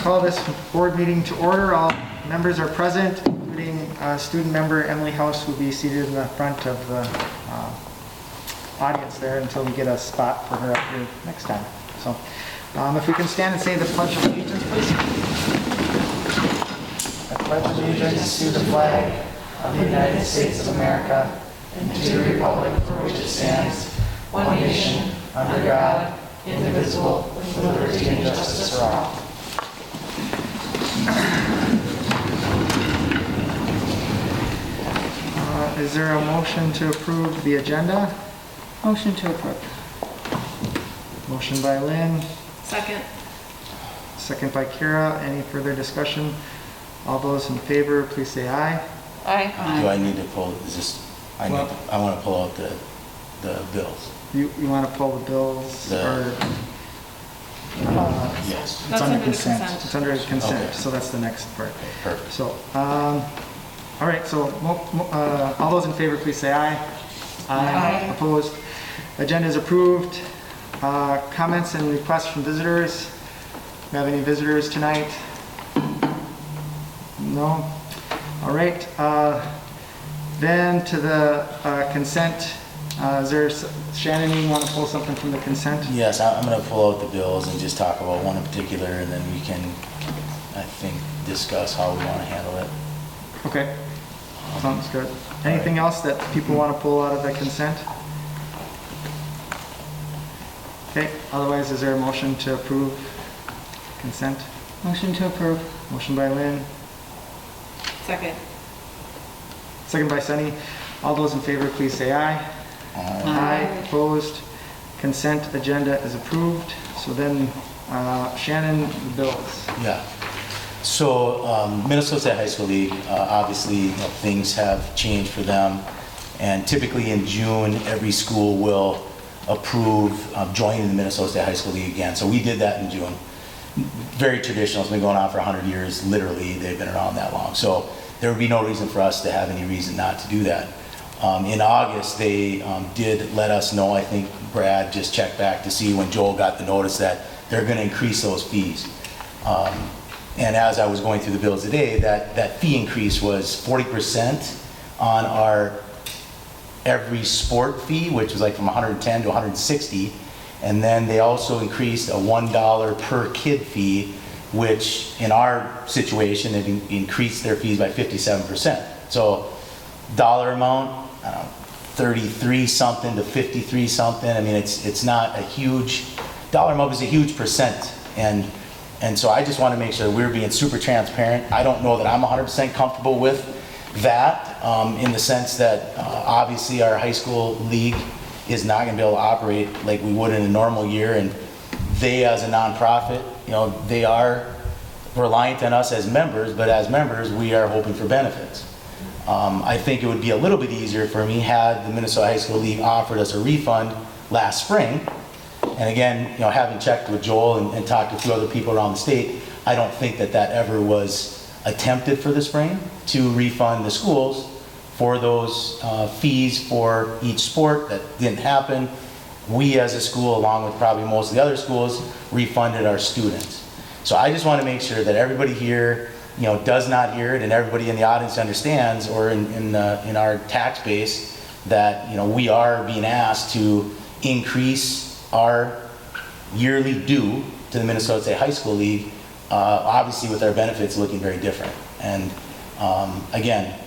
call this board meeting to order. All members are present, including student member Emily House, who will be seated in the front of the audience there until we get a spot for her up here next time. So if we can stand and say the Pledge of Allegiance, please. I pledge allegiance to the flag of the United States of America and to the republic for which it stands, one nation, under God, indivisible, with liberty and justice for all. Is there a motion to approve the agenda? Motion to approve. Motion by Lynn. Second. Second by Kara. Any further discussion? All those in favor, please say aye. Aye. Do I need to pull, is this, I want to pull out the bills. You want to pull the bills? Yes. It's That's under under consent. consent. It's under consent, Okay. so that's the next part. Perfect. So, all right, so all those in favor, please say aye. Aye. Opposed? Agenda is approved. Comments and requests from visitors? Do we have any visitors tonight? No? All right. Then to the consent. Is there, Shannon, you want to pull something from the consent? Yes, I'm going to pull out the bills and just talk about one in particular, and then we can, I think, discuss how we want to handle it. Okay. Sounds good. Anything else that people want to pull out of the consent? Okay, otherwise, is there a motion to approve consent? Motion to approve. Motion by Lynn, Second. second by Sunny. All those in favor, please say aye. Aye. Opposed? Consent agenda is approved. So then, Shannon, the bills. Yeah. So Minnesota State High School League, obviously things have changed for them, and typically in June every school will approve joining the Minnesota State High School League again. So we did that in June. Very traditional. It's been going on for 100 years. Literally, they've been around that long. So there would be no reason for us to have any reason not to do that. In August, they did let us know. I think Brad just checked back to see when Joel got the notice that they're going to increase those fees. And as I was going through the bills today, that fee increase was 40% on our every sport fee, which was like from 110 to 160. And then they also increased a $1 per kid fee, which in our situation, it increased their fees by 57%. So dollar amount, I don't know, 33 something to 53 something. I mean, it's not a huge, dollar amount is a huge percent. And so I just want to make sure we're being super transparent. I don't know that I'm 100% comfortable with that in the sense that obviously our high school league is not going to be able to operate like we would in a normal year. And they, as a nonprofit, they are reliant on us as members, but as members, we are hoping for benefits. I think it would be a little bit easier for me had the Minnesota High School League offered us a refund last spring. And again, having checked with Joel and talked to a few other people around the state, I don't think that ever was attempted for the spring to refund the schools for those fees for each sport. That didn't happen. We as a school, along with probably most of the other schools, refunded our students. So I just want to make sure that everybody here does not hear it, and everybody in the audience understands, or in our tax base, that we are being asked to increase our yearly due to the Minnesota State High School League, obviously with our benefits looking very different. And again,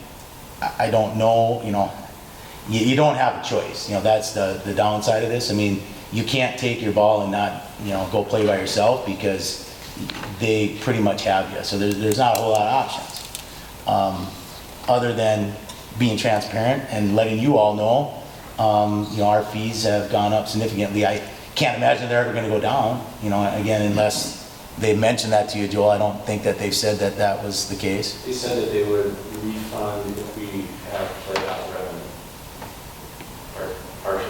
I don't know, you don't have a choice. That's the downside of this. I mean, you can't take your ball and not, go play by yourself, because they pretty much have you. So there's not a whole lot of options other than being transparent and letting you all know. Our fees have gone up significantly. I can't imagine they're ever going to go down. Again, unless they mentioned that to you, Joel. I don't think that they've said that was the case. They said that they would refund if we have playoff revenue, or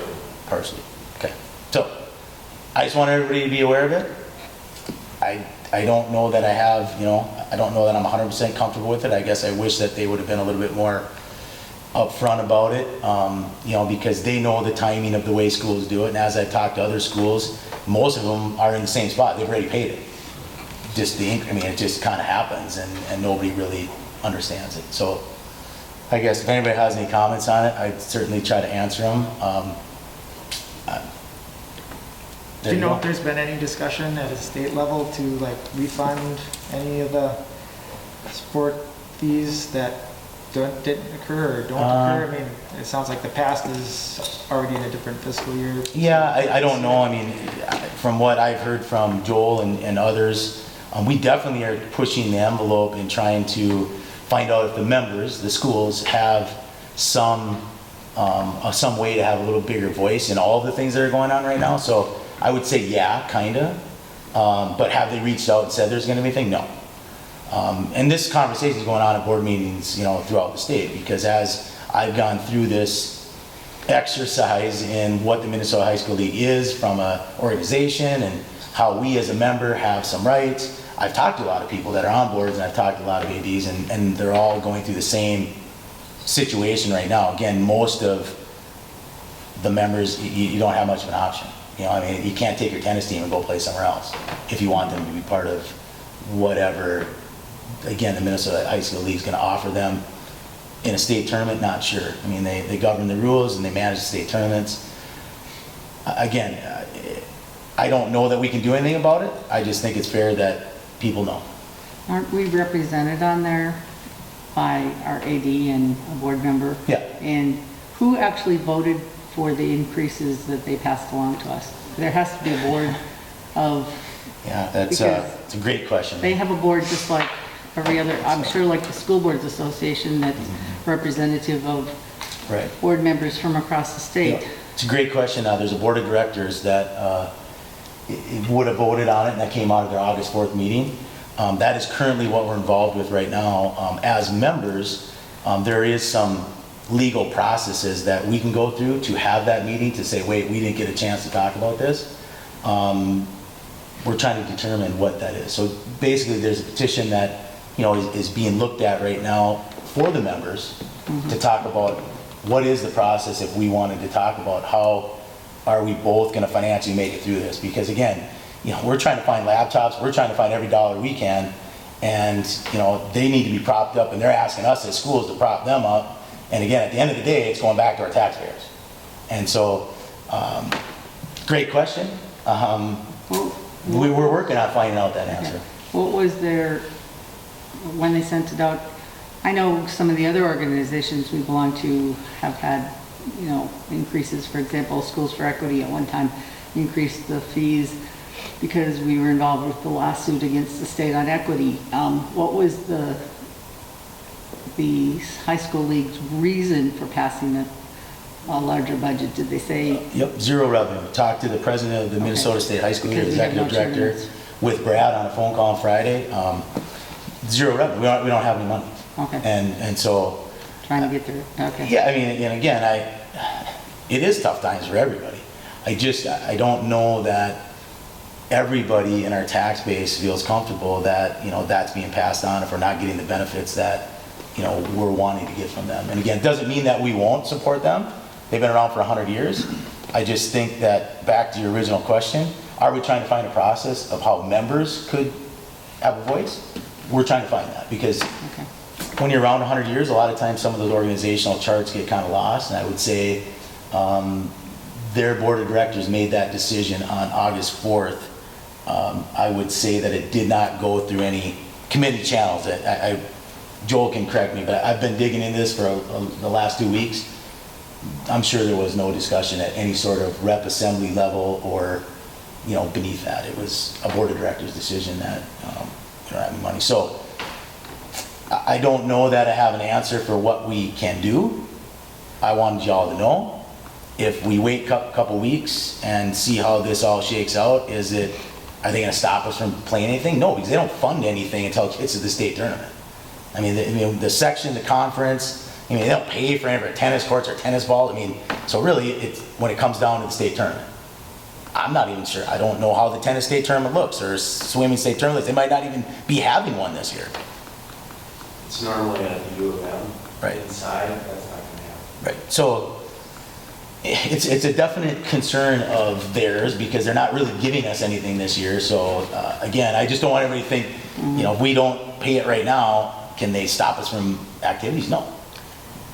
partially. Okay. So I just want everybody to be aware of it. I don't know that I have, I don't know that I'm 100% comfortable with it. I guess I wish that they would have been a little bit more upfront about it, because they know the timing of the way schools do it. And as I've talked to other schools, most of them are in the same spot. They've already paid it. I mean, it just kind of happens and nobody really understands it. So I guess if anybody has any comments on it, I'd certainly try to answer them. Do you know if there's been any discussion at a state level to like refund any of the sport fees that didn't occur or don't occur? I mean, it sounds like the past is already in a different fiscal year. Yeah, I don't know. I mean, from what I've heard from Joel and others, we definitely are pushing the envelope and trying to find out if the members, the schools, have some way to have a little bigger voice in all of the things that are going on right now. So I would say, yeah, kinda. But have they reached out and said there's gonna be anything? No. And this conversation is going on at board meetings, throughout the state, because as I've gone through this exercise in what the Minnesota High School League is from an organization and how we as a member have some rights, I've talked to a lot of people that are on boards, and I've talked to a lot of ADs, and they're all going through the same situation right now. Again, most of the members, you don't have much of an option. You can't take your tennis team and go play somewhere else if you want them to be part of whatever, again, the Minnesota High School League is going to offer them in a state tournament. Not sure. I mean, they govern the rules and they manage the state tournaments. Again, I don't know that we can do anything about it. I just think it's fair that people know. Aren't we represented on there by our AD and a board member? Yeah. And who actually voted for the increases that they passed along to us? There has to be a board of, Yeah, that's it's a great question. they have a board just like every other, I'm sure like the School Boards Association that's representative of Right. board members from across the state. Yeah. It's a great question. There's a board of directors that it would have voted on it, and that came out of their August 4th meeting. That is currently what we're involved with right now. As members, there is some legal processes that we can go through to have that meeting to say, wait, we didn't get a chance to talk about this. We're trying to determine what that is. So basically, there's a petition that is being looked at right now for the members to talk about what is the process if we wanted to talk about how are we both going to financially make it through this. Because again, we're trying to find laptops, we're trying to find every dollar we can, and they need to be propped up, and they're asking us as schools to prop them up. And again, at the end of the day, it's going back to our taxpayers. And so, great question. We were working on finding out that answer. What was their, when they sent it out, I know some of the other organizations we belong to have had, increases. For example, Schools for Equity at one time increased the fees because we were involved with the lawsuit against the state on equity. What was the high school league's reason for passing a larger budget? Did they say? Yep, zero revenue. Talked to the president of the Minnesota State High School League, Because we have executive no director, tournaments. with Brad on a phone call on Friday. Zero revenue. We don't have any money. Okay. And so. Trying to get through. Okay. Yeah, I mean, and again, it is tough times for everybody. I don't know that everybody in our tax base feels comfortable that, that's being passed on if we're not getting the benefits that, we're wanting to get from them. And again, it doesn't mean that we won't support them. They've been around for 100 years. I just think that, back to your original question, are we trying to find a process of how members could have a voice? We're trying to find that, because Okay. when you're around 100 years, a lot of times some of those organizational charts get kind of lost. And I would say their board of directors made that decision on August 4th. I would say that it did not go through any committee channels. Joel can correct me, but I've been digging in this for the last 2 weeks. I'm sure there was no discussion at any sort of rep assembly level or, beneath that. It was a board of directors decision that we don't have any money. So I don't know that I have an answer for what we can do. I wanted y'all to know. If we wait a couple weeks and see how this all shakes out, are they going to stop us from playing anything? No, because they don't fund anything until it gets to the state tournament. I mean, the section, the conference, they don't pay for any of our tennis courts or tennis balls. So really, it's when it comes down to the state tournament. I'm not even sure. I don't know how the tennis state tournament looks or swimming state tournament looks. They might not even be having one this year. It's normally at the U of M. Right. Inside, that's not going to happen. Right. So It's a definite concern of theirs because they're not really giving us anything this year. So again, I just don't want everybody to think, if we don't pay it right now, can they stop us from activities? No.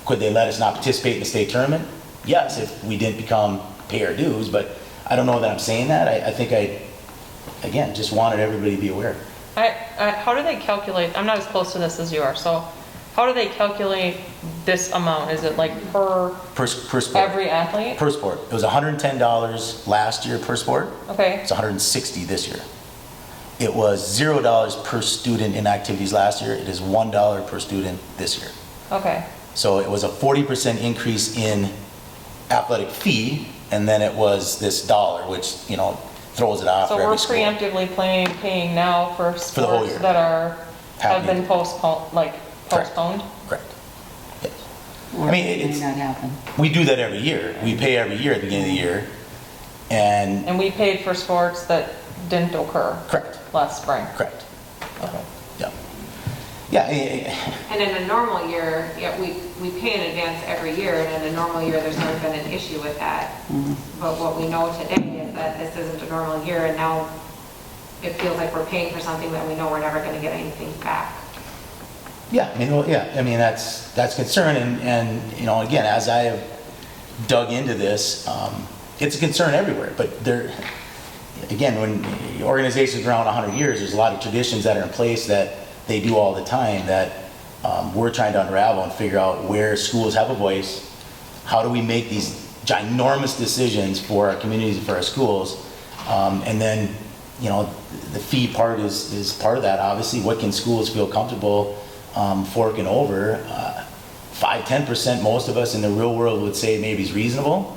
Could they let us not participate in the state tournament? Yes, if we didn't pay our dues, but I don't know that I'm saying that. I think again, just wanted everybody to be aware. How do they calculate, I'm not as close to this as you are, so how do they calculate this amount? Is it like per sport. every athlete? Per sport. It was $110 last year per sport. Okay. It's $160 this year. It was $0 per student in activities last year. It is $1 per student this year. Okay. So it was a 40% increase in athletic fee, and then it was this dollar, which, throws it off So for we're every school. preemptively paying now for For the whole sports year. that have Happening. been postponed? Correct. Yes. Or I mean, it may it's- not happen. We do that every year. We pay every year at the beginning of the year, and, And we paid for sports that didn't occur correct, last spring? correct. Okay. Yeah. Yeah, And in a normal year, yeah, we pay in advance every year, and in a normal year, there's never been an issue with that. But what we know today is that this isn't a normal year, and now it feels like we're paying for something that we know we're never gonna get anything back. yeah, that's concern, and, again, as I have dug into this, it's a concern everywhere, but again, when organizations are around 100 years, there's a lot of traditions that are in place that they do all the time that we're trying to unravel and figure out where schools have a voice, how do we make these ginormous decisions for our communities and for our schools, and then, the fee part is part of that, obviously. What can schools feel comfortable forking over? 5-10%, most of us in the real world would say maybe is reasonable,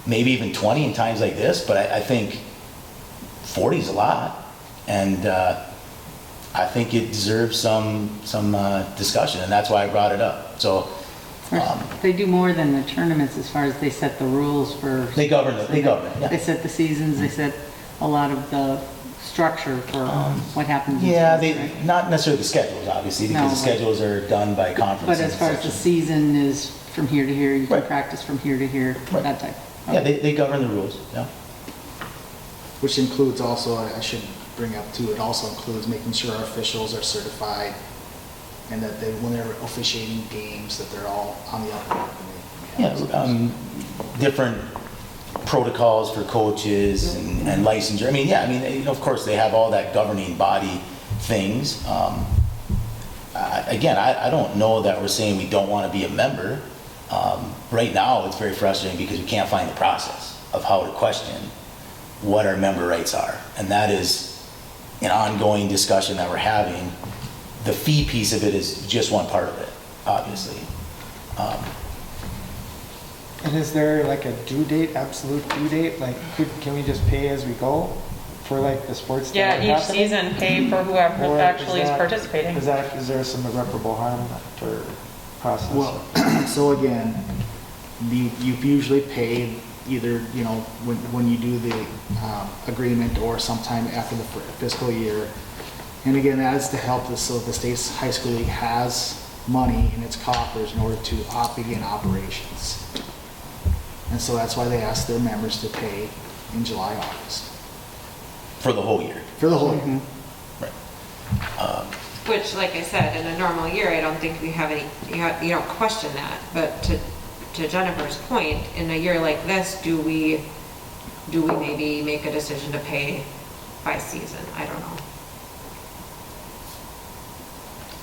maybe even 20 in times like this, but I think 40 is a lot, and I think it deserves some discussion, and that's why I brought it up. So They do more than the tournaments as far as they set the rules for. they govern it. They govern it. They Yeah. set the seasons, they set a lot of the structure for what happens. in Yeah, sports, right? not necessarily the schedules, obviously, because No, the but- schedules are done by conferences. But as far as the season is from here to here, you can Right. practice from here to here, Right. that type. Yeah, they govern the rules. Yeah. Which includes also, I should bring up too, it also includes making sure our officials are certified and that when they're officiating games, that they're all on the up and up. Yeah, different protocols for coaches and licensure. Of course, they have all that governing body things. Again, I don't know that we're saying we don't want to be a member. Right now, it's very frustrating because we can't find the process of how to question what our member rights are. And that is an ongoing discussion that we're having. The fee piece of it is just one part of it, obviously. And is there like a due date, absolute due date? Like, can we just pay as we go for like the sports that are Yeah, each happening? season pay for whoever Or actually is that- participating. Is there some irreparable harm or process? Well, so again, you've usually paid either, when you do the agreement or sometime after the fiscal year. And again, that is to help so the state's high school league has money in its coffers in order to begin operations. And so that's why they ask their members to pay in July, August, For the whole year. for the whole year. Which, like I said, in a normal year, I don't think we have any, you don't question that. But to Jennifer's point, in a year like this, do we maybe make a decision to pay by season? I don't know.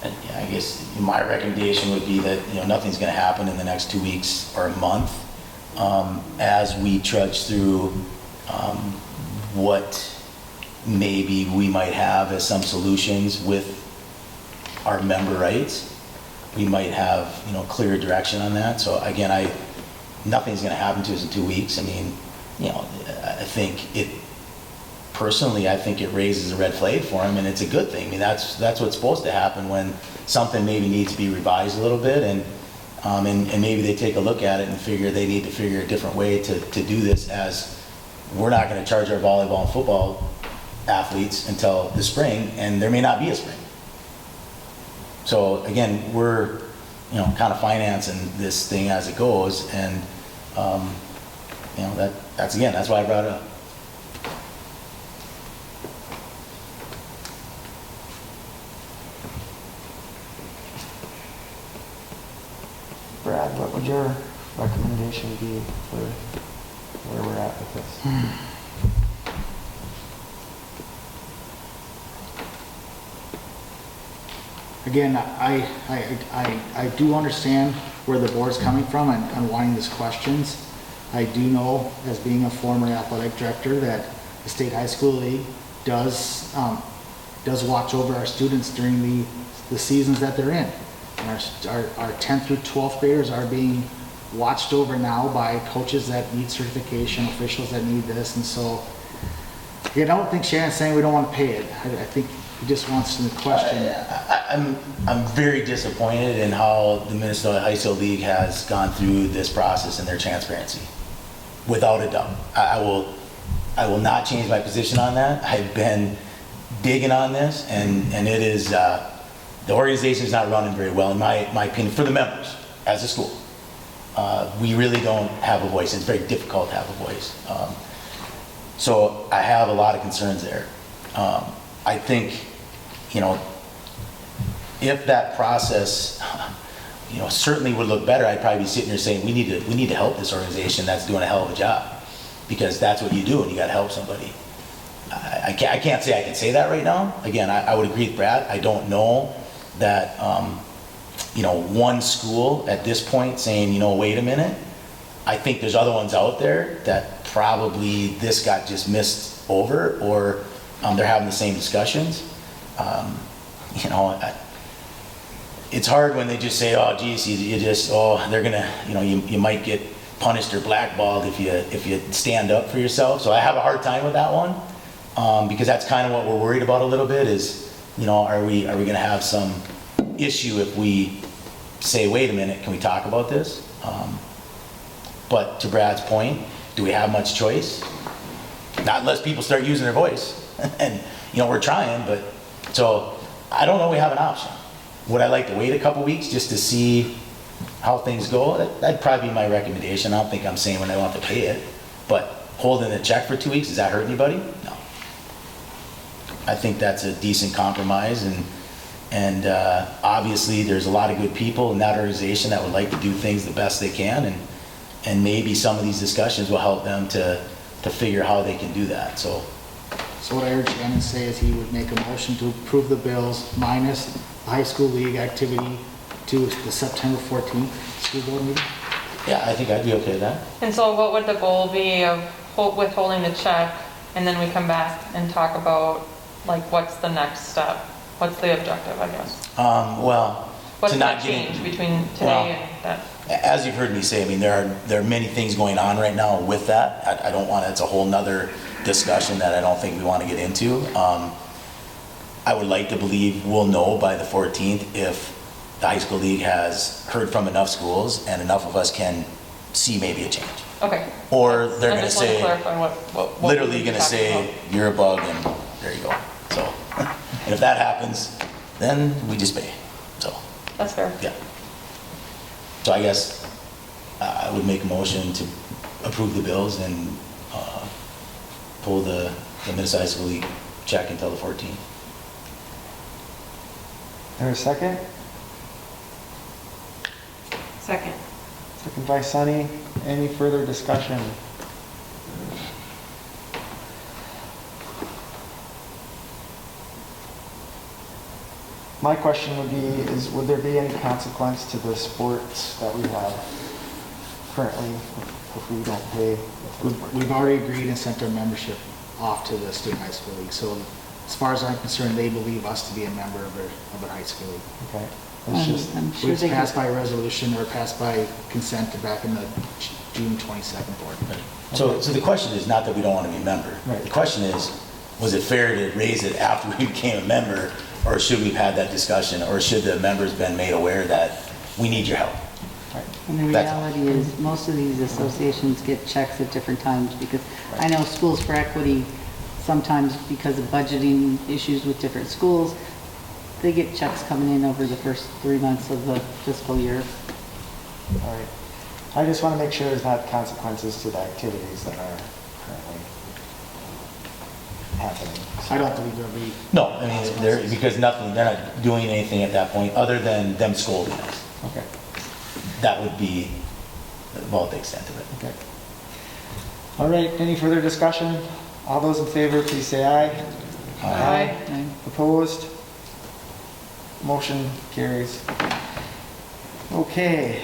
And yeah, I guess my recommendation would be that, nothing's going to happen in the next 2 weeks or a month as we trudge through what maybe we might have as some solutions with our member rights. We might have, clear direction on that. So again, nothing's going to happen to us in 2 weeks. I think personally, I think it raises a red flag for them, and it's a good thing. That's what's supposed to happen when something maybe needs to be revised a little bit, and maybe they take a look at it and figure they need to figure a different way to do this, as we're not going to charge our volleyball and football athletes until the spring, and there may not be a spring. So again, we're kind of financing this thing as it goes, and you know, that's again, that's why I brought it up. Brad, what would your recommendation be for where we're at with this? Again, I do understand where the board's coming from and wanting these questions. I do know, as being a former athletic director, that the State High School League does watch over our students during the seasons that they're in. And our 10th through 12th graders are being watched over now by coaches that need certification, officials that need this, and so, again, I don't think Shannon's saying we don't want to pay it. I think he just wants to question. I'm very disappointed in how the Minnesota High School League has gone through this process and their transparency. Without a doubt. I will not change my position on that. I've been digging on this, and it is, the organization is not running very well, in my opinion, for the members as a school. We really don't have a voice. It's very difficult to have a voice. So I have a lot of concerns there. I think, you know, if that process, you know, certainly would look better, I'd probably be sitting here saying, we need to help this organization that's doing a hell of a job, because that's what you do when you got to help somebody. I can't say I can say that right now. Again, I would agree with Brad. I don't know that, you know, one school at this point saying, you know, wait a minute. I think there's other ones out there that probably this got just missed over, or they're having the same discussions. You know, it's hard when they just say, oh, geez, you just, oh, they're gonna, you know, you might get punished or blackballed if you stand up for yourself. So I have a hard time with that one, because that's kind of what we're worried about a little bit is, you know, are we gonna have some issue if we say, wait a minute, can we talk about this? But to Brad's point, do we have much choice? Not unless people start using their voice. And, you know, we're trying, but, so I don't know we have an option. Would I like to wait a couple weeks just to see how things go? That'd probably be my recommendation. I don't think I'm saying when I want to pay it, but holding the check for 2 weeks, does that hurt anybody? No. I think that's a decent compromise, and obviously there's a lot of good people in that organization that would like to do things the best they can, and maybe some of these discussions will help them to figure how they can do that. So what I heard Shannon say is he would make a motion to approve the bills minus the high school league activity to the September 14th school board meeting? yeah, I think I'd be okay with that. And so what would the goal be of withholding the check, and then we come back and talk about, like, what's the next step? What's the objective, I guess? Well, What's to that not change get, between today and that? as you've heard me say, I mean, there are many things going on right now with that. I don't want to, it's a whole nother discussion that I don't think we want to get into. I would like to believe we'll know by the 14th if the high school league has heard from enough schools and enough of us can see maybe a change. Okay. Or they're I going to just want to say, clarify what literally we're going to talking say, about. you're a bug, and there you go. So, and if that happens, then we just pay. So, That's fair. yeah. So I guess I would make a motion to approve the bills and pull the Minnesota High School League check until the 14th. There a second? Second. Second by Sunny. Any further discussion? My question would be, would there be any consequence to the sports that we have currently if we don't pay? We've already agreed and sent our membership off to the State High School League. So as far as I'm concerned, they believe us to be a member of their high school league. Okay. It's just, I'm It sure was they passed could, by resolution or passed by consent back in the June 22nd board. So the question is not that we don't want to be a member. Right. The question is, was it fair to raise it after we became a member, or should we have had that discussion, or should the members been made aware that we need your help? and the That's all. reality is, most of these associations get checks at different times, because I know Schools for Equity, sometimes because of budgeting issues with different schools, they get checks coming in over the first 3 months of the fiscal year. all right. I just want to make sure there's not consequences to the activities that are currently happening. I don't believe there'll be. No, I mean, because nothing, they're not doing anything at that point, other than them scolding us. Okay, That would be about the extent of it. okay. All right, any further discussion? All those in favor, please say aye. Aye. Opposed? Motion carries. Okay,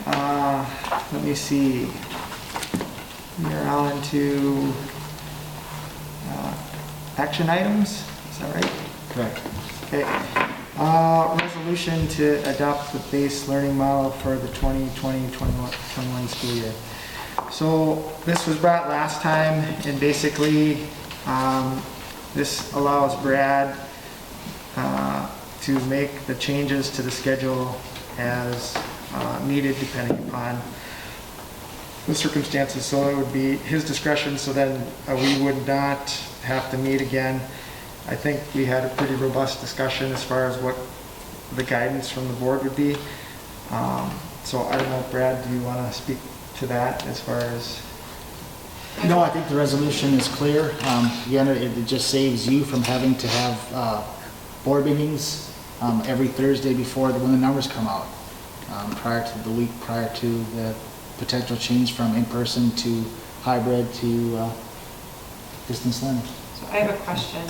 let me see. We're on to action items, is that right? Correct. Okay. Resolution to adopt the base learning model for the 2020-21 school year. So this was brought last time, and basically, this allows Brad to make the changes to the schedule as needed depending upon the circumstances. So it would be his discretion, so then we would not have to meet again. I think we had a pretty robust discussion as far as what the guidance from the board would be. So I don't know, Brad, do you want to speak to that as far as? No, I think the resolution is clear. Again, it just saves you from having to have board meetings every Thursday before when the numbers come out, prior to the week prior to the potential change from in-person to hybrid to distance learning. So I have a question.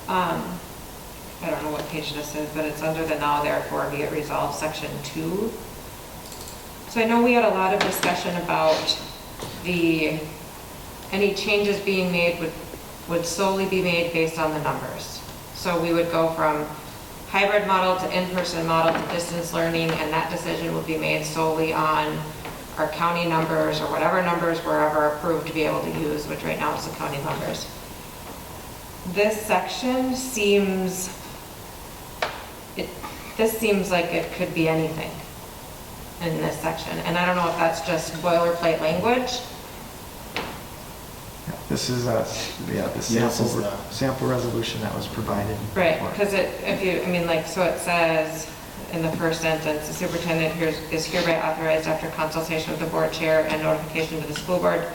I don't know what page this is, but it's under the now therefore be it resolved, section 2. So I know we had a lot of discussion about any changes being made would solely be made based on the numbers. So we would go from hybrid model to in-person model to distance learning, and that decision would be made solely on our county numbers or whatever numbers were ever approved to be able to use, which right now is the county numbers. This section seems like it could be anything in this section, and I don't know if that's just boilerplate language. This is the sample resolution that was provided. Right, because so it says in the first sentence, the superintendent is hereby authorized after consultation with the board chair and notification to the school board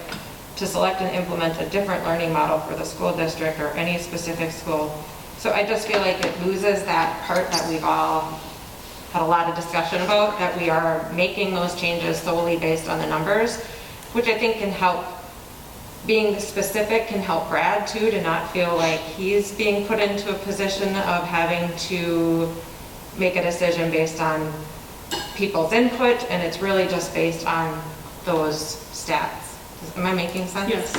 to select and implement a different learning model for the school district or any specific school. So I just feel like it loses that part that we've all had a lot of discussion about, that we are making those changes solely based on the numbers, which I think can help. Being specific can help Brad too, to not feel like he's being put into a position of having to make a decision based on people's input, and it's really just based on those stats. Am I making sense? Yes.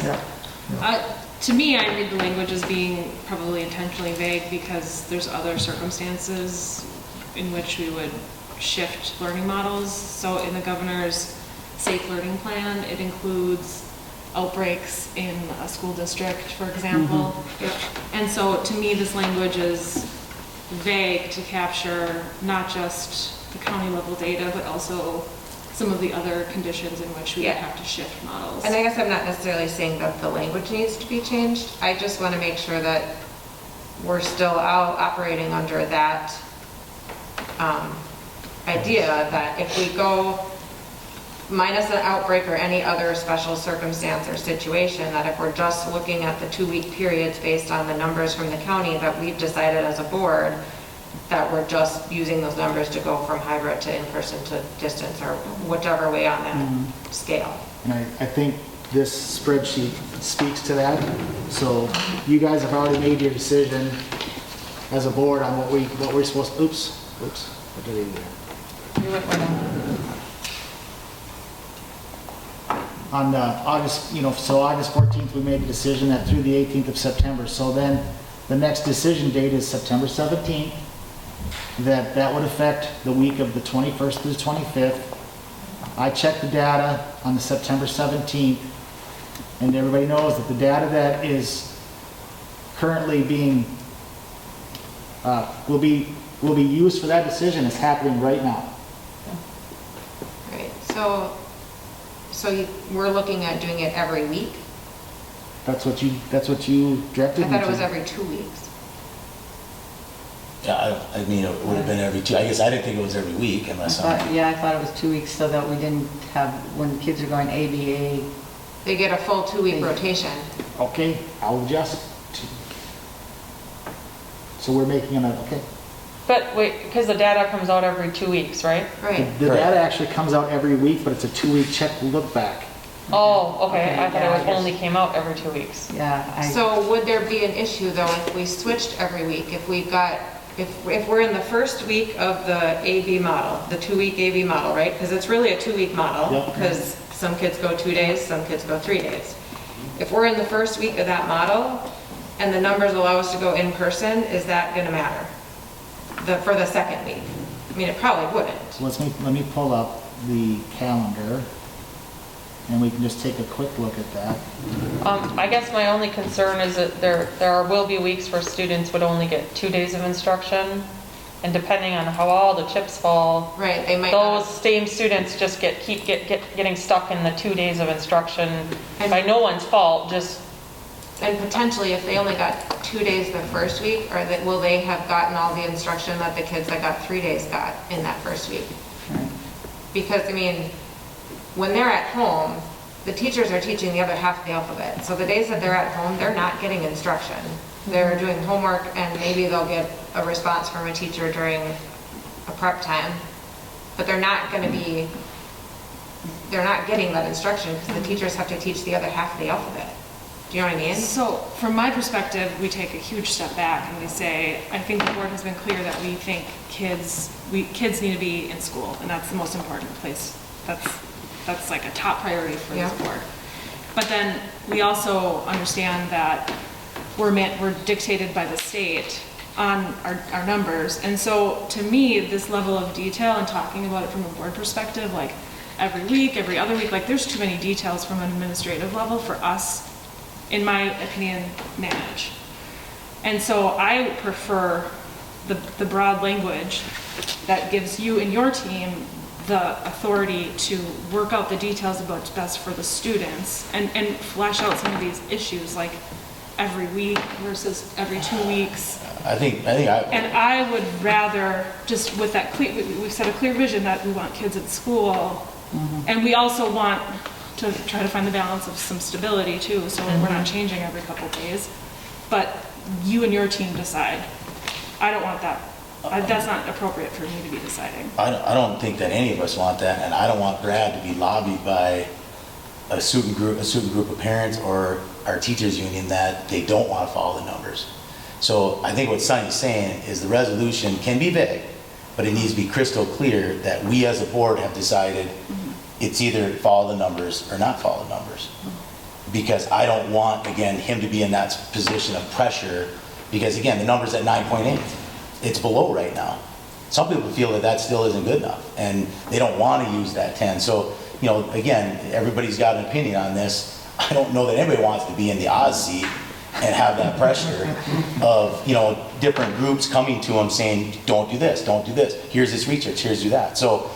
Yeah. To me, I read the language as being probably intentionally vague because there's other circumstances in which we would shift learning models. So in the governor's safe learning plan, it includes outbreaks in a school district, for example. And so to me, this language is vague to capture not just the county level data, but also some of the other conditions in which we would have to shift models. And I guess I'm not necessarily saying that the language needs to be changed. I just want to make sure that we're still operating under that idea that if we go minus an outbreak or any other special circumstance or situation, that if we're just looking at the 2-week periods based on the numbers from the county, that we've decided as a board that we're just using those numbers to go from hybrid to in-person to distance or whichever way on that scale. And I think this spreadsheet speaks to that. So you guys have already made your decision as a board on what we're supposed to, oops, what did I do there? You went right on. On August 14th, we made the decision that through the 18th of September. So then the next decision date is September 17th, that would affect the week of the 21st to the 25th. I checked the data on the September 17th, and everybody knows that the data that is currently being, will be used for that decision is happening right now. Right, so we're looking at doing it every week? That's what you directed I me thought it was to. every 2 weeks. I mean, it would have been every two, I guess I didn't think it was every week unless I'm, Yeah, I thought it was 2 weeks so that we didn't have, when the kids are going ABA, They get a full 2-week rotation. Okay, I'll adjust. So we're making okay. But wait, because the data comes out every 2 weeks, right? Right. The Right. data actually comes out every week, but it's a 2-week check look back. Oh, okay, Okay, I thought yeah, I it guess. only came out every 2 weeks. yeah, So would there be an issue though if we switched every week? If we got, if we're in the first week of the AB model, the 2-week AB model, right? Because it's really a 2-week model, Yep. because some kids go 2 days, some kids go 3 days. If we're in the first week of that model and the numbers allow us to go in person, is that gonna matter? For the second week? I mean, it probably wouldn't. So let me pull up the calendar, and we can just take a quick look at that. I guess my only concern is that there will be weeks where students would only get 2 days of instruction, and depending on how all the chips fall, Right, they might those not. same students just keep getting stuck in the 2 days of instruction And- by no one's fault, just, And potentially, if they only got 2 days the first week, or will they have gotten all the instruction that the kids that got 3 days got in that first week? Because, I mean, when they're at home, the teachers are teaching the other half of the alphabet. So the days that they're at home, they're not getting instruction. They're doing homework, and maybe they'll get a response from a teacher during a prep time. But they're not going to be, they're not getting that instruction because the teachers have to teach the other half of the alphabet. Do you know what I mean? So from my perspective, we take a huge step back and we say, I think the board has been clear that we think kids need to be in school, and that's the most important place. That's like a top priority for this Yeah. board. But then we also understand that we're dictated by the state on our numbers. And so to me, this level of detail and talking about it from a board perspective, like every week, every other week, like there's too many details from an administrative level for us, in my opinion, manage. And so I prefer the broad language that gives you and your team the authority to work out the details about what's best for the students and flesh out some of these issues, like every week versus every 2 weeks. And I would rather, just with that clear, we've set a clear vision that we want kids at school, and we also want to try to find the balance of some stability too, so we're not changing every couple days. But you and your team decide. I don't want that. That's not appropriate for me to be deciding. I don't think that any of us want that, and I don't want Brad to be lobbied by a certain group of parents or our teachers union that they don't want to follow the numbers. So I think what Sunny's saying is the resolution can be vague, but it needs to be crystal clear that we as a board have decided it's either follow the numbers or not follow the numbers. Because I don't want, again, him to be in that position of pressure, because again, the number's at 9.8. It's below right now. Some people feel that that still isn't good enough, and they don't want to use that 10. So, you know, again, everybody's got an opinion on this. I don't know that anybody wants to be in the Oz seat and have that pressure of, you know, different groups coming to them saying, don't do this, don't do this. Here's this research, here's do that. So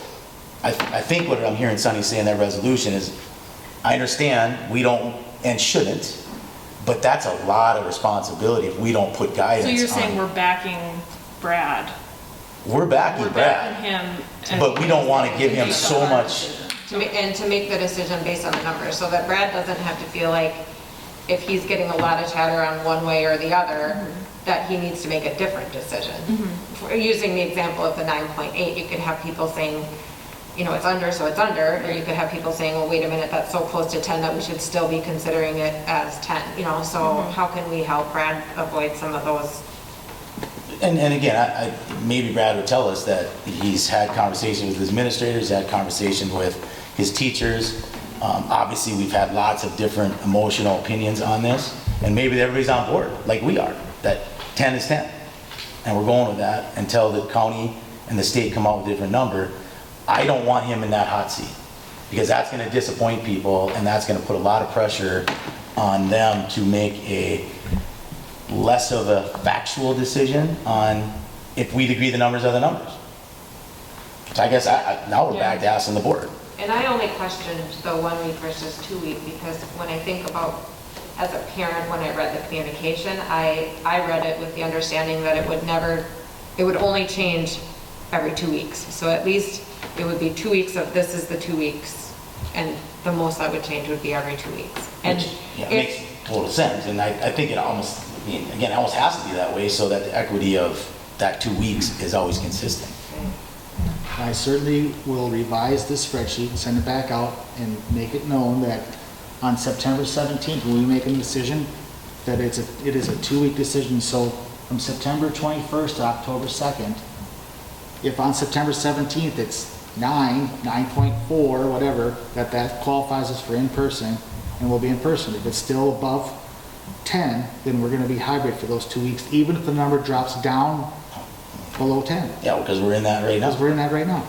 I think what I'm hearing Sunny say in that resolution is, I understand we don't and shouldn't, but that's a lot of responsibility if we don't put guidance on. So you're saying we're backing Brad? We're backing We're Brad, backing him. and- but we don't want to give him so much. To make the decision based on the numbers, so that Brad doesn't have to feel like if he's getting a lot of chatter on one way or the other, that he needs to make a different decision. If we're using the example of the 9.8, you could have people saying, you know, it's under, so it's under, or you could have people saying, well, wait a minute, that's so close to 10 that we should still be considering it as 10, you know, so how can we help Brad avoid some of those? And again, maybe Brad would tell us that he's had conversations with his administrators, had conversation with his teachers. Obviously, we've had lots of different emotional opinions on this, and maybe everybody's on board, like we are, that 10 is 10. And we're going with that until the county and the state come out with a different number. I don't want him in that hot seat, because that's going to disappoint people, and that's going to put a lot of pressure on them to make a less of a factual decision on if we'd agree the numbers are the numbers. So I guess now we're back to asking the board. And I only questioned the 1 week versus 2 week because when I think about, as a parent, when I read the communication, I read it with the understanding that it would never it would only change every 2 weeks. So at least it would be 2 weeks of this is the 2 weeks, and the most that would change would be every 2 weeks. And Which, yeah, makes total sense, and I think it almost, I mean, again, it almost has to be that way so that the equity of that 2 weeks is always consistent. I certainly will revise this spreadsheet, send it back out, and make it known that on September 17th, when we make a decision, that it is a 2-week decision. So from September 21st to October 2nd, if on September 17th it's 9.4, whatever, that qualifies us for in-person, and we'll be in person. If it's still above 10, then we're going to be hybrid for those 2 weeks, even if the number drops down below 10. Yeah, because we're in that right now. Because we're in that right now.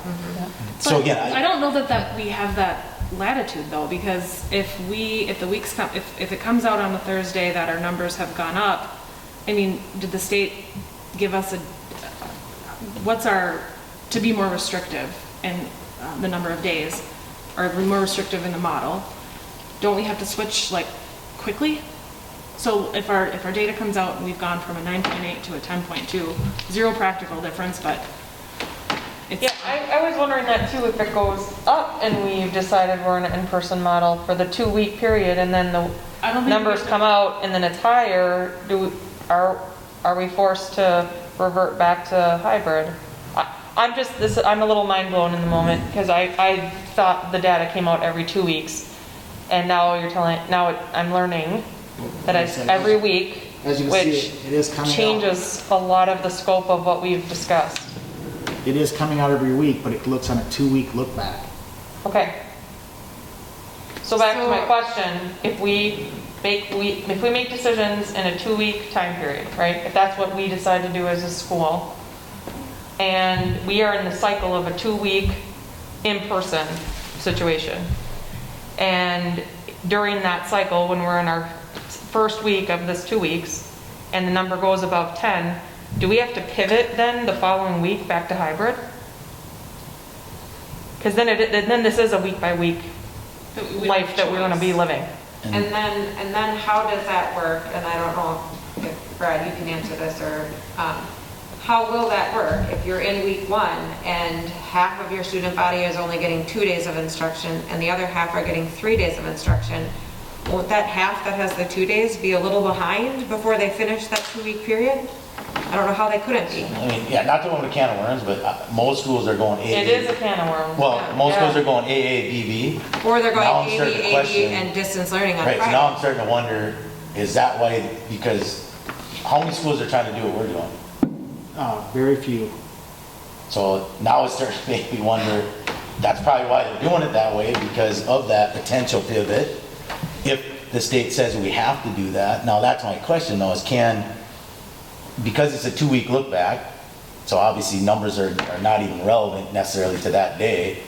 So again, I don't know that we have that latitude though, because if the weeks come, if it comes out on a Thursday that our numbers have gone up, I mean, did the state give us to be more restrictive in the number of days, or more restrictive in the model? Don't we have to switch like quickly? So if our data comes out and we've gone from a 9.8 to a 10.2, zero practical difference, but it's. Yeah, I was wondering that too, if it goes up and we've decided we're in an in-person model for the 2-week period, and then I don't the think numbers come out and then it's higher, are we forced to revert back to hybrid? I'm a little mind blown in the moment, because I thought the data came out every 2 weeks, and now I'm learning that it's every week, As you can which see, it is coming out. changes a lot of the scope of what we've discussed. It is coming out every week, but it looks on a 2-week look back. Okay. So back to my question, if we make decisions in a 2-week time period, right? If that's what we decide to do as a school, and we are in the cycle of a 2-week in-person situation, and during that cycle, when we're in our first week of this 2 weeks, and the number goes above 10, do we have to pivot then the following week back to hybrid? Because then this is a week-by-week life that we're going to be living. And then how does that work? And I don't know if Brad, you can answer this, or how will that work if you're in week 1 and half of your student body is only getting 2 days of instruction and the other half are getting 3 days of instruction? Won't that half that has the 2 days be a little behind before they finish that 2-week period? I don't know how they couldn't be. I mean, yeah, not to open a can of worms, but most schools are going AA. It is a can of worms. Well, most Yeah. schools are going AA, BB. Or they're Now I'm going starting to 80, question- and distance learning on Right, so Friday. now I'm starting to wonder, is that why, because how many schools are trying to do what we're doing? Very few. So now it's starting to make me wonder, that's probably why they're doing it that way, because of that potential pivot. If the state says we have to do that, now that's my question though, is because it's a 2-week look back, so obviously numbers are not even relevant necessarily to that day,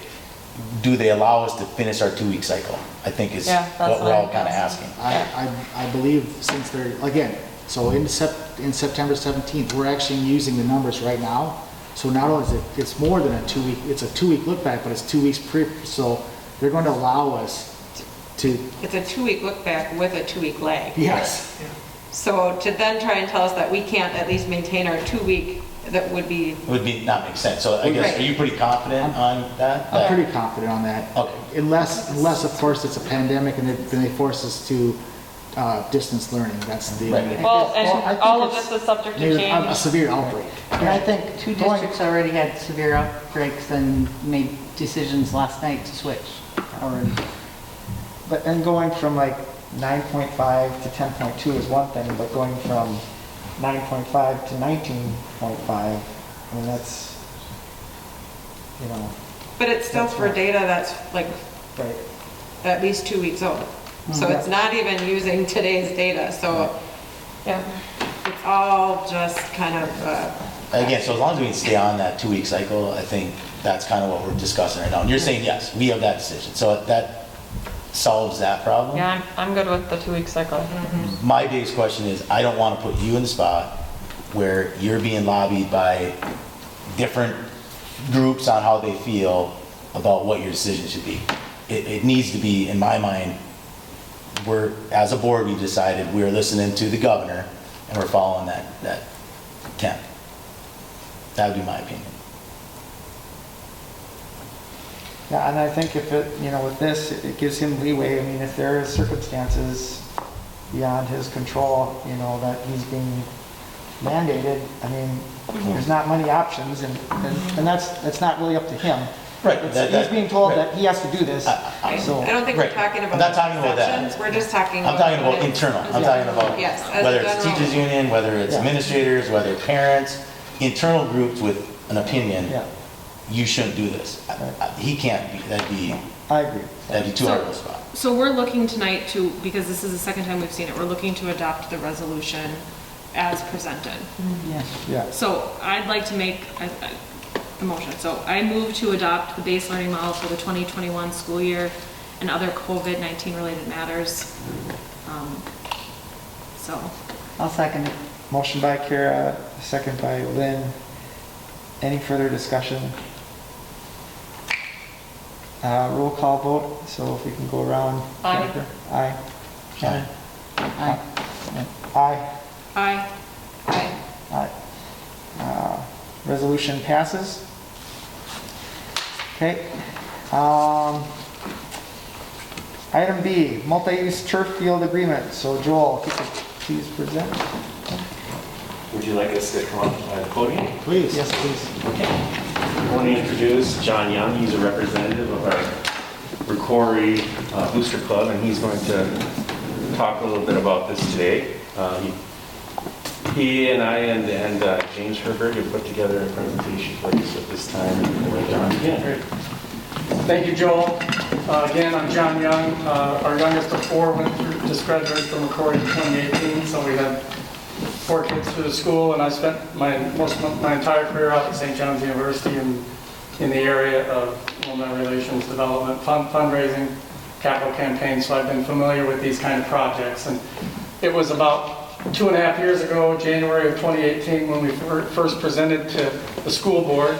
do they allow us to finish our 2-week cycle? I think is Yeah, that's what we're what all I'm kind of guessing. asking. I believe since they're, again, so in September 17th, we're actually using the numbers right now. So not only is it's more than a 2-week, it's a 2-week look back, but it's 2 weeks so they're going to allow us to, It's a 2-week look back with a 2-week lag. yes. So to then try and tell us that we can't at least maintain our 2-week, that would be, It would be, not make sense. So I guess, Right. are you pretty confident on that? I'm pretty confident on that. Okay. Unless of course it's a pandemic and then they force us to distance learning. That's the Right. only. Well, and Well, I think all of it's this is subject to maybe a change. severe outbreak. And I think 2 districts already had severe outbreaks and made decisions last night to switch already. But, and going from like 9.5 to 10.2 is one thing, but going from 9.5 to 19.5, I mean, that's, you know, but it's still That's for right. data that's like right. at least 2 weeks old. So it's not even using today's data, so Yeah. it's all just kind of, Again, so as long as we can stay on that 2-week cycle, I think that's kind of what we're discussing right now. And you're saying, yes, we have that decision. So that solves that problem. Yeah, I'm good with the 2-week cycle. My biggest question is, I don't want to put you in the spot where you're being lobbied by different groups on how they feel about what your decision should be. It needs to be, in my mind, as a board, we decided we're listening to the governor and we're following that 10. That would be my opinion. Yeah, and I think if it, with this, it gives him leeway. I mean, if there are circumstances beyond his control, that he's being mandated, I mean, there's not many options, and that's not really up to him. Right. He's being told right. that he has to do this, I so. don't think we're Right. talking I'm about not talking about that. exceptions, we're just talking. I'm talking about internal. I'm talking about Yes, as a whether it's general- teachers union, whether it's Yeah. administrators, whether it's parents, internal groups with an opinion. Yeah, You shouldn't do this. He can't be. I agree. That'd be too hard of a spot. So we're looking tonight to, because this is the second time we've seen it, we're looking to adopt the resolution as presented. Yes. Yeah, So I'd like to make the motion. So I move to adopt the base learning model for the 2021 school year and other COVID-19 related matters. So, I'll second it. motion by Kara, second by Lynn. Any further discussion? Roll call vote, so if we can go around. Aye. Jennifer? Aye. Ken? Aye. Aye. aye. Aye. Resolution passes. Okay. Item B, multi-use turf field agreement. So Joel, if you could please present. Would you like us to come up to the podium? Please. Yes, please. I want to introduce John Young. He's a representative of our Rocori Booster Club, and he's going to talk a little bit about this today. He and I and James Herbert have put together a presentation for you at this time. And John, again. Thank you, Joel. Again, I'm John Young. Our youngest of four just graduated from Rocori in 2018, so we had 4 kids through the school, and I spent my entire career out at St. John's University in the area of alumni relations development, fundraising, capital campaigns, so I've been familiar with these kind of projects. And it was about 2.5 years ago, January of 2018, when we first presented to the school board,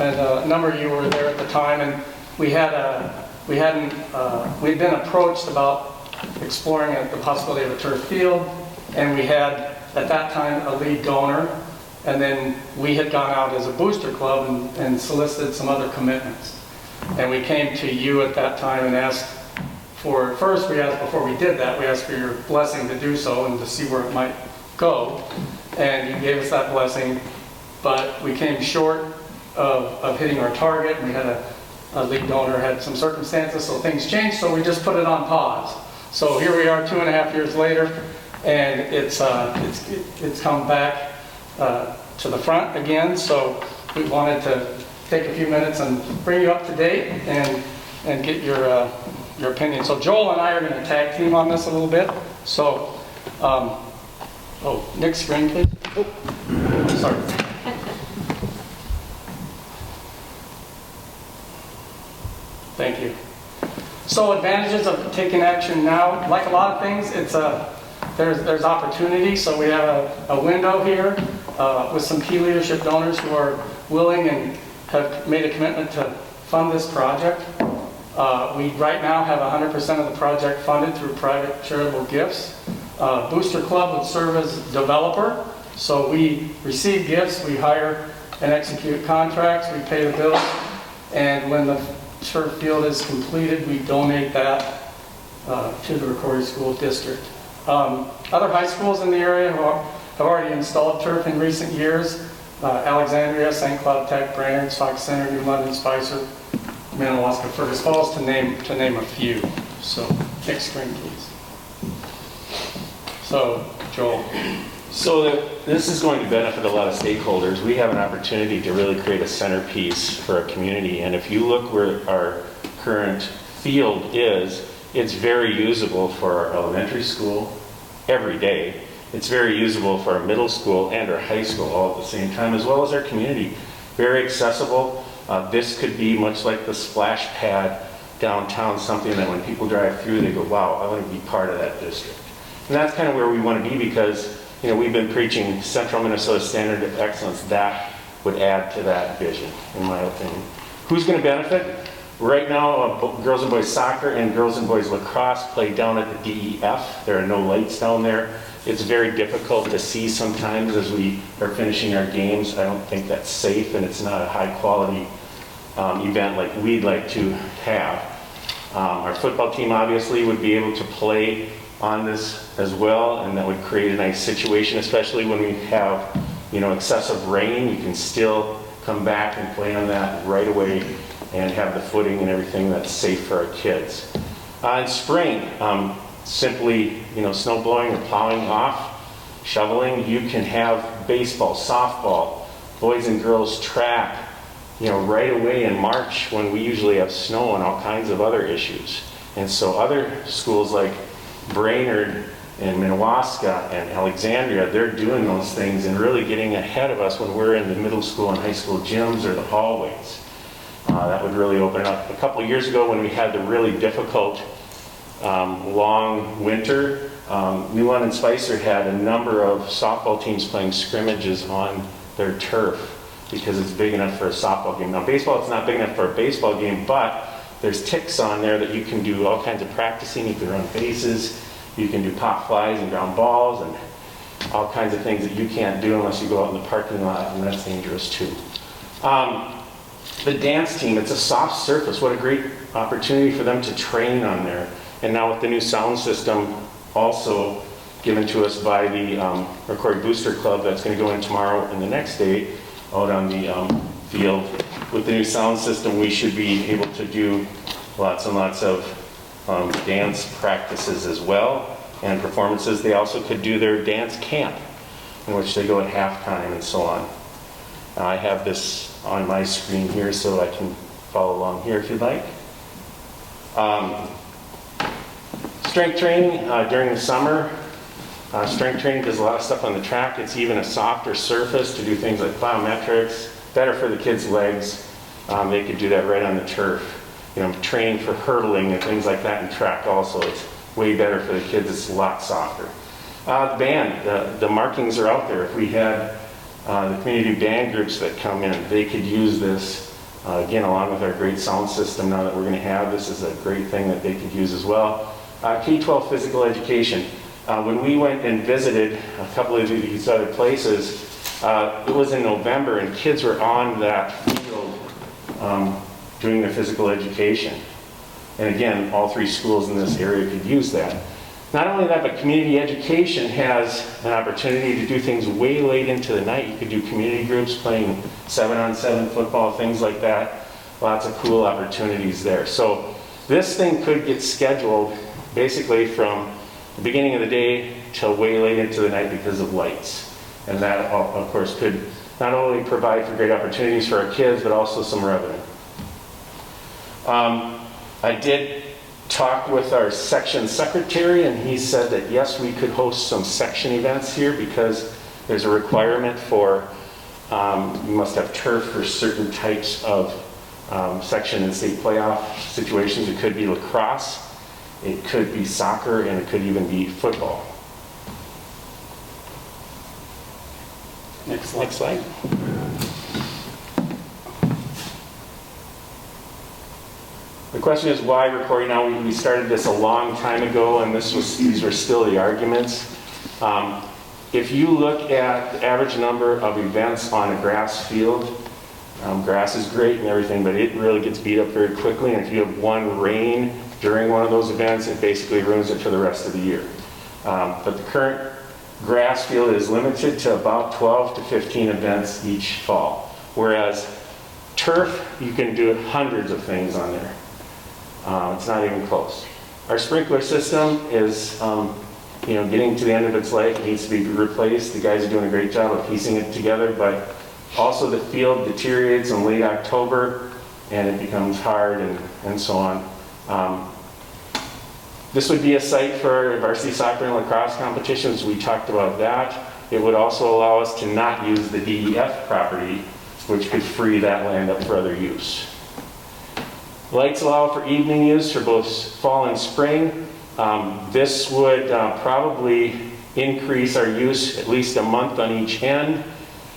and a number of you were there at the time, and we'd been approached about exploring the possibility of a turf field, and we had at that time a lead donor, and then we had gone out as a booster club and solicited some other commitments. And we came to you at that time and asked for, first we asked, before we did that, we asked for your blessing to do so and to see where it might go, and you gave us that blessing, but we came short of hitting our target. We had a lead donor had some circumstances, so things changed, so we just put it on pause. So here we are 2.5 years later, and it's come back to the front again, so we wanted to take a few minutes and bring you up to date and get your opinion. So Joel and I are going to tag team on this a little bit. So, next screen, please. Oh, sorry. Thank you. So advantages of taking action now, like a lot of things, there's opportunity. So we have a window here with some key leadership donors who are willing and have made a commitment to fund this project. We right now have 100% of the project funded through private charitable gifts. Booster Club would serve as developer. So we receive gifts, we hire and execute contracts, we pay the bills, and when the turf field is completed, we donate that to the Rocori School District. Other high schools in the area have already installed turf in recent years. Alexandria, St. Cloud Tech, Brainerd, Fox Center, New London, Spicer, Madawaska, Fergus Falls, to name a few. So next screen, please. So Joel. So this is going to benefit a lot of stakeholders. We have an opportunity to really create a centerpiece for a community. And if you look where our current field is, it's very usable for our elementary school every day. It's very usable for our middle school and our high school all at the same time, as well as our community. Very accessible. This could be much like the splash pad downtown, something that when people drive through, they go, wow, I want to be part of that district. And that's kind of where we want to be, because we've been preaching Central Minnesota Standard of Excellence. That would add to that vision, in my opinion. Who's going to benefit? Right now, girls and boys soccer and girls and boys lacrosse play down at the DEF. There are no lights down there. It's very difficult to see sometimes as we are finishing our games. I don't think that's safe, and it's not a high-quality event like we'd like to have. Our football team obviously would be able to play on this as well, and that would create a nice situation, especially when we have, excessive rain. You can still come back and play on that right away and have the footing and everything that's safe for our kids. In spring, simply, snow blowing or plowing off, shoveling, you can have baseball, softball, boys and girls track, right away in March when we usually have snow and all kinds of other issues. And so other schools like Brainerd and Minnewaska and Alexandria, they're doing those things and really getting ahead of us when we're in the middle school and high school gyms or the hallways. That would really open up. A couple of years ago when we had the really difficult long winter, New London Spicer had a number of softball teams playing scrimmages on their turf because it's big enough for a softball game. Now baseball, it's not big enough for a baseball game, but there's ticks on there that you can do all kinds of practicing. You can run bases, you can do pop flies and ground balls and all kinds of things that you can't do unless you go out in the parking lot, and that's dangerous too. The dance team, it's a soft surface. What a great opportunity for them to train on there. And now with the new sound system also given to us by the Rocori Booster Club that's going to go in tomorrow and the next day out on the field. With the new sound system, we should be able to do lots and lots of dance practices as well and performances. They also could do their dance camp in which they go at halftime and so on. I have this on my screen here so I can follow along here if you'd like. Strength training during the summer. Strength training does a lot of stuff on the track. It's even a softer surface to do things like plyometrics, better for the kids' legs. They could do that right on the turf. Training for hurdling and things like that in track also. It's way better for the kids. It's a lot softer. The band, the markings are out there. If we had the community band groups that come in, they could use this, again, along with our great sound system now that we're going to have. This is a great thing that they could use as well. K-12 physical education. When we went and visited a couple of these other places, it was in November and kids were on that field doing their physical education. And again, all three schools in this area could use that. Not only that, but community education has an opportunity to do things way late into the night. You could do community groups playing 7-on-7 football, things like that. Lots of cool opportunities there. So this thing could get scheduled basically from the beginning of the day till way late into the night because of lights. And that, of course, could not only provide for great opportunities for our kids, but also some revenue. I did talk with our section secretary, and he said that yes, we could host some section events here because there's a requirement for, you must have turf for certain types of section and state playoff situations. It could be lacrosse, it could be soccer, and it could even be football. Next slide. The question is why Rocori now? We started this a long time ago, and these were still the arguments. If you look at the average number of events on a grass field, grass is great and everything, but it really gets beat up very quickly, and if you have one rain during one of those events, it basically ruins it for the rest of the year. But the current grass field is limited to about 12 to 15 events each fall, whereas turf, you can do hundreds of things on there. It's not even close. Our sprinkler system is getting to the end of its life. It needs to be replaced. The guys are doing a great job of piecing it together, but also the field deteriorates in late October and it becomes hard and so on. This would be a site for varsity soccer and lacrosse competitions. We talked about that. It would also allow us to not use the DEF property, which could free that land up for other use. Lights allow for evening use for both fall and spring. This would probably increase our use at least a month on each end.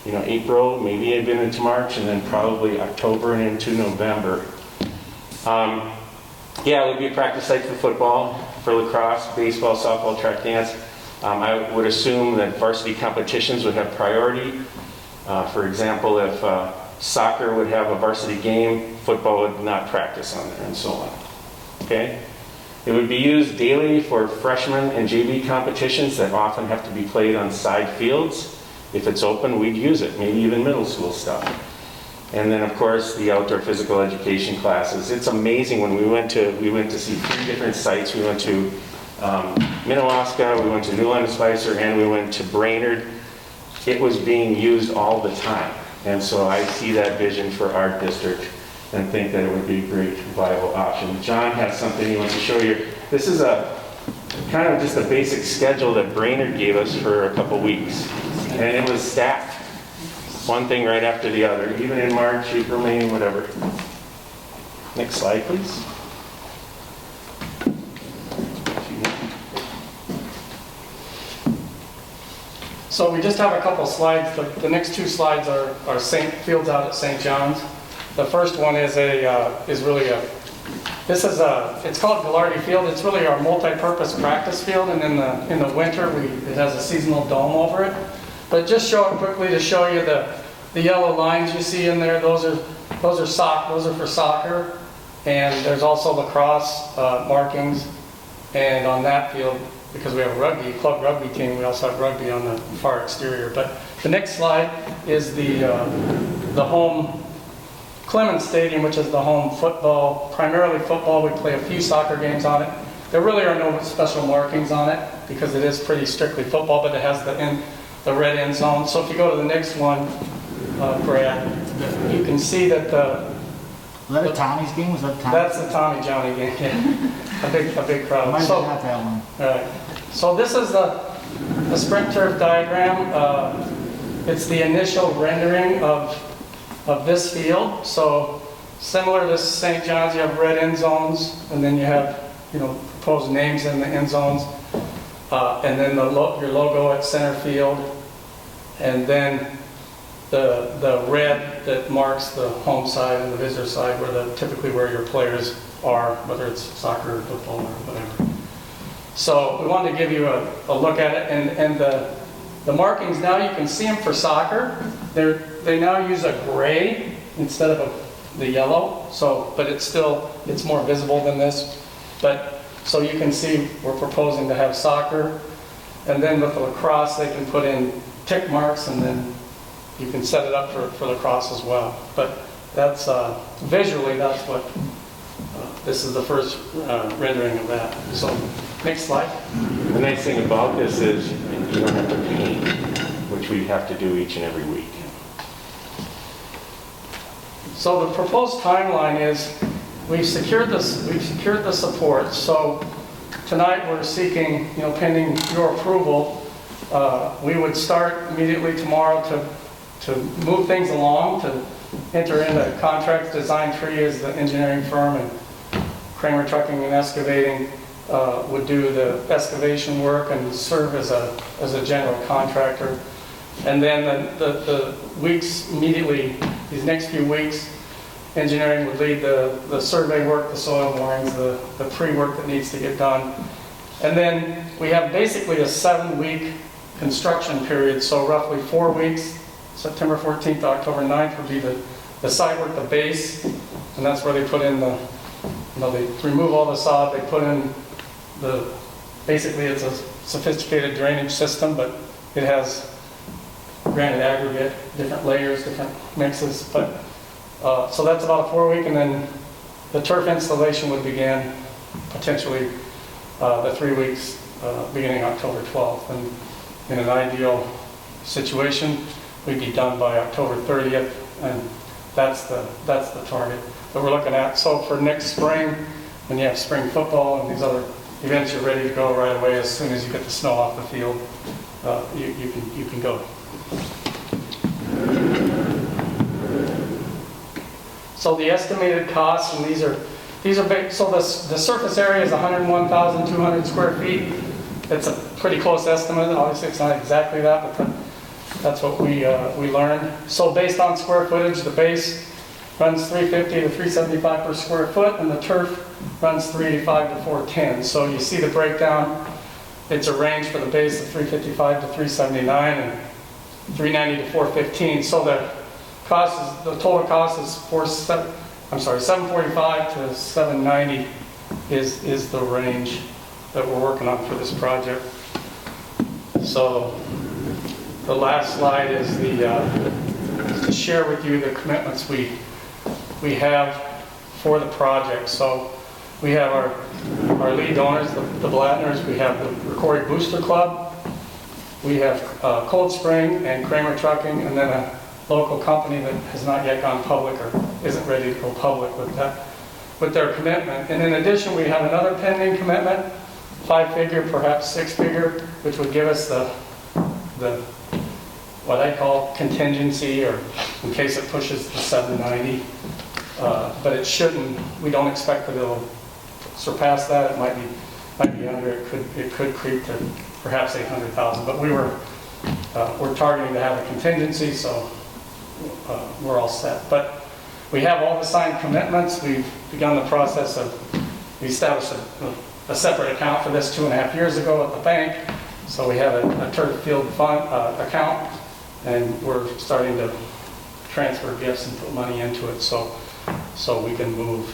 April, maybe even into March, and then probably October and into November. It would be a practice site for football, for lacrosse, baseball, softball, track dance. I would assume that varsity competitions would have priority. For example, if soccer would have a varsity game, football would not practice on there, and so on. Okay? It would be used daily for freshman and JV competitions that often have to be played on side fields. If it's open, we'd use it, maybe even middle school stuff. And then, of course, the outdoor physical education classes. It's amazing when we went to see 3 different sites. We went to Minnewaska, we went to New Spicer, and we went to Brainerd. It was being used all the time. And so I see that vision for our district and think that it would be a great viable option. John has something he wants to show you. This is a kind of just a basic schedule that Brainerd gave us for a couple weeks. And it was stacked. One thing right after the other, even in March, April, May, whatever. Next slide, please. So we just have a couple slides. The next 2 slides are fields out at St. John's. The first one is it's called Gallardi Field. It's really our multi-purpose practice field, and in the winter it has a seasonal dome over it. But just show it quickly to show you the yellow lines you see in there. Those are for soccer, and there's also lacrosse markings. And on that field, because we have a club rugby team, we also have rugby on the far exterior. But the next slide is the home Clemens Stadium, which is the home football, primarily football. We play a few soccer games on it. There really are no special markings on it because it is pretty strictly football, but it has the red end zone. So if you go to the next one, Brad, you can see that Was that a Tommy's game? Was that a Tommy's? That's the Tommy Johnny game, yeah. a big crowd. Might So, have that one. all right. So this is the sprint turf diagram. It's the initial rendering of this field. So similar to St. John's, you have red end zones, and then you have proposed names in the end zones, and then your logo at center field, and then the red that marks the home side and the visitor side, typically where your players are, whether it's soccer or football or whatever. So we wanted to give you a look at it, and the markings now, you can see them for soccer. They now use a gray instead of the yellow. But it's more visible than this. But so you can see we're proposing to have soccer, and then with the lacrosse they can put in tick marks, and then you can set it up for lacrosse as well. But that's visually that's what this is the first rendering of that. So next slide. The nice thing about this is you don't have to paint, which we have to do each and every week. So the proposed timeline is we've secured the support. So tonight we're seeking, pending your approval, we would start immediately tomorrow to move things along, to enter into contracts. Design Tree is the engineering firm, and Kramer Trucking and Excavating would do the excavation work and serve as a general contractor. And then the weeks immediately, these next few weeks, engineering would lead the survey work, the soil borings, the pre-work that needs to get done. And then we have basically a 7-week construction period, so roughly 4 weeks. September 14th to October 9th would be the site work, the base, and that's where they put in they remove all the sod, they put in basically it's a sophisticated drainage system, but it has granite aggregate, different layers, different mixes. But so that's about a 4-week, and then the turf installation would begin potentially the 3 weeks beginning October 12th. And in an ideal situation, we'd be done by October 30th, and that's the target that we're looking at. So for next spring, when you have spring football and these other events, you're ready to go right away. As soon as you get the snow off the field, you can go. So the estimated costs, and these are big. So the surface area is 101,200 square feet. It's a pretty close estimate. Obviously, it's not exactly that, but that's what we learned. So based on square footage, the base runs $350 to $375 per square foot, and the turf runs $385 to $410. So you see the breakdown It's a range for the base of 355 to 379 and 390 to 415. So the total cost is 745 to 790 is the range that we're working on for this project. So the last slide is to share with you the commitments we have for the project. So we have our lead donors, the Blattners. We have the Rocori Booster Club. We have Cold Spring and Kramer Trucking, and then a local company that has not yet gone public or isn't ready to go public with their commitment. And in addition, we have another pending commitment, 5-figure, perhaps 6-figure, which would give us the what I call contingency, or in case it pushes the 790. But it shouldn't. We don't expect that it'll surpass that. It might be under. It could creep to perhaps 800,000. But we're targeting to have a contingency, so we're all set. But we have all the signed commitments. We've begun the process we established a separate account for this 2.5 years ago at the bank. So we have a turf field fund account, and we're starting to transfer gifts and put money into it, so we can move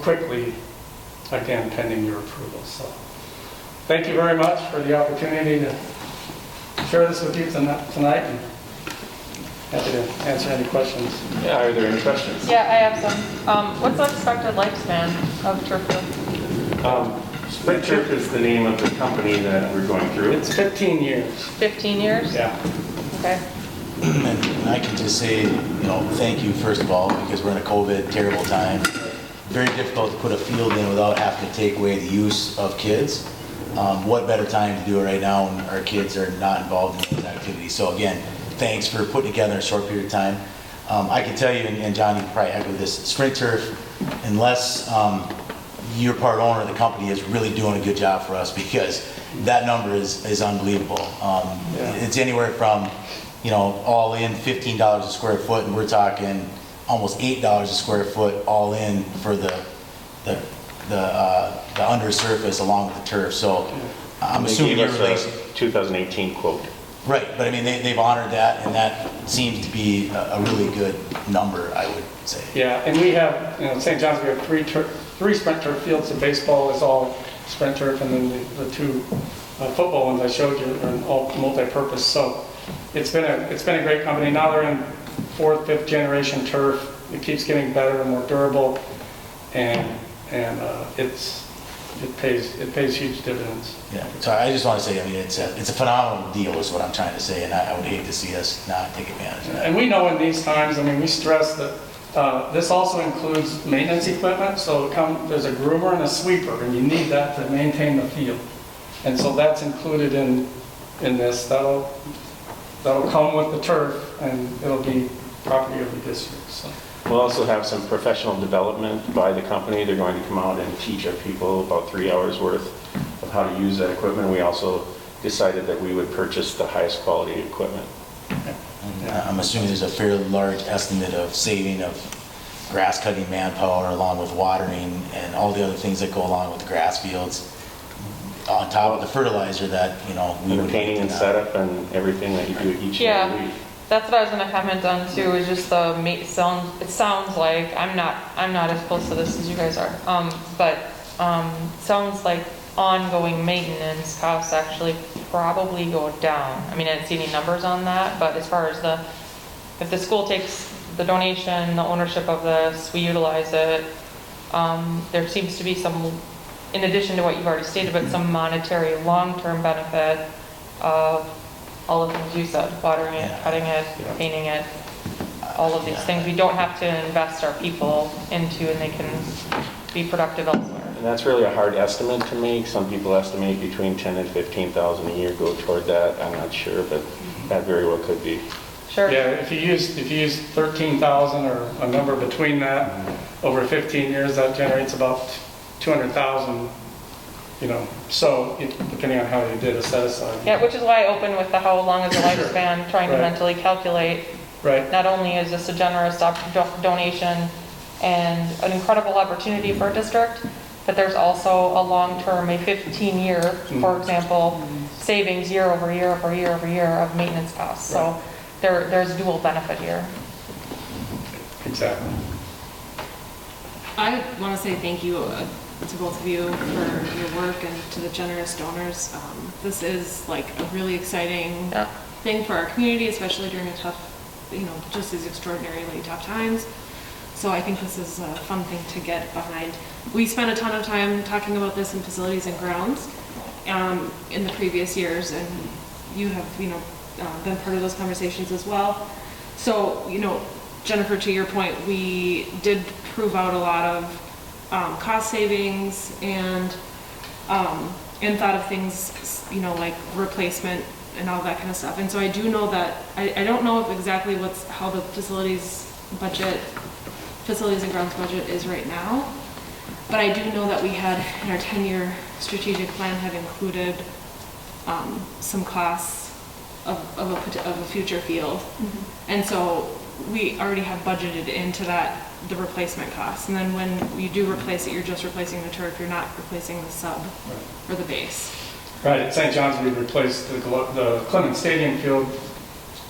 quickly, again, pending your approval. So thank you very much for the opportunity to share this with you tonight, and happy to answer any questions. Yeah, are there any questions? Yeah, I have some. What's the expected lifespan of turf field? Sprint Turf is the name of the company that we're going through. It's 15 years. 15 years? Yeah. Okay. And I can just say, thank you, first of all, because we're in a COVID terrible time. Very difficult to put a field in without having to take away the use of kids. What better time to do it right now when our kids are not involved in those activities? So again, thanks for putting together a short period of time. I can tell you, and John, you can probably echo this, Sprint Turf, unless you're part owner of the company, is really doing a good job for us, because that number is unbelievable. It's anywhere from all in $15 a square foot, and we're talking almost $8 a square foot all in for the undersurface along with the turf. So I'm assuming they your gave us a 2018 quote. Right, but I mean they've honored that, and that seems to be a really good number, I would say. Yeah, and we have, St. John's, we have three sprint turf fields. The baseball is all sprint turf, and then the two football ones I showed you are all multi-purpose. So it's been a great company. Now they're in 4th, 5th generation turf. It keeps getting better and more durable, and it pays huge dividends. Yeah. So I just want to say, I mean, it's a phenomenal deal, is what I'm trying to say, and I would hate to see us not take advantage of that. And we know in these times, I mean, we stress that this also includes maintenance equipment. So there's a groomer and a sweeper, and you need that to maintain the field. And so that's included in this. That'll come with the turf, and it'll be property of the district. So. We'll also have some professional development by the company. They're going to come out and teach our people about 3 hours worth of how to use that equipment. We also decided that we would purchase the highest quality equipment. I'm assuming there's a fairly large estimate of saving of grass cutting manpower, along with watering and all the other things that go along with the grass fields, on top of the fertilizer that we And the would painting and setup and everything that you do each and every week. That's what I was going to comment on too, is just it sounds like, I'm not as close to this as you guys are, but sounds like ongoing maintenance costs actually probably go down. I mean, I didn't see any numbers on that, but as far as if the school takes the donation, the ownership of this, we utilize it, there seems to be some, in addition to what you've already stated, but some monetary long-term benefit of all of the things you said, watering it, cutting it, painting it, all of these things we don't have to invest our people into, and they can be productive elsewhere. And that's really a hard estimate to make. Some people estimate between $10,000 and $15,000 a year go toward that. I'm not sure, but that very well could be. Sure. Yeah, if you use 13,000 or a number between that over 15 years, that generates about 200,000. So depending on how you did a set aside. Yeah, which is why I opened with the how long is the lifespan, trying to mentally calculate. Right. Not only is this a generous donation and an incredible opportunity for a district, but there's also a long-term, a 15-year, for example, savings year over year over year over year of maintenance costs. So there's dual benefit here. Exactly. I want to say thank you to both of you for your work and to the generous donors. This is like a really exciting thing for our community, especially during a tough, just these extraordinarily tough times. So I think this is a fun thing to get behind. We spent a ton of time talking about this in facilities and grounds in the previous years, and you have, been part of those conversations as well. So, Jennifer, to your point, we did prove out a lot of cost savings and thought of things, like replacement and all that kind of stuff. And so I do know that, I don't know if exactly how the facilities and grounds budget is right now, but I do know that we had, in our 10-year strategic plan, had included some costs of a future field. And so we already have budgeted into that the replacement costs. And then when you do replace it, you're just replacing the turf, you're not replacing the sub or the base. Right, at St. John's, we replaced the Clemens Stadium field,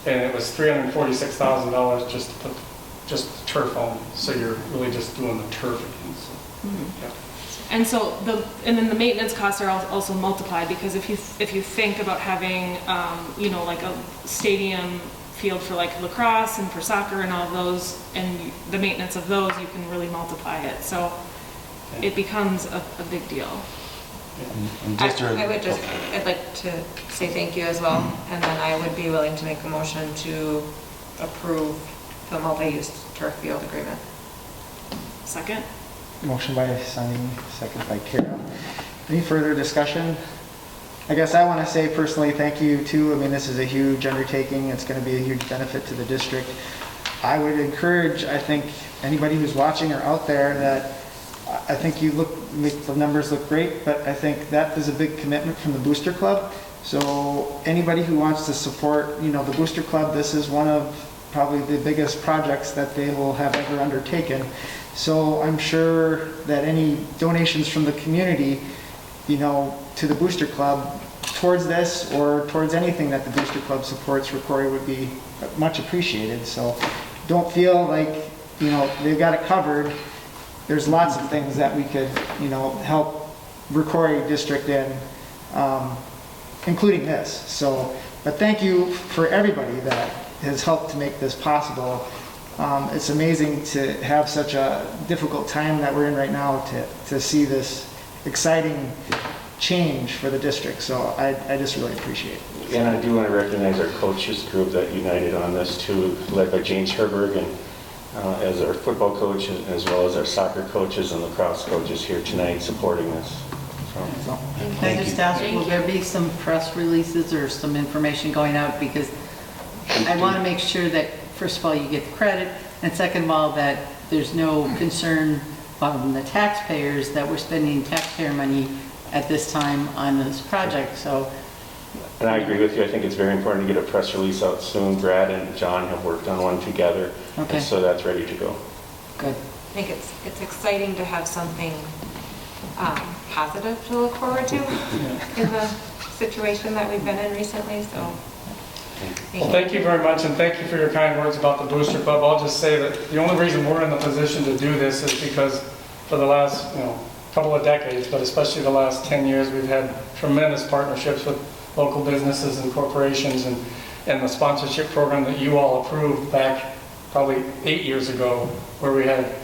and it was $346,000 just to put just turf on. So you're really just doing the turf again. So, yeah. And so then the maintenance costs are also multiplied, because if you think about having like a stadium field for like lacrosse and for soccer and all of those, and the maintenance of those, you can really multiply it. So it becomes a big deal. I'd like to say thank you as well, and then I would be willing to make a motion to approve the multi-use turf field agreement. Second? Motion by Sunny, second by Carol. Any further discussion? I guess I want to say personally thank you too. I mean, this is a huge undertaking. It's going to be a huge benefit to the district. I would encourage, I think, anybody who's watching or out there, that I think make the numbers look great, but I think that is a big commitment from the Booster Club. So anybody who wants to support, the Booster Club, this is one of probably the biggest projects that they will have ever undertaken. So I'm sure that any donations from the community, to the Booster Club towards this or towards anything that the Booster Club supports Rocori would be much appreciated. So don't feel like, they've got it covered. There's lots of things that we could, help Rocori district in, including this. So, but thank you for everybody that has helped to make this possible. It's amazing to have such a difficult time that we're in right now to see this exciting change for the district. So I just really appreciate it. And I do want to recognize our coaches group that united on this too, led by James Herberg, and as our football coach, as well as our soccer coaches and lacrosse coaches here tonight supporting this. So, Can I just ask, will there be some press releases or some information going out? Because I want to make sure that, first of all, you get the credit, and second of all, that there's no concern from the taxpayers that we're spending taxpayer money at this time on this project. So, and I agree with you. I think it's very important to get a press release out soon. Brad and John have worked on one together, okay. And so that's ready to go. Good. I think it's exciting to have something positive to look forward to in the situation that we've been in recently. So, Thank you very much, and thank you for your kind words about the Booster Club. I'll just say that the only reason we're in the position to do this is because for the last couple of decades, but especially the last 10 years, we've had tremendous partnerships with local businesses and corporations, and the sponsorship program that you all approved back probably 8 years ago, where we had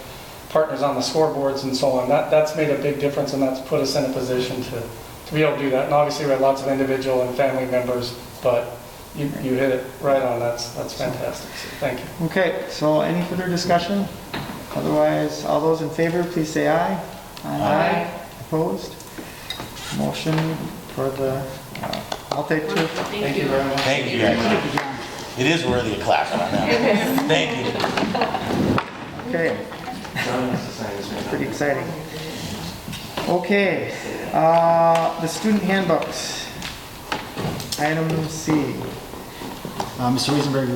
partners on the scoreboards and so on. That's made a big difference, and that's put us in a position to be able to do that. And obviously we had lots of individual and family members, but you hit it right on. That's fantastic. So thank you. Okay, so any further discussion? Otherwise, all those in favor, please say aye. Aye. Opposed? Motion for the, I'll take two. Thank you very much. Thank you, guys. It is worthy of class right now. Thank you. Okay. Pretty exciting. Okay, the student handbooks. Item C. Mr. Riesenberg,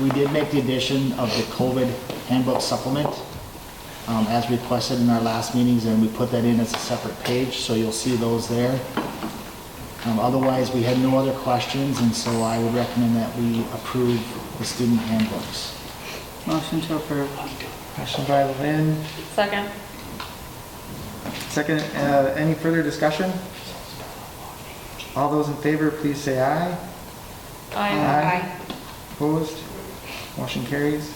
we did make the addition of the COVID handbook supplement. as requested in our last meetings, and we put that in as a separate page, so you'll see those there. Otherwise, we had no other questions, and so I would recommend that we approve the student handbooks. Motion to approve. Motion by Lynn, Second. second, any further discussion? All those in favor, please say aye. Aye. Opposed? Motion carries.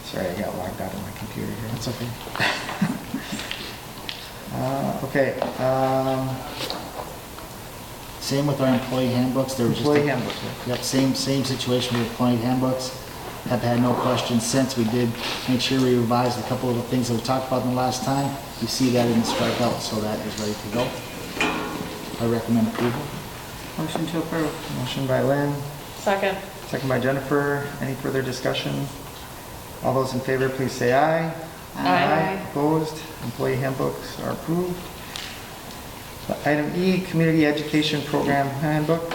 Sorry, I got logged out of my computer here. That's okay. Okay, Same with our employee handbooks. There was just employee handbook. Yep, same situation with employee handbooks. Have had no questions since. We did make sure we revised a couple of the things that we talked about in the last time. You see that in the strikeout, so that is ready to go. I recommend approval. Motion to approve. Motion by Lynn, Second. second by Jennifer. Any further discussion? All those in favor, please say aye. Aye. Opposed? Employee handbooks are approved. Item E, Community Education Program Handbook.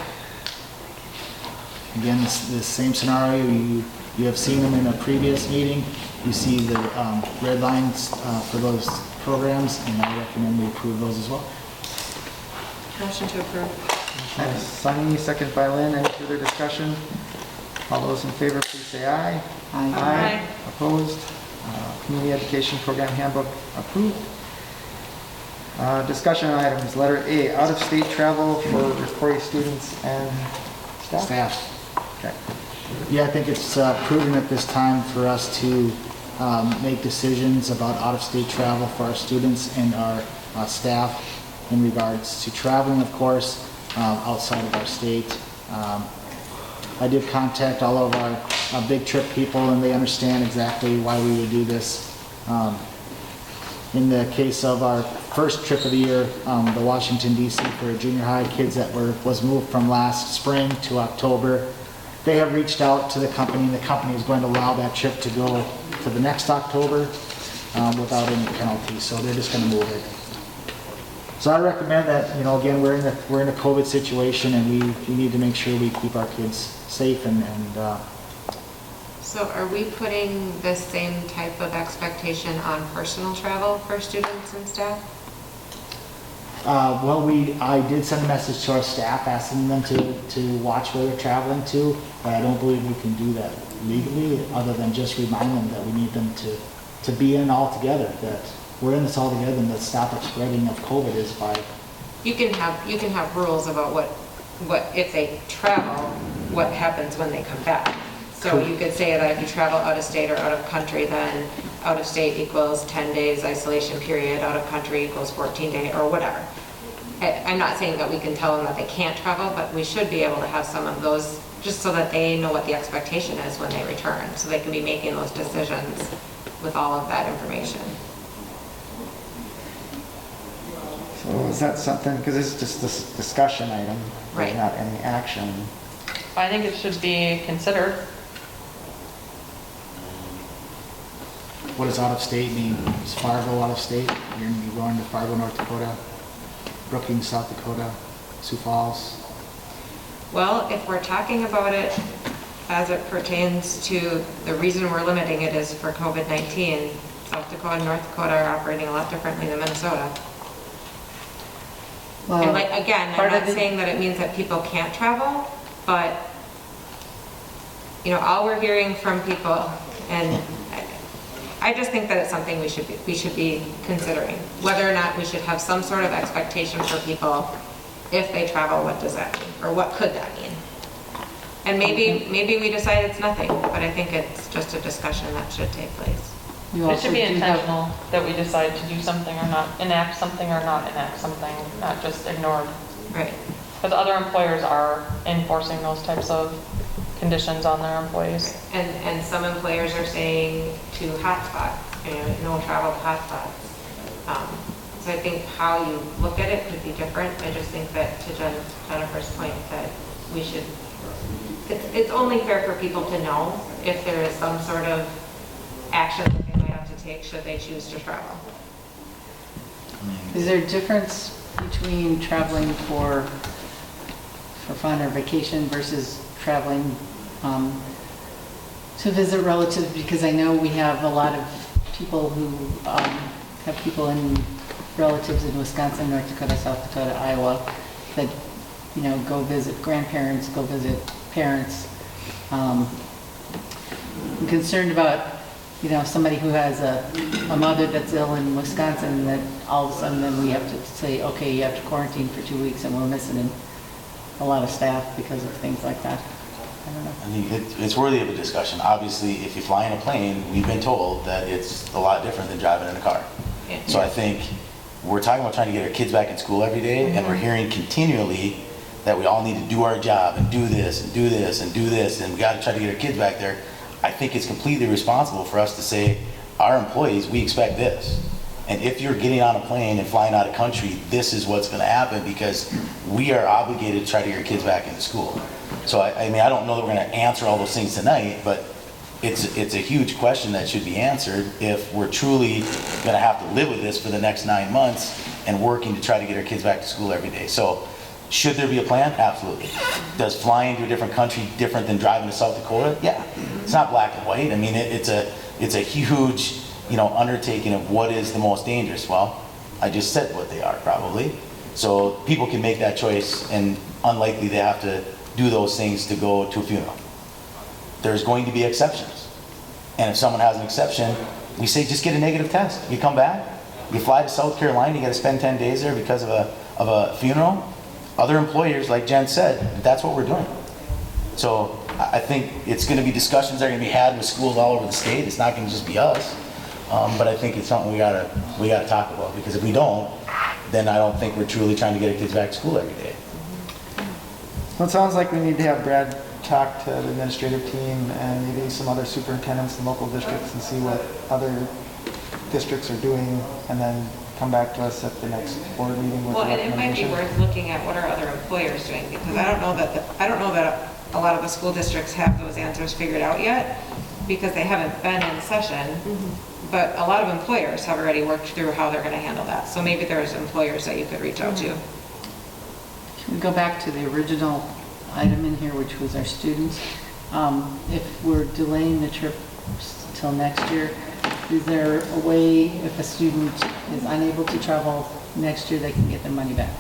Again, the same scenario. You have seen them in a previous meeting. You see the red lines for those programs, and I recommend we approve those as well. Motion to approve. Motion by Sunny, second by Lynn. Any further discussion? All those in favor, please say aye. Aye. Opposed? Community Education Program Handbook approved. Discussion items, letter A, out-of-state travel for Rocori students and staff? Staff. Okay. Yeah, I think it's prudent at this time for us to make decisions about out-of-state travel for our students and our staff in regards to traveling, of course, outside of our state. I did contact all of our big trip people, and they understand exactly why we would do this. In the case of our first trip of the year, the Washington DC for junior high kids that was moved from last spring to October, they have reached out to the company, and the company is going to allow that trip to go to the next October without any penalty. So they're just going to move it. So I recommend that, again, we're in a COVID situation, and we need to make sure we keep our kids safe and So are we putting the same type of expectation on personal travel for students and staff? I did send a message to our staff asking them to watch where they're traveling to, but I don't believe we can do that legally, other than just remind them that we need them to be in all together, that we're in this all together, and the stop of spreading of COVID is by... You can have rules about what if they travel, what happens when they come back. So you could say that if you travel out of state or out of country, then out of state equals 10 days isolation period, out of country equals 14 days, or whatever. I'm not saying that we can tell them that they can't travel, but we should be able to have some of those, just so that they know what the expectation is when they return, so they can be making those decisions with all of that information. So is that something, because this is just this discussion item, Right. not any action. I think it should be considered. What does out of state mean? Is Fargo out of state? You're going to Fargo, North Dakota, Brookings, South Dakota, Sioux Falls. Well, if we're talking about it as it pertains to the reason we're limiting it is for COVID-19, South Dakota and North Dakota are operating a lot differently than Minnesota. And like, again, I'm not saying that it means that people can't travel, but, all we're hearing from people, and I just think that it's something we should be considering. Whether or not we should have some sort of expectation for people, if they travel, what does that mean? Or what could that mean? And maybe we decide it's nothing, but I think it's just a discussion that should take place. It should be intentional that we decide to do something or not, enact something or not enact something, not just ignored. Right. Because other employers are enforcing those types of conditions on their employees. And some employers are saying to hotspots, no travel to hotspots. So I think how you look at it could be different. I just think that to Jennifer's point that we should, it's only fair for people to know if there is some sort of action that they might have to take should they choose to travel. Is there a difference between traveling for fun or vacation versus traveling to visit relatives? Because I know we have a lot of people who have people in relatives in Wisconsin, North Dakota, South Dakota, Iowa, that, you know, go visit grandparents, go visit parents. I'm concerned about, you know, somebody who has a mother that's ill in Wisconsin, that all of a sudden then we have to say, okay, you have to quarantine for 2 weeks, and we're missing a lot of staff because of things like that. I don't know. I think it's worthy of a discussion. Obviously, if you fly in a plane, we've been told that it's a lot different than driving in a car. Yeah. So I think we're talking about trying to get our kids back in school every day, and we're hearing continually that we all need to do our job and do this and do this and do this, and we got to try to get our kids back there. I think it's completely responsible for us to say, our employees, we expect this. And if you're getting on a plane and flying out of country, this is what's going to happen, because we are obligated to try to get your kids back into school. So I mean, I don't know that we're going to answer all those things tonight, but it's a huge question that should be answered if we're truly going to have to live with this for the next 9 months and working to try to get our kids back to school every day. So should there be a plan? Absolutely. Does flying to a different country different than driving to South Dakota? Yeah. It's not black and white. I mean, it's a huge, you know, undertaking of what is the most dangerous. Well, I just said what they are probably. So people can make that choice, and unlikely they have to do those things to go to a funeral. There's going to be exceptions. And if someone has an exception, we say just get a negative test. You come back, you fly to South Carolina, you got to spend 10 days there because of a funeral. Other employers, like Jen said, that's what we're doing. So I think it's going to be discussions that are going to be had with schools all over the state. It's not going to just be us. But I think it's something we gotta talk about, because if we don't, then I don't think we're truly trying to get our kids back to school every day. Well, it sounds like we need to have Brad talk to the administrative team and maybe some other superintendents in local districts and see what other districts are doing, and then come back to us at the next board meeting with a Well, and it might be recommendation. worth looking at what are other employers doing, because I don't know that a lot of the school districts have those answers figured out yet, because they haven't been in session. But a lot of employers have already worked through how they're going to handle that. So maybe there's employers that you could reach out to. Can we go back to the original item in here, which was our students? If we're delaying the trip till next year, is there a way, if a student is unable to travel next year, they can get their money back?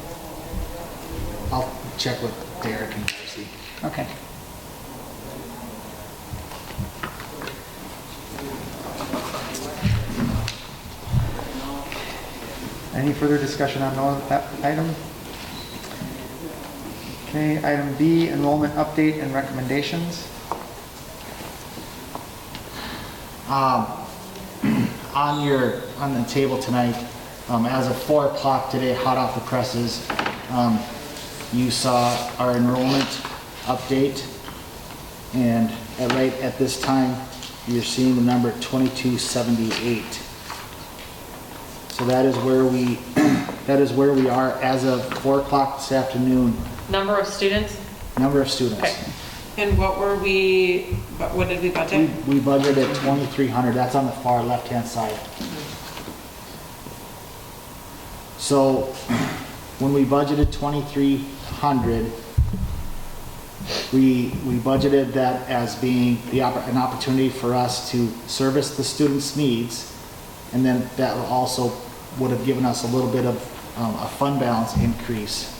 I'll check with Derek and see. Okay. Any further discussion on that item? Okay, item B, enrollment update and recommendations. On the table tonight, as of 4 o'clock today, hot off the presses, you saw our enrollment update, and right at this time, you're seeing the number 2278. So that is where we are as of 4 o'clock this afternoon. Number of students? Number of students. Okay. And what did we budget? We budgeted at 2,300. That's on the far left-hand side. So when we budgeted 2,300, we budgeted that as being an opportunity for us to service the students' needs, and then that also would have given us a little bit of a fund balance increase.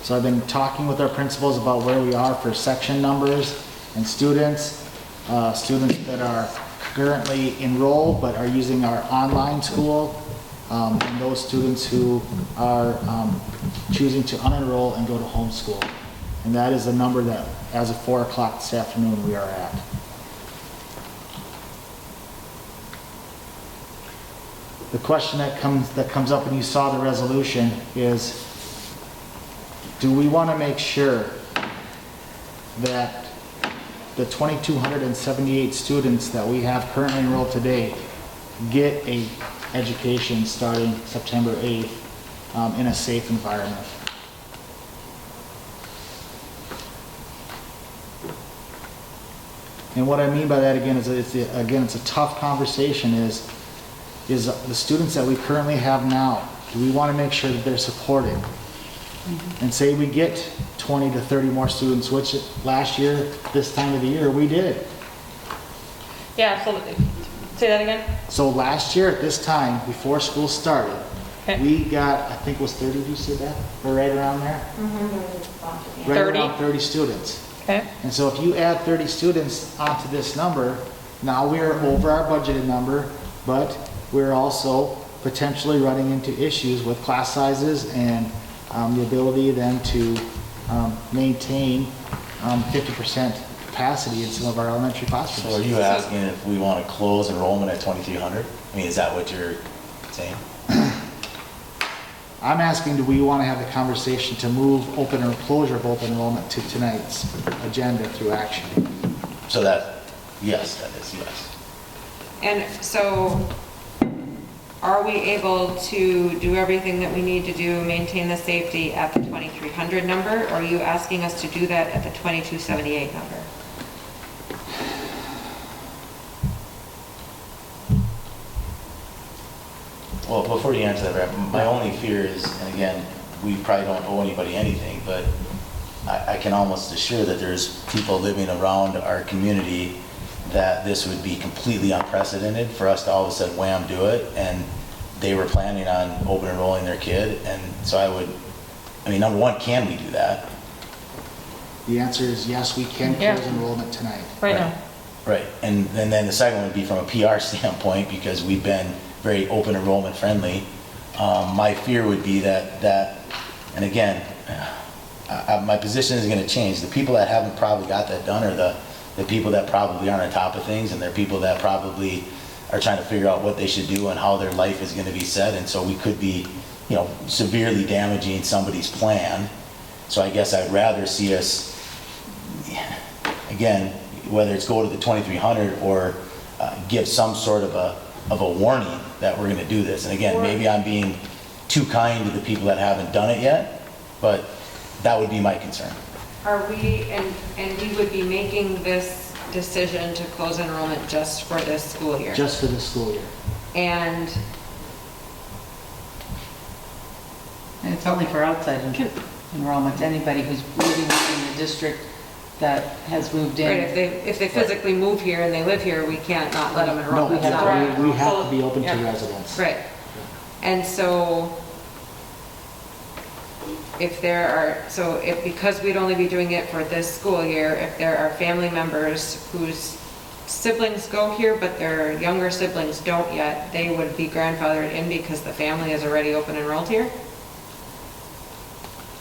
So I've been talking with our principals about where we are for section numbers and students that are currently enrolled but are using our online school, and those students who are choosing to unenroll and go to homeschool. And that is the number that, as of 4 o'clock this afternoon, we are at. The question that comes up when you saw the resolution is, do we want to make sure that the 2,278 students that we have currently enrolled today get a education starting September 8th in a safe environment? And what I mean by that again is, it's a tough conversation, is the students that we currently have now, do we want to make sure that they're supported? and say we get 20 to 30 more students, which last year, this time of the year, we did. Yeah, so, say that again? So last year at this time, before school started, Okay. we got, I think it was 30, did you say that? Or right around there? Right 30? around 30 students. Okay, And so if you add 30 students onto this number, now we're over our budgeted number, but we're also potentially running into issues with class sizes and the ability then to maintain 50% capacity in some of our elementary So are classrooms. you asking if we want to close enrollment at 2,300? I mean, is that what you're saying? I'm asking, do we want to have the conversation to move open or closure of open enrollment to tonight's agenda through action? So that, yes, that is, yes. And so, are we able to do everything that we need to do, maintain the safety at the 2,300 number? Or are you asking us to do that at the 2,278 number? Well, before you answer that, my only fear is, and again, we probably don't owe anybody anything, but I can almost assure that there's people living around our community that this would be completely unprecedented for us to all of a sudden wham, do it, and they were planning on open enrolling their kid, and so I mean, number one, can we do that? The answer is yes, we can Yeah. close enrollment tonight. right now. Right, and then the second one would be from a PR standpoint, because we've been very open enrollment friendly. My fear would be that, and again, my position is gonna change. The people that haven't probably got that done are the people that probably aren't on top of things, and they're people that probably are trying to figure out what they should do and how their life is gonna be set, and so we could be, severely damaging somebody's plan. So I guess I'd rather see us, again, whether it's go to the 2,300 or give some sort of a warning that we're gonna do this. And again, maybe I'm being too kind to the people that haven't done it yet, but that would be my concern. Are we, and we would be making this decision to close enrollment just for this school year? Just for the school year. And And it's only for outside enrollment, anybody who's living in the district that has moved right, in. if they physically move here and they live here, we can't not let them No, enroll. we That's not have to, we have So- to be open to yeah. residents. right. And so, because we'd only be doing it for this school year, if there are family members whose siblings go here, but their younger siblings don't yet, they would be grandfathered in because the family is already open enrolled here?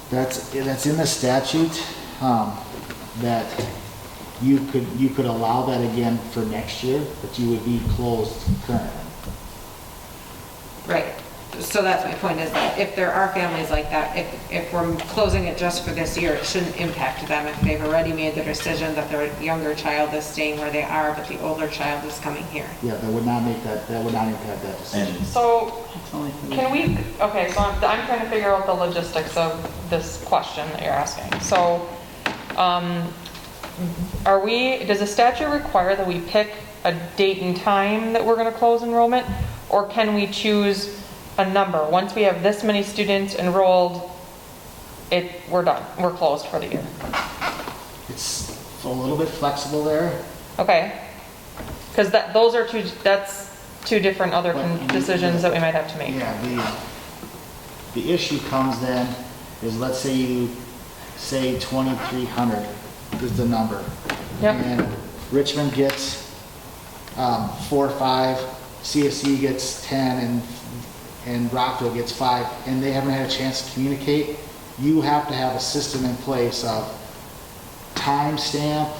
That's in the statute, that you could allow that again for next year, but you would be closed currently. Right. So that's my point, is that if there are families like that, if we're closing it just for this year, it shouldn't impact them if they've already made the decision that their younger child is staying where they are, but the older child is coming here. Yeah, that would not impact that decision. And So, It's only for the- can we, okay, so I'm trying to figure out the logistics of this question that you're asking. So, does the statute require that we pick a date and time that we're gonna close enrollment? Or can we choose a number? Once we have this many students enrolled, we're done, we're closed for the year. It's a little bit flexible there. Okay? Because that's two different other decisions that we might have to make. Yeah, the issue comes then, is let's say you say 2,300 is the number. Yep. And Richmond gets 4 or 5, CSC gets 10, and Rockville gets 5, and they haven't had a chance to communicate. You have to have a system in place of timestamp,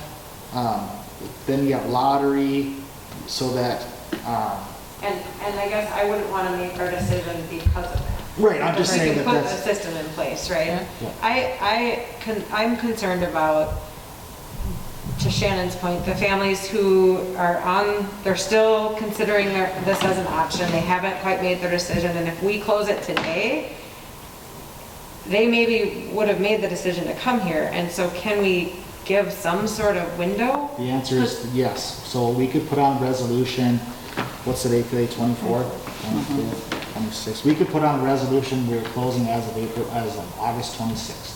then you have lottery, so that, And I guess I wouldn't want to make our decision because of that. right, I'm just saying that We can put that's, the system in place, right? Yeah. I'm concerned about, to Shannon's point, the families who are they're still considering this as an option, they haven't quite made their decision, and if we close it today, they maybe would have made the decision to come here, and so can we give some sort of window? the answer is yes. So we could put on resolution, what's the date today, 24th? 26th. We could put on a resolution, we're closing as of August 26th.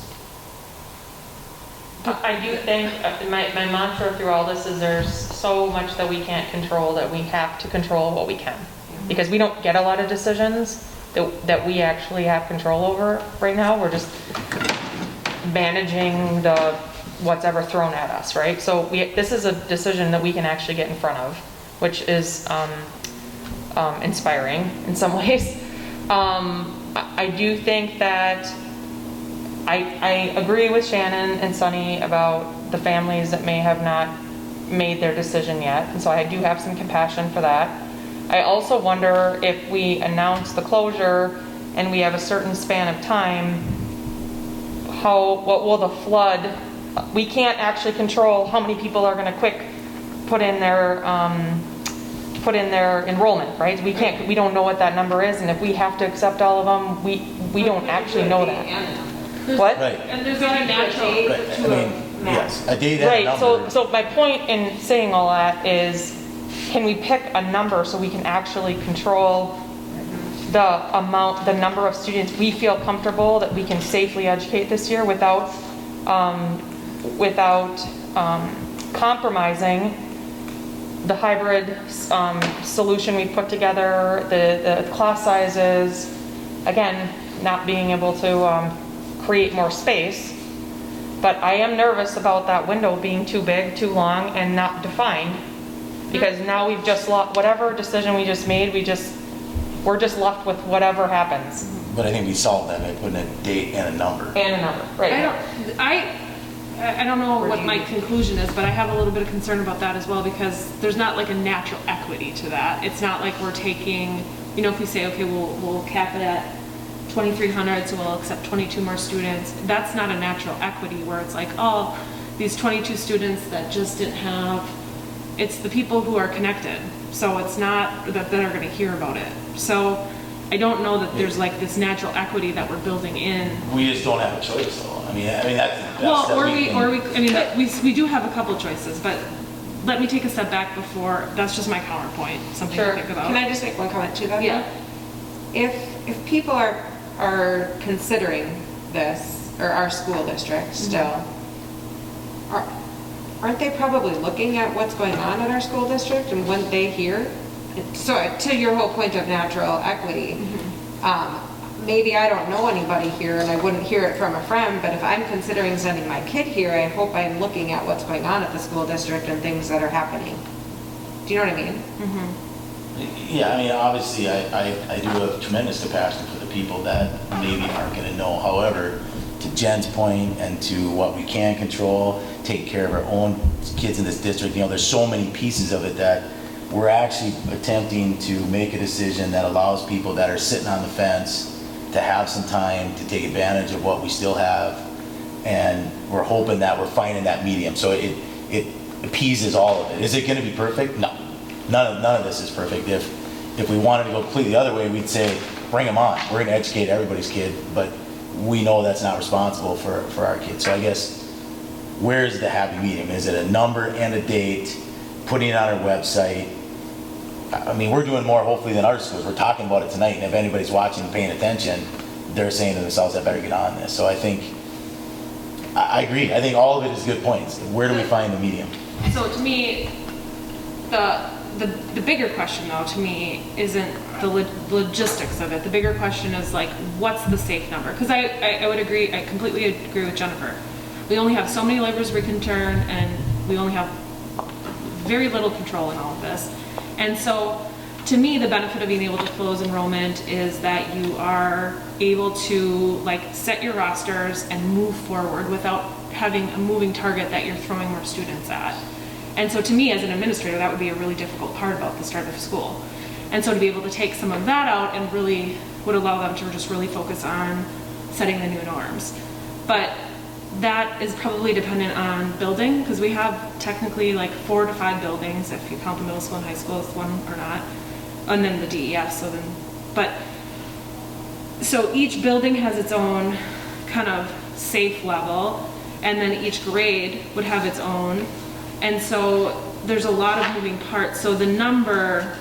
I do think, my mantra through all this is there's so much that we can't control that we have to control what we can. Because we don't get a lot of decisions that we actually have control over right now. We're just managing what's ever thrown at us, right? So this is a decision that we can actually get in front of, which is inspiring in some ways. I do think that I agree with Shannon and Sunny about the families that may have not made their decision yet, and so I do have some compassion for that. I also wonder if we announce the closure and we have a certain span of time, what will the flood, we can't actually control how many people are going to put in their enrollment, right? We don't know what that number is, and if we have to accept all of them, we don't actually know that. What? Right. And there's not a natural. Right. I mean, yes, a date and a Right, number. so my point in saying all that is, can we pick a number so we can actually control the number of students we feel comfortable that we can safely educate this year without compromising the hybrid solution we put together, the class sizes, again, not being able to create more space. But I am nervous about that window being too big, too long, and not defined. Because now we've just lost, whatever decision we just made, we're just left with whatever happens. But I think we solved that by putting a date and a number. And a number, right. I don't know what my conclusion is, but I have a little bit of concern about that as well, because there's not like a natural equity to that. It's not like we're taking, if we say, okay, we'll cap it at 2,300, so we'll accept 22 more students. That's not a natural equity where it's like, oh, these 22 students that just didn't have, it's the people who are connected. So it's not that are going to hear about it. So I don't know that there's like this natural equity that we're building in. We just don't have a choice, though. I mean that's Well, that we do have a couple choices, but let me take a step back before. That's just my counterpoint. Something Sure. to think about. Can I just make one comment to that? Yeah. If people are considering this, or our school district still, aren't they probably looking at what's going on in our school district and when they hear? So to your whole point of natural equity, maybe I don't know anybody here and I wouldn't hear it from a friend, but if I'm considering sending my kid here, I hope I'm looking at what's going on at the school district and things that are happening. Do you know what I mean? Yeah, I mean, obviously, I do have tremendous compassion for the people that maybe aren't going to know. However, to Jen's point and to what we can control, take care of our own kids in this district, there's so many pieces of it that we're actually attempting to make a decision that allows people that are sitting on the fence to have some time to take advantage of what we still have. And we're hoping that we're finding that medium. So it appeases all of it. Is it going to be perfect? No. None of this is perfect. If we wanted to go completely the other way, we'd say, bring them on. We're going to educate everybody's kid, but we know that's not responsible for our kids. So I guess, where's the happy medium? Is it a number and a date, putting it on our website? I mean, we're doing more hopefully than other schools. We're talking about it tonight, and if anybody's watching and paying attention, they're saying to themselves, I better get on this. So I think, I agree. I think all of it is good points. Where do we find the medium? So to me, the bigger question though to me isn't the logistics of it. The bigger question is like, what's the safe number? Because I would agree, I completely agree with Jennifer. We only have so many levers we can turn, and we only have very little control in all of this. And so to me, the benefit of being able to close enrollment is that you are able to like set your rosters and move forward without having a moving target that you're throwing more students at. And so to me as an administrator, that would be a really difficult part about the start of school. And so to be able to take some of that out and really would allow them to just really focus on setting the new norms. But that is probably dependent on building, because we have technically like 4 to 5 buildings, if you count the middle school and high school as one or not, and then the DES. So each building has its own kind of safe level, and then each grade would have its own. And so there's a lot of moving parts. So the number,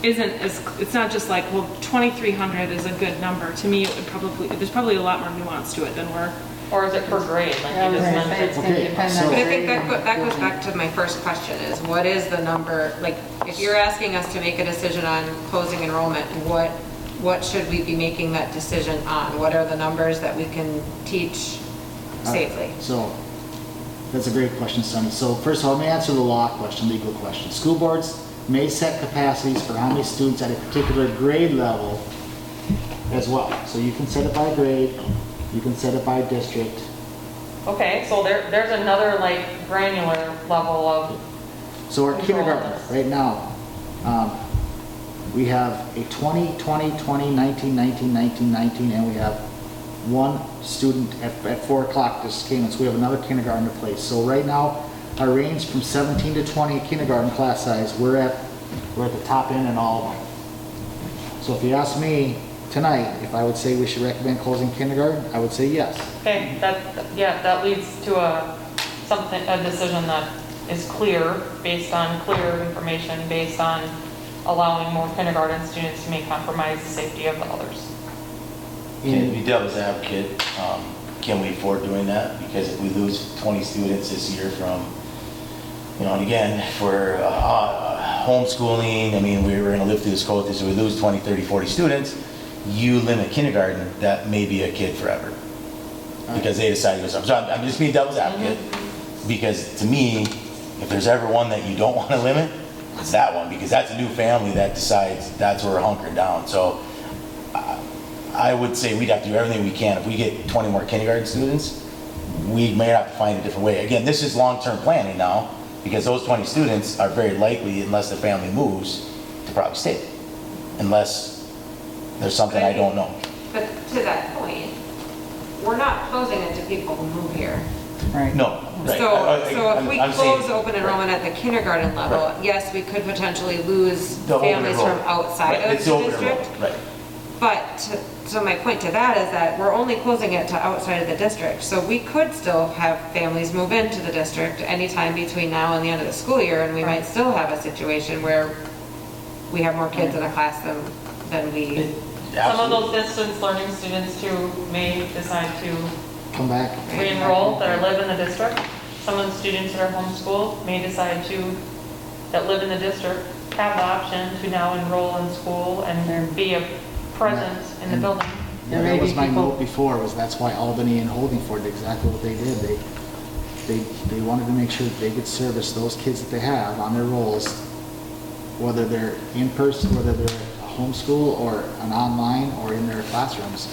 isn't as, it's not just like, well, 2,300 is a good number. To me, it would probably, there's probably a lot more nuance to it than we're, Or is it per grade, like I you was just gonna say, mentioned? it's gonna Okay, depend so- on But I grade think and that goes building. back to my first question is, what is the number, like, if you're asking us to make a decision on closing enrollment, what should we be making that decision on? What are the numbers that we can teach safely? So, that's a great question, Sonny. So first of all, let me answer the law question, legal question. School boards may set capacities for how many students at a particular grade level as well. So you can set it by grade, you can set it by district. Okay, so there's another like granular level of, So our Control kindergarten, this. right now, we have a 20, 20, 20, 19, 19, 19, 19, and we have one student at 4 o'clock just came in, so we have another kindergarten to place. So right now, our range from 17 to 20 kindergarten class size, we're at the top end in all of them. So if you ask me tonight, if I would say we should recommend closing kindergarten, I would say yes. okay, that leads to a decision that is clear, based on clear information, based on allowing more kindergarten students to may compromise the safety of the others. Can we devil's advocate, can we afford doing that? Because if we lose 20 students this year from, and again, for homeschooling, I mean, we're gonna live through this COVID, so we lose 20, 30, 40 students, you limit kindergarten, that may be a kid forever. Because they decide to go somewhere. So I'm just being devil's advocate, because to me, if there's ever one that you don't wanna limit, it's that one, because that's a new family that decides that's where we're hunkering down. So I would say we'd have to do everything we can. If we get 20 more kindergarten students, we may have to find a different way. Again, this is long-term planning now, because those 20 students are very likely, unless the family moves, to probably stay. Unless there's something I don't know. But to that point, we're not closing it to people who move here. Right. No, right. So if we I'm saying- close open enrollment at the kindergarten level, Right. yes, we could potentially lose The open families from enrollment. outside Right, of it's the open district. enrollment, Right. But, so my point to that is that we're only closing it to outside of the district. So we could still have families move into the district anytime between now and the end of the school year, and we might still have a situation where we have more kids in a class than we, Some of those distance learning students too may decide to Come back. re-enroll that live in the district. Some of the students that are homeschooled may decide that live in the district, have the option to now enroll in school and be a presence in the building. There Yeah, may that was be my people- note before, was that's why Albany and Holdingford did exactly what they did. They wanted to make sure that they could service those kids that they have on their rolls, whether they're in person, whether they're a homeschool or an online or in their classrooms.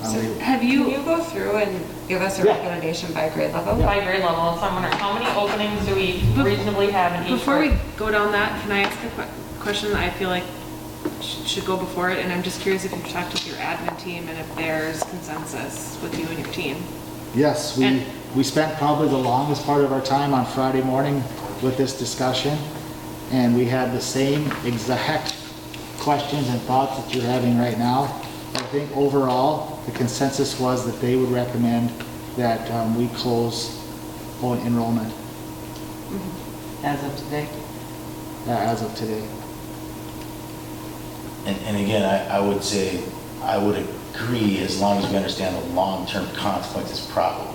have can you, you go through and give us a Yeah. recommendation by grade level? By grade level, so I'm wondering, how many openings do we reasonably have in each before we grade? go down that, can I ask a question that I feel like should go before it? And I'm just curious if you've talked with your admin team and if there's consensus with you and your team. Yes, And- we spent probably the longest part of our time on Friday morning with this discussion, and we had the same exact questions and thoughts that you're having right now. I think overall, the consensus was that they would recommend that we close enrollment As of today. as of today. And again, I would say, I would agree as long as we understand the long-term consequences properly.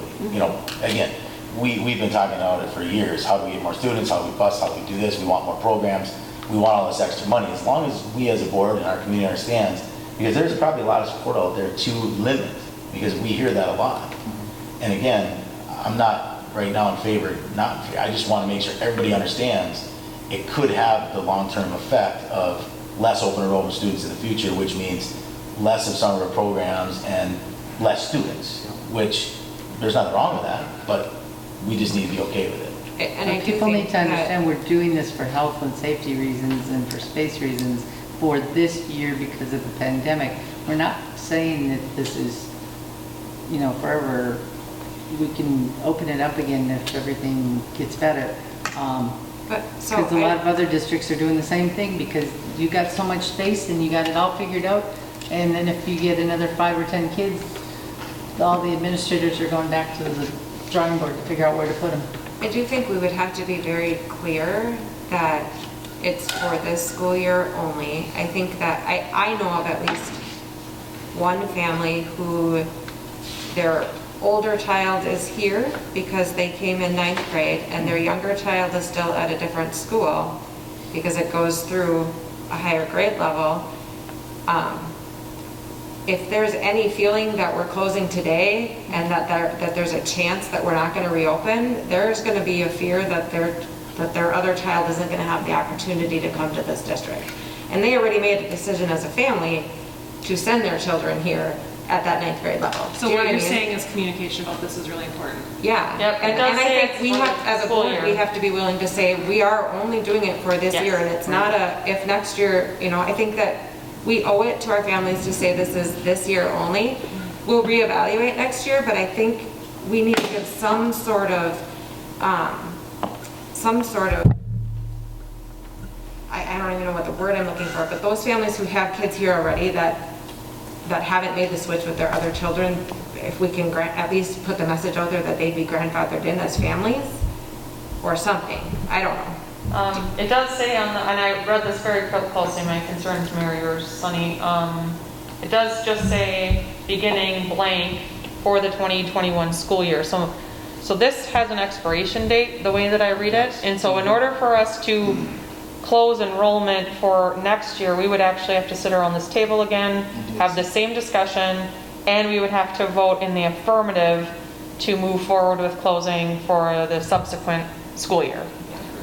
Again, we've been talking about it for years. How do we get more students? How do we bus? How do we do this? We want more programs. We want all this extra money. As long as we as a board and our community understands, because there's probably a lot of support out there to limit, because we hear that a lot. And again, I'm not right now in favor, I just want to make sure everybody understands it could have the long-term effect of less open enrollment students in the future, which means less of some of our programs and less students, which there's nothing wrong with that, but we just need to be okay with it. And I But do people think need to that- understand we're doing this for health and safety reasons and for space reasons for this year because of the pandemic. We're not saying that this is, forever. We can open it up again if everything gets better. But, so Because a lot I, of other districts are doing the same thing because you got so much space and you got it all figured out. And then if you get another 5 or 10 kids, all the administrators are going back to the drawing board to figure out where to put them. I do think we would have to be very clear that it's for this school year only. I think that, I know of at least one family who their older child is here because they came in 9th grade, and their younger child is still at a different school because it goes through a higher grade level. If there's any feeling that we're closing today and that there's a chance that we're not going to reopen, there's going to be a fear that their other child isn't going to have the opportunity to come to this district. And they already made a decision as a family to send their children here at that 9th grade level. So Do you know what you're I mean? saying is communication about this is really important. Yeah. Yep, it And does I say think it's we for have, the as a school board, year. we have to be willing to say, we are only doing it for this Yes. year, and it's not if next year, I think that we owe it to our families to say this is this year only. We'll reevaluate next year, but I think we need to give some sort of, I don't even know what the word I'm looking for, but those families who have kids here already that haven't made the switch with their other children, if we can at least put the message out there that they'd be grandfathered in as families or something. I don't know. It does say and I read this very closely, my concerns mirror yours, Sunny. It does just say beginning blank for the 2021 school year. So this has an expiration date, the way that I read it. And so in order for us to close enrollment for next year, we would actually have to sit around this table again, have the same discussion, and we would have to vote in the affirmative to move forward with closing for the subsequent school year.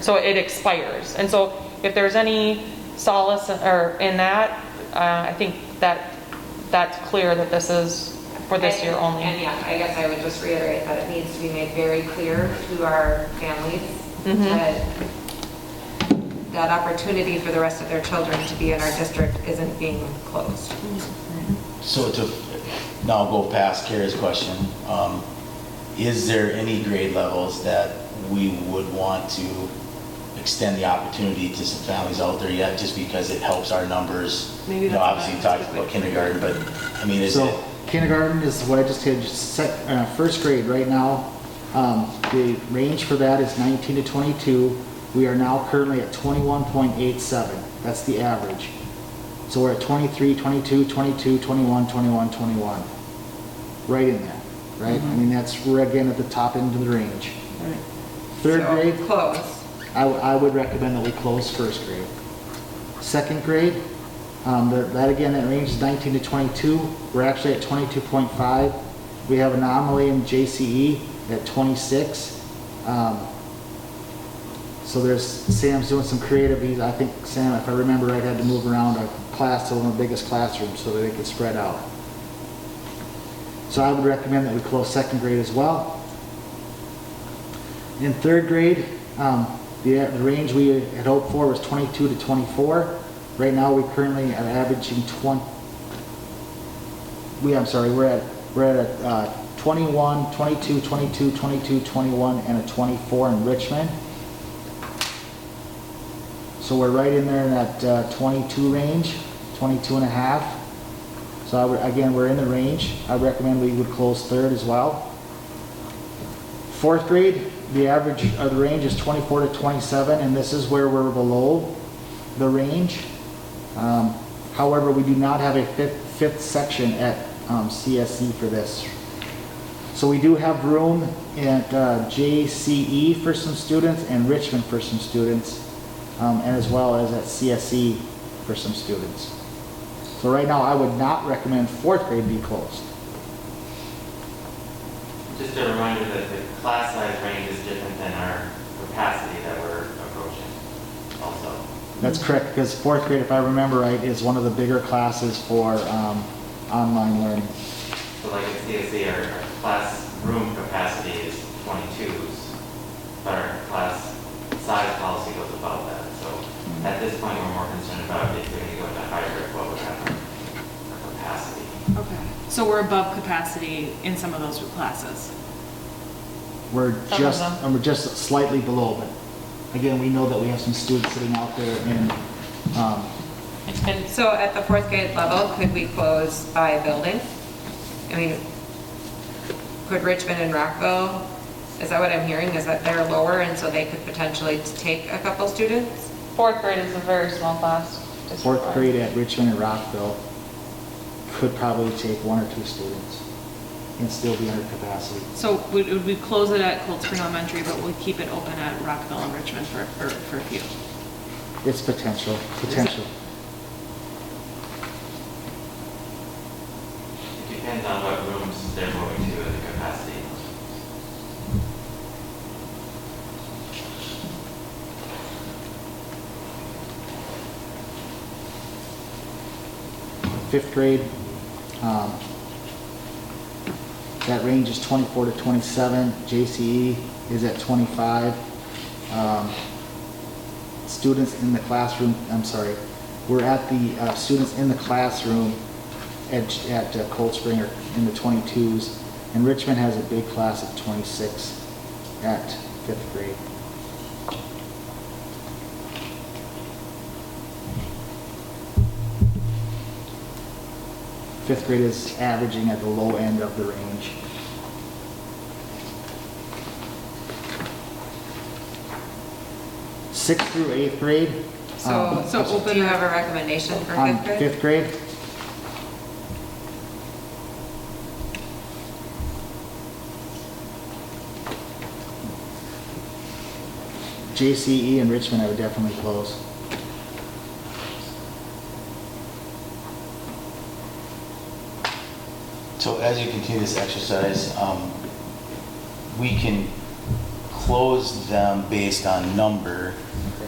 So it expires. And so if there's any solace in that, I think that's clear that this is for this year only. And yeah, I guess I would just reiterate that it needs to be made very clear to our families that opportunity for the rest of their children to be in our district isn't being closed. So now I'll go past Kara's question. Is there any grade levels that we would want to extend the opportunity to some families out there yet, just because it helps our numbers? Maybe that's Obviously you what talked about kindergarten, but I mean, is So it? kindergarten is what I just did, first grade right now. The range for that is 19 to 22. We are now currently at 21.87. That's the average. So we're at 23, 22, 22, 21, 21, 21. Right in there, right? I mean, we're again at the top end of the range. Third So, grade, close. I would recommend that we close first grade. Second grade, that again, that range is 19 to 22. We're actually at 22.5. We have anomaly in JCE at 26. So Sam's doing some creative. I think Sam, if I remember right, had to move around a class to one of the biggest classrooms so that they could spread out. So I would recommend that we close second grade as well. In third grade, the range we had hoped for was 22 to 24. Right now, we currently are averaging we're at 21, 22, 22, 22, 21, and a 24 in Richmond. So we're right in there in that 22 range, 22 and a half. So again, we're in the range. I recommend we would close third as well. Fourth grade, the average of the range is 24 to 27, and this is where we're below the range. However, we do not have a fifth section at CSE for this. So we do have room at JCE for some students and Richmond for some students, and as well as at CSE for some students. So right now, I would not recommend fourth grade be closed. Just a reminder that the class size range is different than our capacity that we're approaching also. That's correct, because fourth grade, if I remember right, is one of the bigger classes for online learning. So like at CSE, our class room capacity is 22s, but our class size policy goes above that. So at this point, we're more concerned about if we're going to go into hybrid, what would happen our capacity. Okay. So we're above capacity in some of those classes. We're Some just, of them. and we're just slightly below, but again, we know that we have some students sitting out there in, And So at the fourth grade level, could we close by building? I mean, could Richmond and Rockville, is that what I'm hearing, is that they're lower and so they could potentially take a couple students? Fourth grade is a very small class. Fourth district-wide. grade at Richmond and Rockville could probably take 1 or 2 students and still be under capacity. So would we close it at Cold Spring Elementary, but we'd keep it open at Rockville and Richmond for a few? It's potential. It depends on what rooms they're moving to and the capacity. Fifth grade, that range is 24 to 27. JCE is at 25. Students in the classroom, we're at the students in the classroom at Cold Spring are in the 22s, and Richmond has a big class of 26 at 5th grade. Fifth grade is averaging at the low end of the range. Sixth through 8th grade. So So open do you it- have a recommendation for On 5th grade? 5th grade. JCE and Richmond I would definitely close. So as you continue this exercise, we can close them based on number.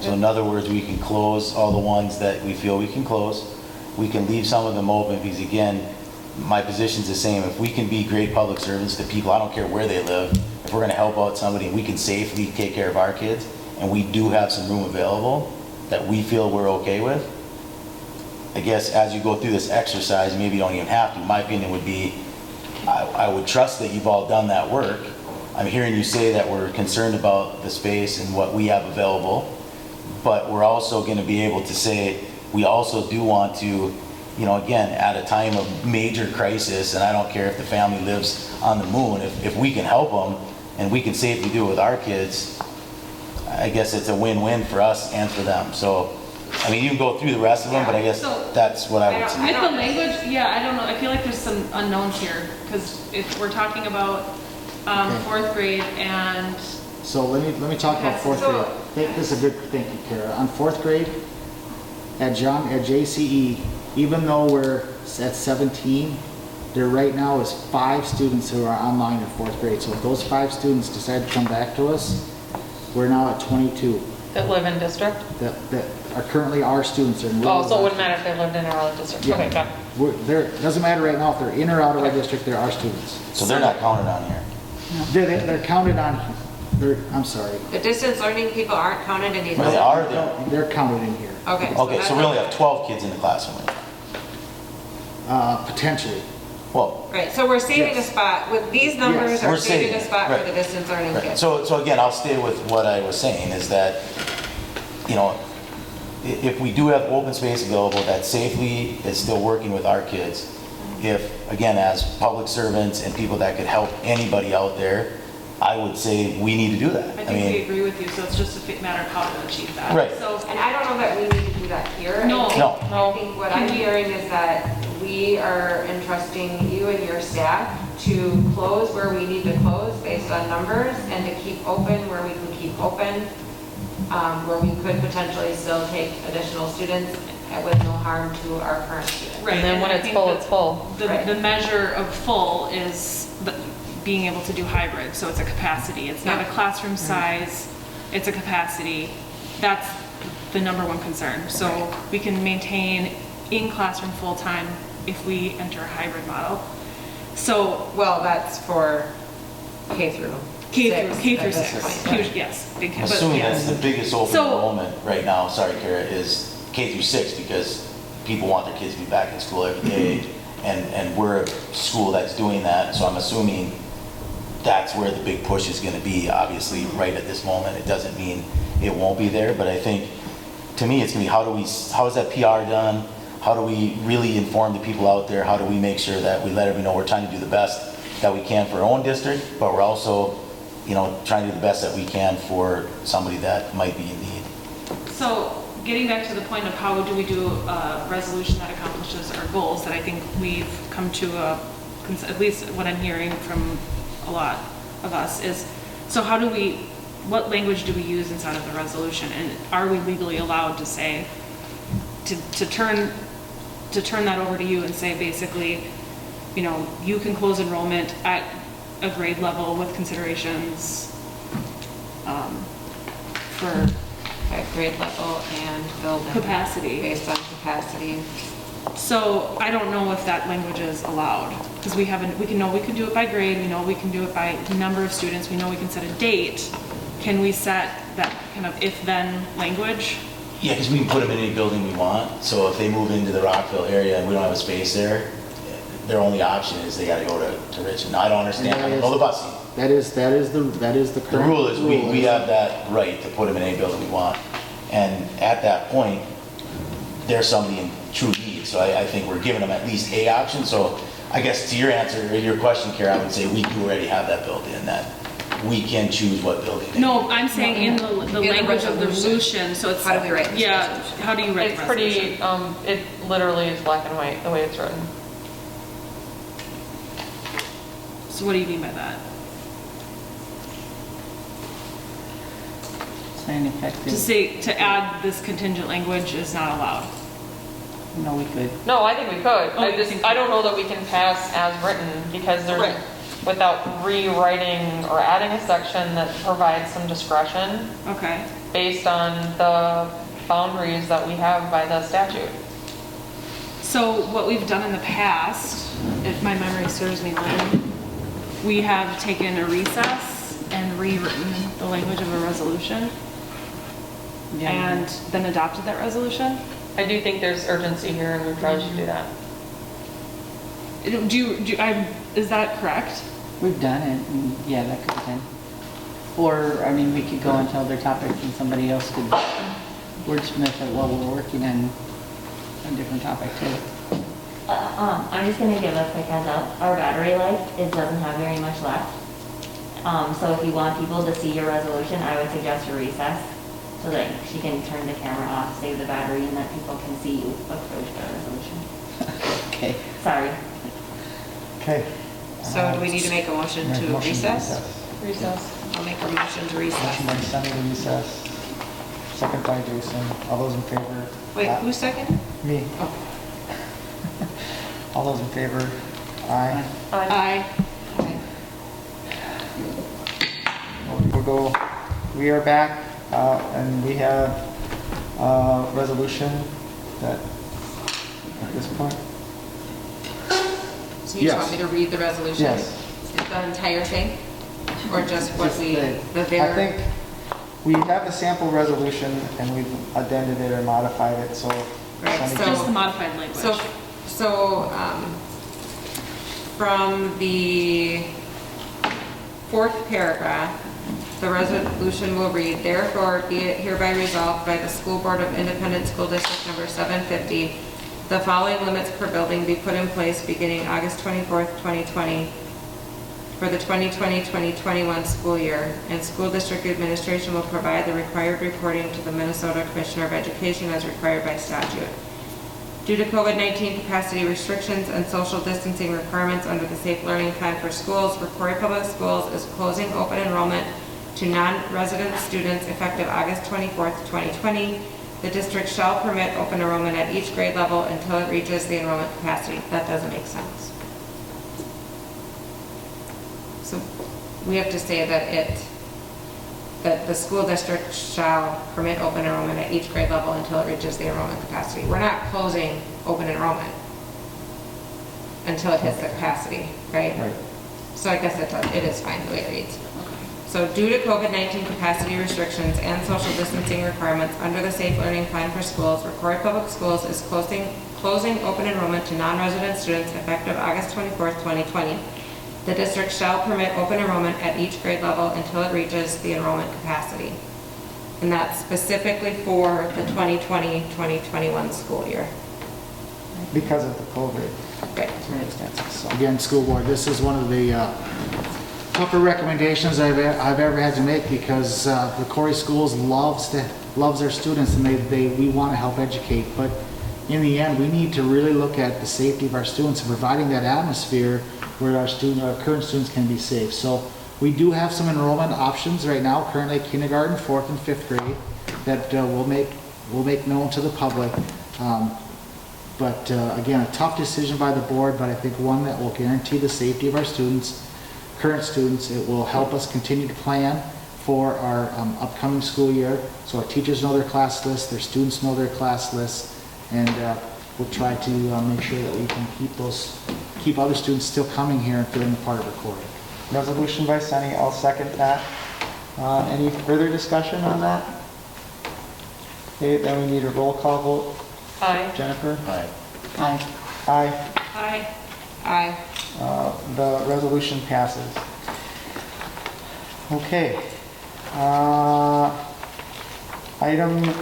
So in other words, we can close all the ones that we feel we can close. We can leave some of them open because again, my position's the same. If we can be great public servants to people, I don't care where they live, if we're gonna help out somebody and we can safely take care of our kids, and we do have some room available that we feel we're okay with, I guess as you go through this exercise, maybe you don't even have to. My opinion would be, I would trust that you've all done that work. I'm hearing you say that we're concerned about the space and what we have available, but we're also gonna be able to say, we also do want to, you know, again, at a time of major crisis, and I don't care if the family lives on the moon, if we can help them and we can safely do it with our kids, I guess it's a win-win for us and for them. So, I mean, you can go through the rest of them, but I guess So- that's what I would say. With the language, yeah, I don't know, I feel like there's some unknowns here, because if we're talking about fourth grade and, So let me talk about Okay, 4th so- grade. This is a good, thank you, Kara. On 4th grade, at JCE, even though we're at 17, there right now is 5 students who are online in 4th grade. So if those 5 students decide to come back to us, we're now at 22 That live in district? that are currently our students. Are Oh, so it wouldn't matter if they lived in our own district? Yeah. Okay, got it. It doesn't matter right now if they're in or out of our district, they're our students. So they're not counted on here. They're counted on, I'm sorry, The distance learning people aren't counted in these? But they are, they're- they're counted in here, Okay. okay, so we only have 12 kids in the classroom. potentially. Well, Right, so we're saving a Yes. spot, with these numbers Yes. are We're saving a saving, spot for right. the distance learning right. kids. So again, I'll stay with what I was saying, is that, you know, if we do have open space available that safely is still working with our kids, if, again, as public servants and people that could help anybody out there, I would say we need to do that. I think we agree with you, so it's just a matter of how to achieve that. Right. So, And I don't know that we need to do that here. No. No. I think what I'm hearing is that we are entrusting you and your staff to close where we need to close based on numbers and to keep open where we can keep open, where we could potentially still take additional students with no harm to our current students. right. And then when I it's think full, that it's full. Right. The measure of full is being able to do hybrid, so it's a capacity. It's not a Yeah. classroom size, it's a capacity. That's the number one concern. So we can maintain in-classroom full-time if we enter a hybrid model. So Well, that's for K through K six through at this 6, point. huge, yes, big, I'm but assuming that's yes. the biggest open So- enrollment right now, sorry Kara, is K through 6 because people want their kids to be back in school every day. And we're a school that's doing that, so I'm assuming that's where the big push is gonna be, obviously, right at this moment. It doesn't mean it won't be there, but I think, to me, it's gonna be how is that PR done? How do we really inform the people out there? How do we make sure that we let everybody know we're trying to do the best that we can for our own district, but we're also, you know, trying to do the best that we can for somebody that might be in need. So getting back to the point of how do we do a resolution that accomplishes our goals, that I think we've come to at least what I'm hearing from a lot of us is, so how do we, what language do we use inside of the resolution? And are we legally allowed to say, to turn that over to you and say, basically, you know, you can close enrollment at a grade level with considerations for At grade level and building. capacity. Based on capacity. So I don't know if that language is allowed, because we know we can do it by grade, we know we can do it by number of students, we know we can set a date. Can we set that kind of if-then language? Yeah, because we can put them in any building we want. So if they move into the Rockville area and we don't have a space there, their only option is they gotta go to Richmond. Now, I don't understand, I don't know the busing. That is the The current rule is we have that right to put them in any building we want. And at that point, there's somebody in true need. So I think we're giving them at least a option. So I guess to your answer, or your question, Kara, I would say we do already have that built in, that we can choose what building. No, I'm saying in the language of the resolution, so it's. How do we write this Yeah, resolution? how do you write It's the pretty, resolution? it literally is black and white, the way it's written. So what do you mean by that? Saying effective. To say, to add this contingent language is not allowed. No, we could. No, I think we could. Oh, you think- I don't know that we can pass as written because there's, without rewriting or adding a section that provides some discretion Okay. based on the boundaries that we have by the statute. So what we've done in the past, if my memory serves me right, we have taken a recess and rewritten the language of a resolution Yeah. and then adopted that resolution. I do think there's urgency here and we probably should do that. Is that correct? We've done it, and yeah, that could have been. Or, I mean, we could go into other topics and somebody else could wordsmith it while we're working on a different topic too. I'm just gonna give a quick heads up. Our battery life, it doesn't have very much left. So if you want people to see your resolution, I would suggest a recess so that she can turn the camera off, save the battery, and that people can see you approach the resolution. Okay. Sorry. Okay. So do we need to make a motion Make a to motion recess? Recess. I'll make a motion to recess. Motion by Sunny to recess, second by Jason. All those in favor? Wait, who's second? Me. Oh. All those in favor? Aye. Aye. We are back, and we have a resolution that, at this point, So you just want me to read the resolution? Yes. The entire thing? Or just what Just we, the I very? think we have a sample resolution and we've addended it or modified it, so. Right, Sunny so- can- Just the modified language. From the fourth paragraph, the resolution will read, therefore be it hereby resolved by the School Board of Independent School District number 750, the following limits per building be put in place beginning August 24th, 2020 for the 2020-2021 school year, and school district administration will provide the required reporting to the Minnesota Commissioner of Education as required by statute. Due to COVID-19 capacity restrictions and social distancing requirements under the Safe Learning Plan for Schools, Rocori Public Schools is closing open enrollment to non-resident students effective August 24th, 2020. The district shall permit open enrollment at each grade level until it reaches the enrollment capacity. That doesn't make sense. So we have to say that the school district shall permit open enrollment at each grade level until it reaches the enrollment capacity. We're not closing open enrollment until it hits the capacity, right? Right. So I guess it is fine the way it reads. So due to COVID-19 capacity restrictions and social distancing requirements under the Safe Learning Plan for Schools, Rocori Public Schools is closing open enrollment to non-resident students effective August 24th, 2020. The district shall permit open enrollment at each grade level until it reaches the enrollment capacity. And that's specifically for the 2020-2021 school year. Because of the COVID Right. circumstances, so. Again, school board, this is one of the tougher recommendations I've ever had to make because the Rocori Schools loves loves our students, and we want to help educate. But in the end, we need to really look at the safety of our students and providing that atmosphere where our current students can be safe. So we do have some enrollment options right now, currently kindergarten, 4th and 5th grade, that we'll make known to the public. But again, a tough decision by the board, but I think one that will guarantee the safety of our students, current students. It will help us continue to plan for our upcoming school year. So our teachers know their class lists, their students know their class lists, and we'll try to make sure that we can keep other students still coming here and feeling a part of Rocori. Resolution by Sunny, I'll second that. Any further discussion on that? Okay, then we need a roll call vote. Aye. Jennifer? Aye. Aye. Aye. Aye. Aye. The resolution passes. Okay. Item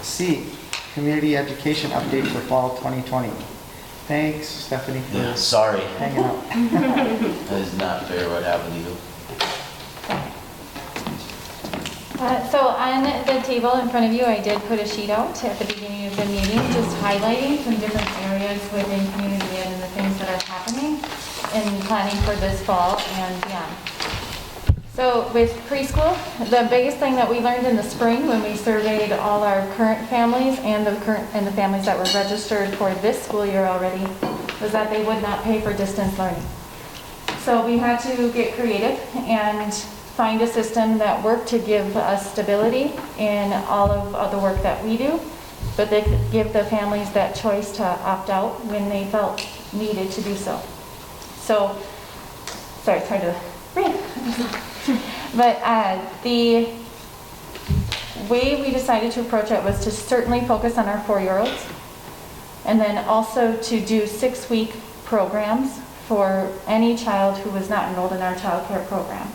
C, community education update for fall 2020. Thanks, Stephanie, for Yeah, sorry. hanging out. That is not fair what happened to you. So on the table in front of you, I did put a sheet out at the beginning of the meeting, just highlighting some different areas within community ed and the things that are happening in planning for this fall and beyond. So with preschool, the biggest thing that we learned in the spring when we surveyed all our current families and the families that were registered for this school year already was that they would not pay for distance learning. So we had to get creative and find a system that worked to give us stability in all of the work that we do, but they could give the families that choice to opt out when they felt needed to do so. So, sorry, it's hard to breathe. But the way we decided to approach it was to certainly focus on our 4-year-olds, and then also to do 6-week programs for any child who was not enrolled in our child care program.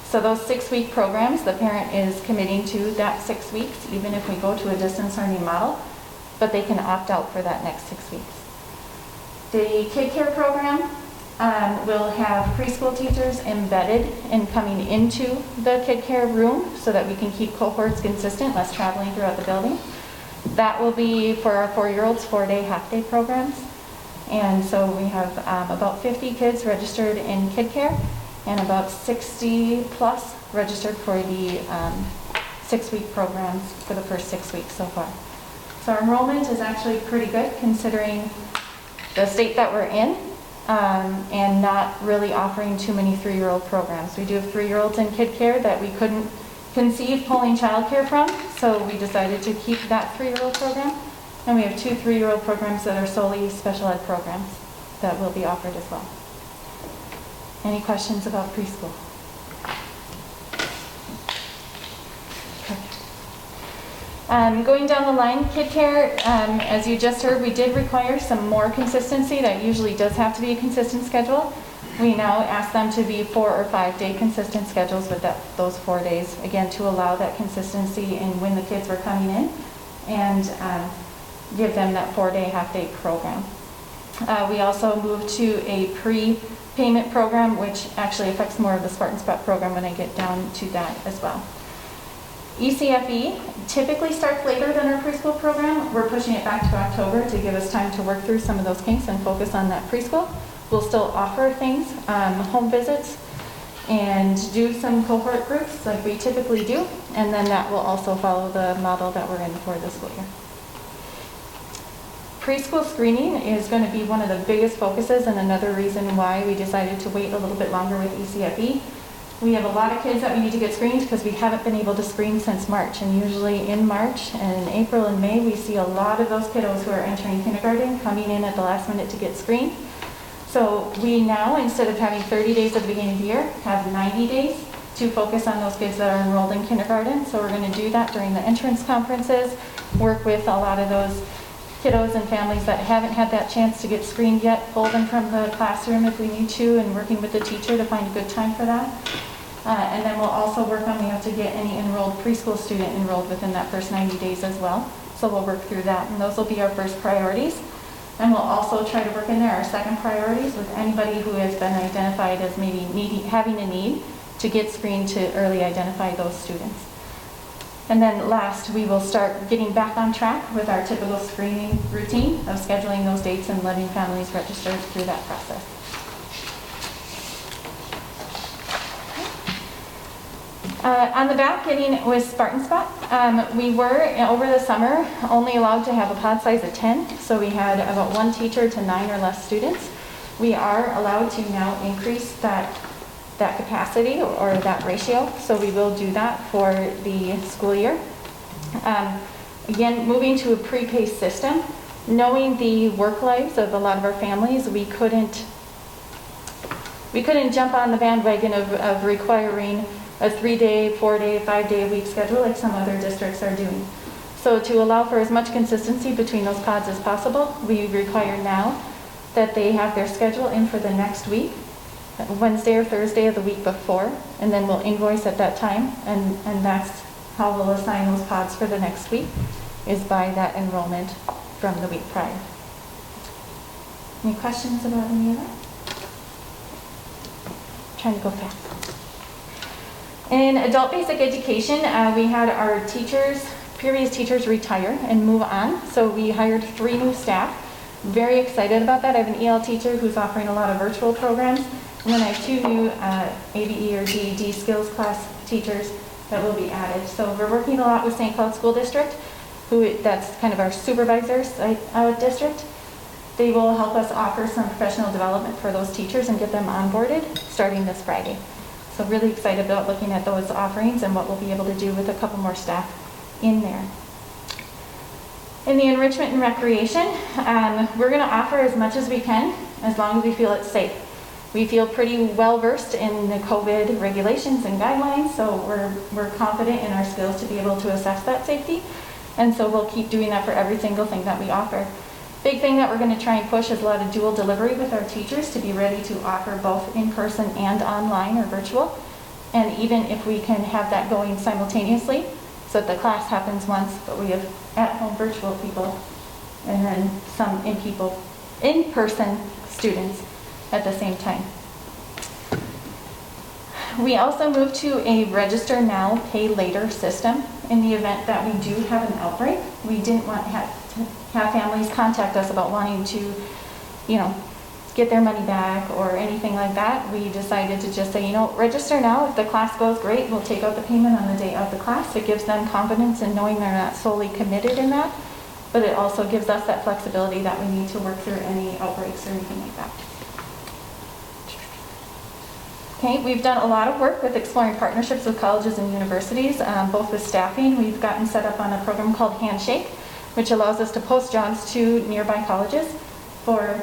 So those 6-week programs, the parent is committing to that 6 weeks, even if we go to a distance learning model, but they can opt out for that next 6 weeks. The kid care program will have preschool teachers embedded in coming into the kid care room so that we can keep cohorts consistent, less traveling throughout the building. That will be for our 4-year-olds, 4-day, half-day programs. And so we have about 50 kids registered in kid care, and about 60 plus registered for the 6-week programs for the first 6 weeks so far. So our enrollment is actually pretty good considering the state that we're in, and not really offering too many 3-year-old programs. We do have 3-year-olds in kid care that we couldn't conceive pulling childcare from, so we decided to keep that 3-year-old program. And we have 2 3-year-old programs that are solely special ed programs that will be offered as well. Any questions about preschool? Going down the line, kid care, as you just heard, we did require some more consistency. That usually does have to be a consistent schedule. We now ask them to be 4 or 5-day consistent schedules with those 4 days, again, to allow that consistency in when the kids were coming in and give them that 4-day, half-day program. We also moved to a pre-payment program, which actually affects more of the Spartan Spot program when I get down to that as well. ECFE typically starts later than our preschool program. We're pushing it back to October to give us time to work through some of those kinks and focus on that preschool. We'll still offer things, home visits, and do some cohort groups like we typically do, and then that will also follow the model that we're in for this school year. Preschool screening is going to be one of the biggest focuses and another reason why we decided to wait a little bit longer with ECFE. We have a lot of kids that we need to get screened because we haven't been able to screen since March, and usually in March and in April and May we see a lot of those kiddos who are entering kindergarten coming in at the last minute to get screened. So we now, instead of having 30 days at the beginning of the year, have 90 days to focus on those kids that are enrolled in kindergarten. So we're going to do that during the entrance conferences, work with a lot of those kiddos and families that haven't had that chance to get screened yet, pull them from the classroom if we need to, and working with the teacher to find a good time for that. And then we'll also work on, we have to get any enrolled preschool student enrolled within that first 90 days as well. So we'll work through that, and those will be our first priorities. And we'll also try to work in there our second priorities with anybody who has been identified as maybe having a need to get screened to early identify those students. And then last, we will start getting back on track with our typical screening routine of scheduling those dates and letting families register through that process. On the back, getting with Spartan Spot, we were, over the summer, only allowed to have a pod size of 10, so we had about 1 teacher to 9 or less students. We are allowed to now increase that capacity or that ratio, so we will do that for the school year. Again, moving to a pre-paced system, knowing the work lives of a lot of our families, we couldn't jump on the bandwagon of requiring a 3-day, 4-day, 5-day a week schedule like some other districts are doing. So to allow for as much consistency between those pods as possible, we require now that they have their schedule in for the next week, Wednesday or Thursday of the week before, and then we'll invoice at that time, and that's how we'll assign those pods for the next week, is by that enrollment from the week prior. Any questions about any of that? Trying to go fast. In adult basic education, we had our previous teachers retire and move on, so we hired 3 new staff. Very excited about that. I have an EL teacher who's offering a lot of virtual programs, and then I have 2 new ABE or DED skills class teachers that will be added. So we're working a lot with St. Cloud School District, that's kind of our supervisors district. They will help us offer some professional development for those teachers and get them onboarded starting this Friday. So really excited about looking at those offerings and what we'll be able to do with a couple more staff in there. In the enrichment and recreation, we're going to offer as much as we can as long as we feel it's safe. We feel pretty well versed in the COVID regulations and guidelines, so we're confident in our skills to be able to assess that safety, and so we'll keep doing that for every single thing that we offer. Big thing that we're going to try and push is a lot of dual delivery with our teachers to be ready to offer both in person and online or virtual, and even if we can have that going simultaneously, so that the class happens once, but we have at-home virtual people, and then some in-person students at the same time. We also moved to a register now, pay later system in the event that we do have an outbreak. We didn't want to have families contact us about wanting to, get their money back or anything like that. We decided to just say, register now. If the class goes great, we'll take out the payment on the day of the class. It gives them confidence in knowing they're not solely committed in that, but it also gives us that flexibility that we need to work through any outbreaks or anything like that. Okay, we've done a lot of work with exploring partnerships with colleges and universities, both with staffing. We've gotten set up on a program called Handshake, which allows us to post jobs to nearby colleges for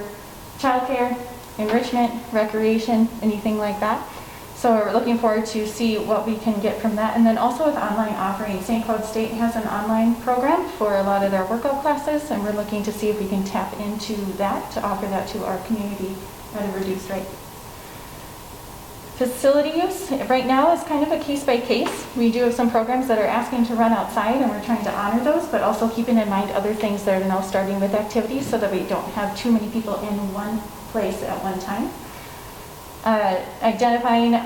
childcare, enrichment, recreation, anything like that. So we're looking forward to see what we can get from that. And then also with online offerings, St. Cloud State has an online program for a lot of their workout classes, and we're looking to see if we can tap into that to offer that to our community at a reduced rate. Facility use right now is kind of a case by case. We do have some programs that are asking to run outside, and we're trying to honor those, but also keeping in mind other things that are now starting with activities so that we don't have too many people in one place at one time. Identifying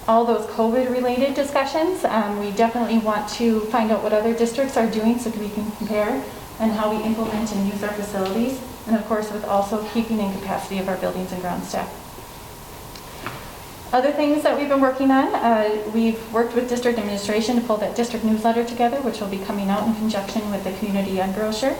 all those COVID-related discussions. We definitely want to find out what other districts are doing so we can compare and how we implement and use our facilities, and of course with also keeping in capacity of our buildings and ground staff. Other things that we've been working on, we've worked with district administration to pull that district newsletter together, which will be coming out in conjunction with the community ed brochure.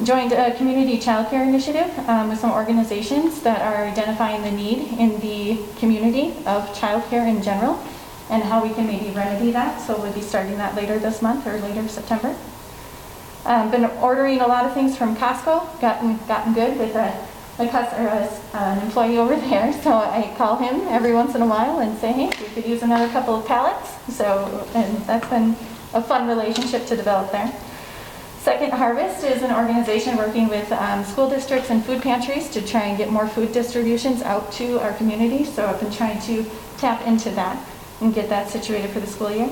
Joined a community childcare initiative with some organizations that are identifying the need in the community of childcare in general and how we can maybe remedy that. So we'll be starting that later this month or later September. Been ordering a lot of things from Costco, gotten good with an employee over there, so I call him every once in a while and say, hey, we could use another couple of pallets. And that's been a fun relationship to develop there. Second Harvest is an organization working with school districts and food pantries to try and get more food distributions out to our community. So I've been trying to tap into that and get that situated for the school year.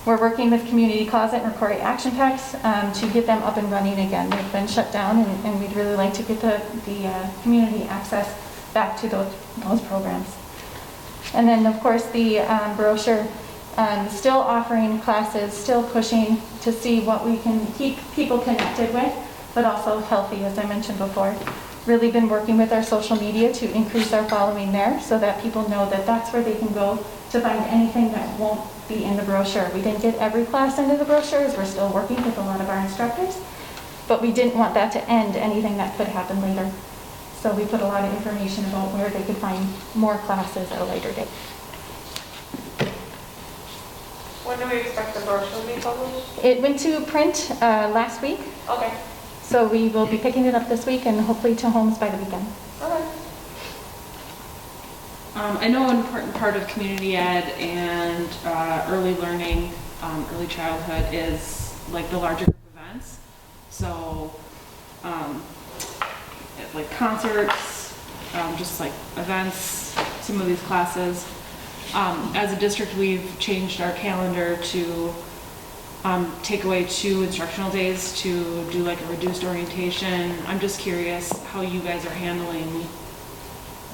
We're working with Community Closet and Rocori Action Packs to get them up and running again. They've been shut down, and we'd really like to get the community access back to those programs. And then, of course, the brochure Still offering classes, still pushing to see what we can keep people connected with, but also healthy, as I mentioned before. Really been working with our social media to increase our following there so that people know that that's where they can go to find anything that won't be in the brochure. We didn't get every class into the brochures. We're still working with a lot of our instructors, but we didn't want that to end anything that could happen later. So we put a lot of information about where they could find more classes at a later date. When do we expect the brochure to be published? It went to print last week, Okay. so we will be picking it up this week and hopefully to homes by the weekend. Okay. I know an important part of community ed and early learning, early childhood is like the larger group events. So like concerts, just like events, some of these classes. As a district, we've changed our calendar to take away 2 instructional days to do like a reduced orientation. I'm just curious how you guys are handling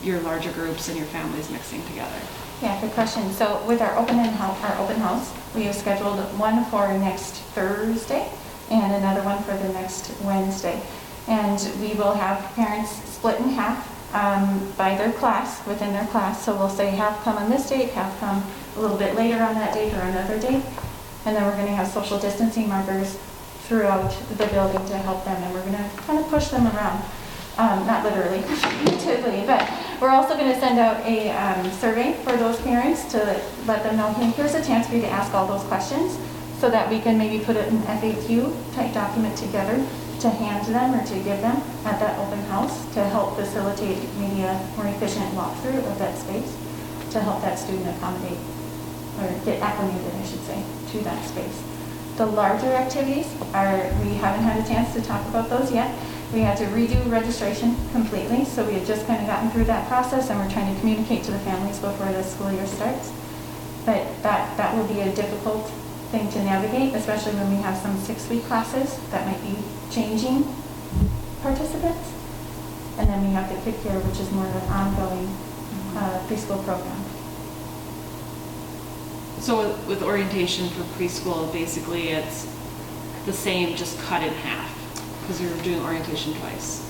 your larger groups and your families mixing together. Yeah, good question. So with our open house, we have scheduled one for next Thursday and another one for the next Wednesday. And we will have parents split in half by their class, within their class. So we'll say half come on this date, half come a little bit later on that date or another date. And then we're going to have social distancing markers throughout the building to help them. And we're going to kind of push them around. Not literally, figuratively, but we're also going to send out a survey for those parents to let them know, hey, here's a chance for you to ask all those questions so that we can maybe put an FAQ type document together to hand to them or to give them at that open house to help facilitate maybe a more efficient walkthrough of that space to help that student accommodate or get acclimated, I should say, to that space. The larger activities we haven't had a chance to talk about those yet. We had to redo registration completely, so we had just kind of gotten through that process and we're trying to communicate to the families before the school year starts. But that will be a difficult thing to navigate, especially when we have some 6-week classes that might be changing participants. And then we have the Kick Year, which is more of an ongoing preschool program. So with orientation for preschool, basically it's the same, just cut in half, because you're doing orientation twice.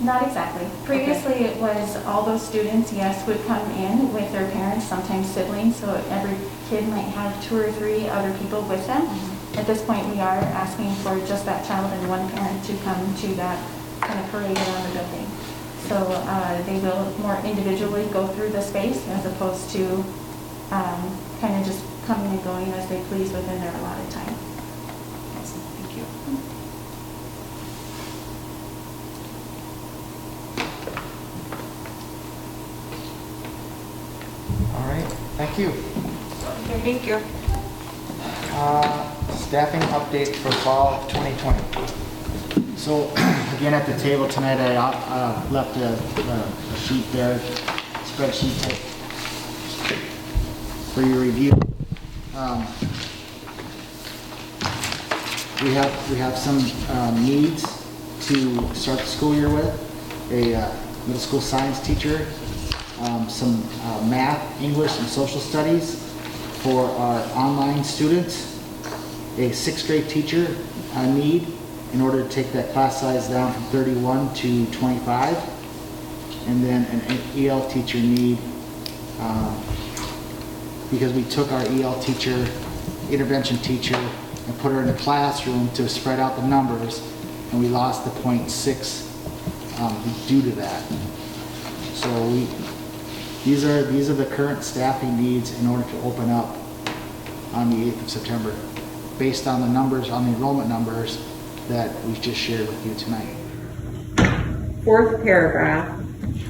Not exactly. Previously, it was all those students, yes, would come in with their parents, sometimes siblings, so every kid might have 2 or 3 other people with them. At this point, we are asking for just that child and one parent to come to that kind of parade around the building. So they will more individually go through the space as opposed to kind of just coming and going as they please within their allotted time. Awesome, thank you. All right, thank you. Thank you. Staffing update for fall of 2020. So again, at the table tonight, I left a sheet there, spreadsheet type for your review. We have some needs to start the school year with. A middle school science teacher, some math, English, and social studies for our online students. A 6th grade teacher need in order to take that class size down from 31 to 25. And then an EL teacher need because we took our EL teacher, intervention teacher, and put her in the classroom to spread out the numbers, and we lost the 0.6 due to that. So these are the current staffing needs in order to open up on the 8th of September, based on the numbers, on the enrollment numbers that we just shared with you tonight. 4th paragraph.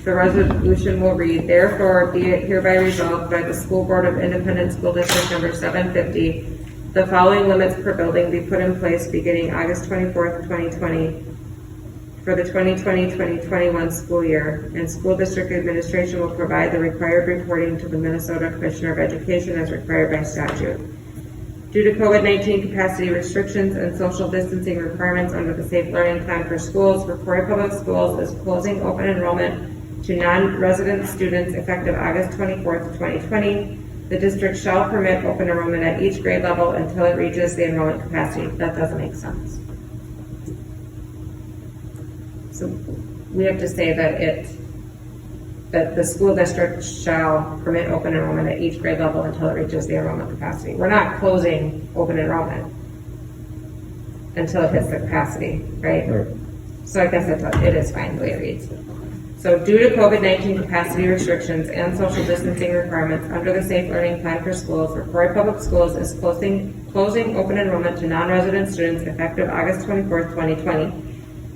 The resolution will read, therefore be it hereby resolved by the School Board of Independent School District number 750, the following limits per building be put in place beginning August 24th, 2020 for the 2020-2021 school year, and school district administration will provide the required reporting to the Minnesota Commissioner of Education as required by statute. Due to COVID-19 capacity restrictions and social distancing requirements under the Safe Learning Plan for Schools, Rocori Public Schools is closing open enrollment to non-resident students effective August 24th, 2020. The district shall permit open enrollment at each grade level until it reaches the enrollment capacity. That doesn't make sense. So we have to say that the school district shall permit open enrollment at each grade level until it reaches the enrollment capacity. We're not closing open enrollment until it hits the capacity, right? So I guess it is fine the way it reads. So due to COVID-19 capacity restrictions and social distancing requirements under the Safe Learning Plan for Schools, Rocori Public Schools is closing open enrollment to non-resident students effective August 24th, 2020.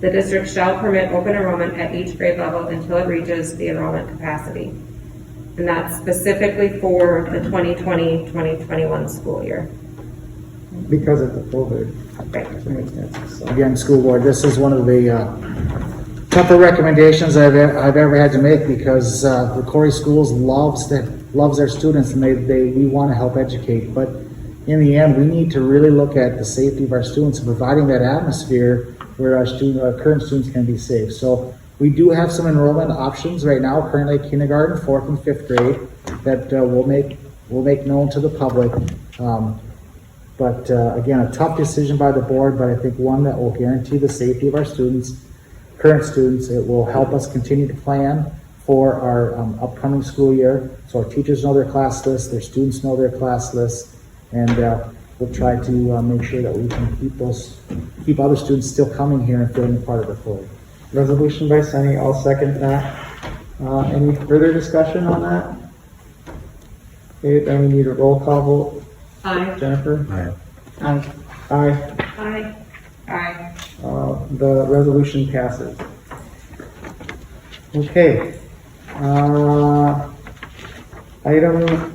The district shall permit open enrollment at each grade level until it reaches the enrollment capacity. And that's specifically for the 2020-2021 school year. Because of the COVID. Right. Again, school board, this is one of the tougher recommendations I've ever had to make, because Rocori Schools loves their students, and we want to help educate. But in the end, we need to really look at the safety of our students and providing that atmosphere where our current students can be safe. So we do have some enrollment options right now, currently kindergarten, 4th and 5th grade, that we'll make known to the public. But again, a tough decision by the board, but I think one that will guarantee the safety of our students, current students. It will help us continue to plan for our upcoming school year. So our teachers know their class lists, their students know their class lists, and we'll try to make sure that we can keep other students still coming here and feeling part of the fold. Resolution by Sunny, I'll second that. Any further discussion on that? Okay, then we need a roll call vote. Aye. Jennifer? Aye. Aye. Aye. Aye. Aye. The resolution passes. Okay. Item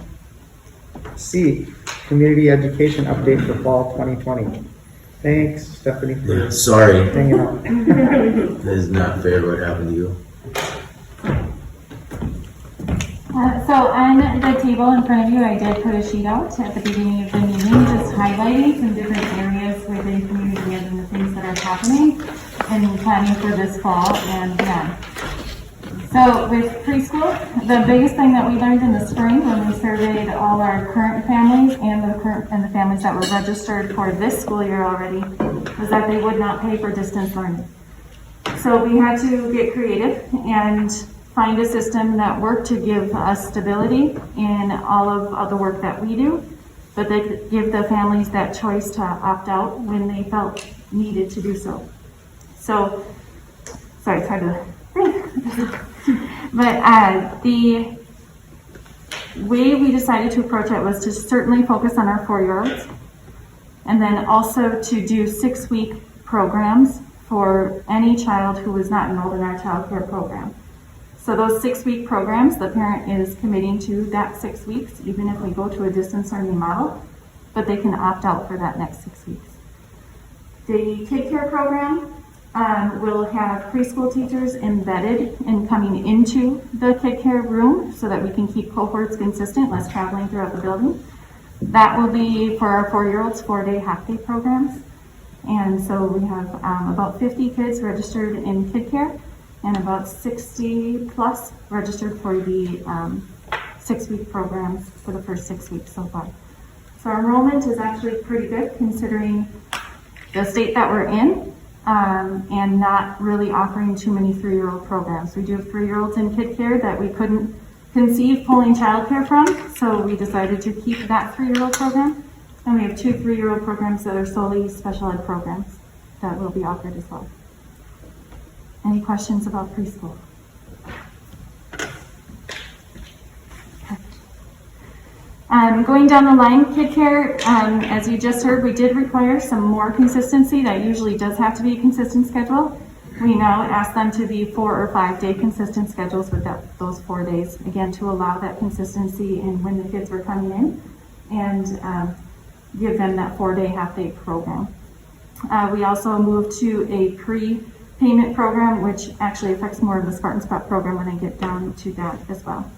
C, community education update for fall 2020. Thanks, Stephanie, for Sorry, hanging out. that is not fair what happened to you. So on the table in front of you, I did put a sheet out at the beginning of the meeting, just highlighting some different areas within community ed and the things that are happening and planning for this fall and beyond. So with preschool, the biggest thing that we learned in the spring when we surveyed all our current families and the families that were registered for this school year already was that they would not pay for distance learning. So we had to get creative and find a system that worked to give us stability in all of the work that we do, but they could give the families that choice to opt out when they felt needed to do so. So, sorry, it's hard to breathe. But the way we decided to approach it was to certainly focus on our 4-year-olds, and then also to do 6-week programs for any child who was not enrolled in our child care program. So those 6-week programs, the parent is committing to that 6 weeks, even if we go to a distance learning model, but they can opt out for that next 6 weeks. The kid care program will have preschool teachers embedded and coming into the kid care room so that we can keep cohorts consistent, less traveling throughout the building. That will be for our 4-year-olds, 4-day, half-day programs. And so we have about 50 kids registered in kid care, and about 60 plus registered for the 6-week programs for the first 6 weeks so far. So our enrollment is actually pretty good considering the state that we're in, and not really offering too many 3-year-old programs. We do have 3-year-olds in kid care that we couldn't conceive pulling childcare from, so we decided to keep that 3-year-old program. And we have 2 3-year-old programs that are solely special ed programs that will be offered as well. Any questions about preschool? Going down the line, kid care, as you just heard, we did require some more consistency. That usually does have to be a consistent schedule. We now ask them to be 4 or 5-day consistent schedules with those 4 days, again, to allow that consistency in when the kids were coming in and give them that 4-day, half-day program. We also moved to a pre-payment program, which actually affects more of the Spartan Spot program when I get down to that as well.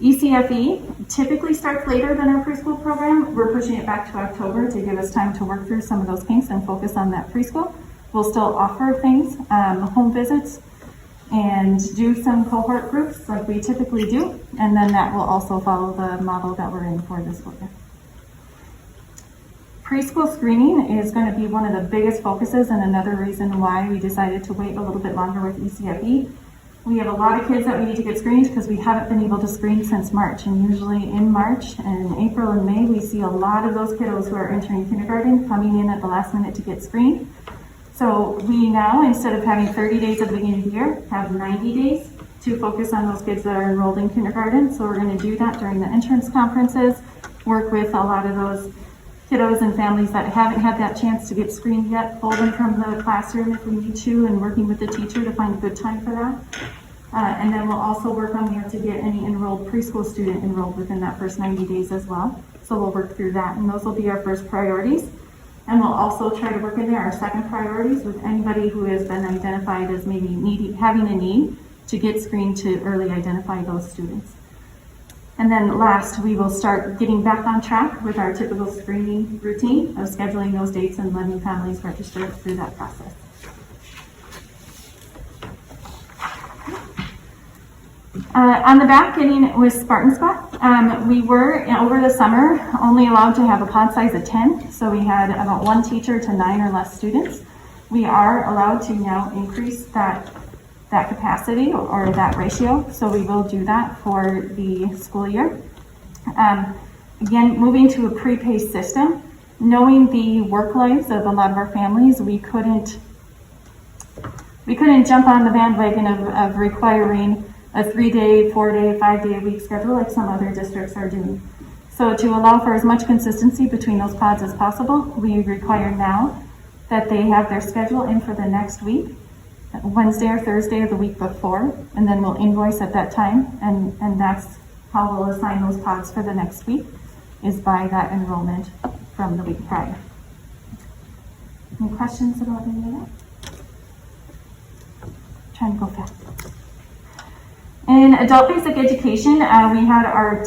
ECFE typically starts later than our preschool program. We're pushing it back to October to give us time to work through some of those kinks and focus on that preschool. We'll still offer things, home visits, and do some cohort groups like we typically do, and then that will also follow the model that we're in for this school year. Preschool screening is going to be one of the biggest focuses and another reason why we decided to wait a little bit longer with ECFE. We have a lot of kids that we need to get screened because we haven't been able to screen since March, and usually in March and April and May we see a lot of those kiddos who are entering kindergarten coming in at the last minute to get screened. So we now, instead of having 30 days at the beginning of the year, have 90 days to focus on those kids that are enrolled in kindergarten. So we're going to do that during the entrance conferences, work with a lot of those kiddos and families that haven't had that chance to get screened yet, pull them from the classroom if we need to, and working with the teacher to find a good time for that. And then we'll also work on there to get any enrolled preschool student enrolled within that first 90 days as well. So we'll work through that, and those will be our first priorities. And we'll also try to work in there our second priorities with anybody who has been identified as maybe having a need to get screened to early identify those students. And then last, we will start getting back on track with our typical screening routine of scheduling those dates and letting families register through that process. On the back, getting with Spartan Spot, we were over the summer only allowed to have a pod size of 10, so we had about 1 teacher to 9 or less students. We are allowed to now increase that capacity or that ratio, so we will do that for the school year. Again, moving to a pre-paced system, knowing the work lives of a lot of our families, we couldn't jump on the bandwagon of requiring a 3-day, 4-day, 5-day-a-week schedule like some other districts are doing. So to allow for as much consistency between those pods as possible, we require now that they have their schedule in for the next week, Wednesday or Thursday of the week before, and then we'll invoice at that time, and that's how we'll assign those pods for the next week, is by that enrollment from the week prior. Any questions about any of that? Trying to go fast. In adult basic education, we had our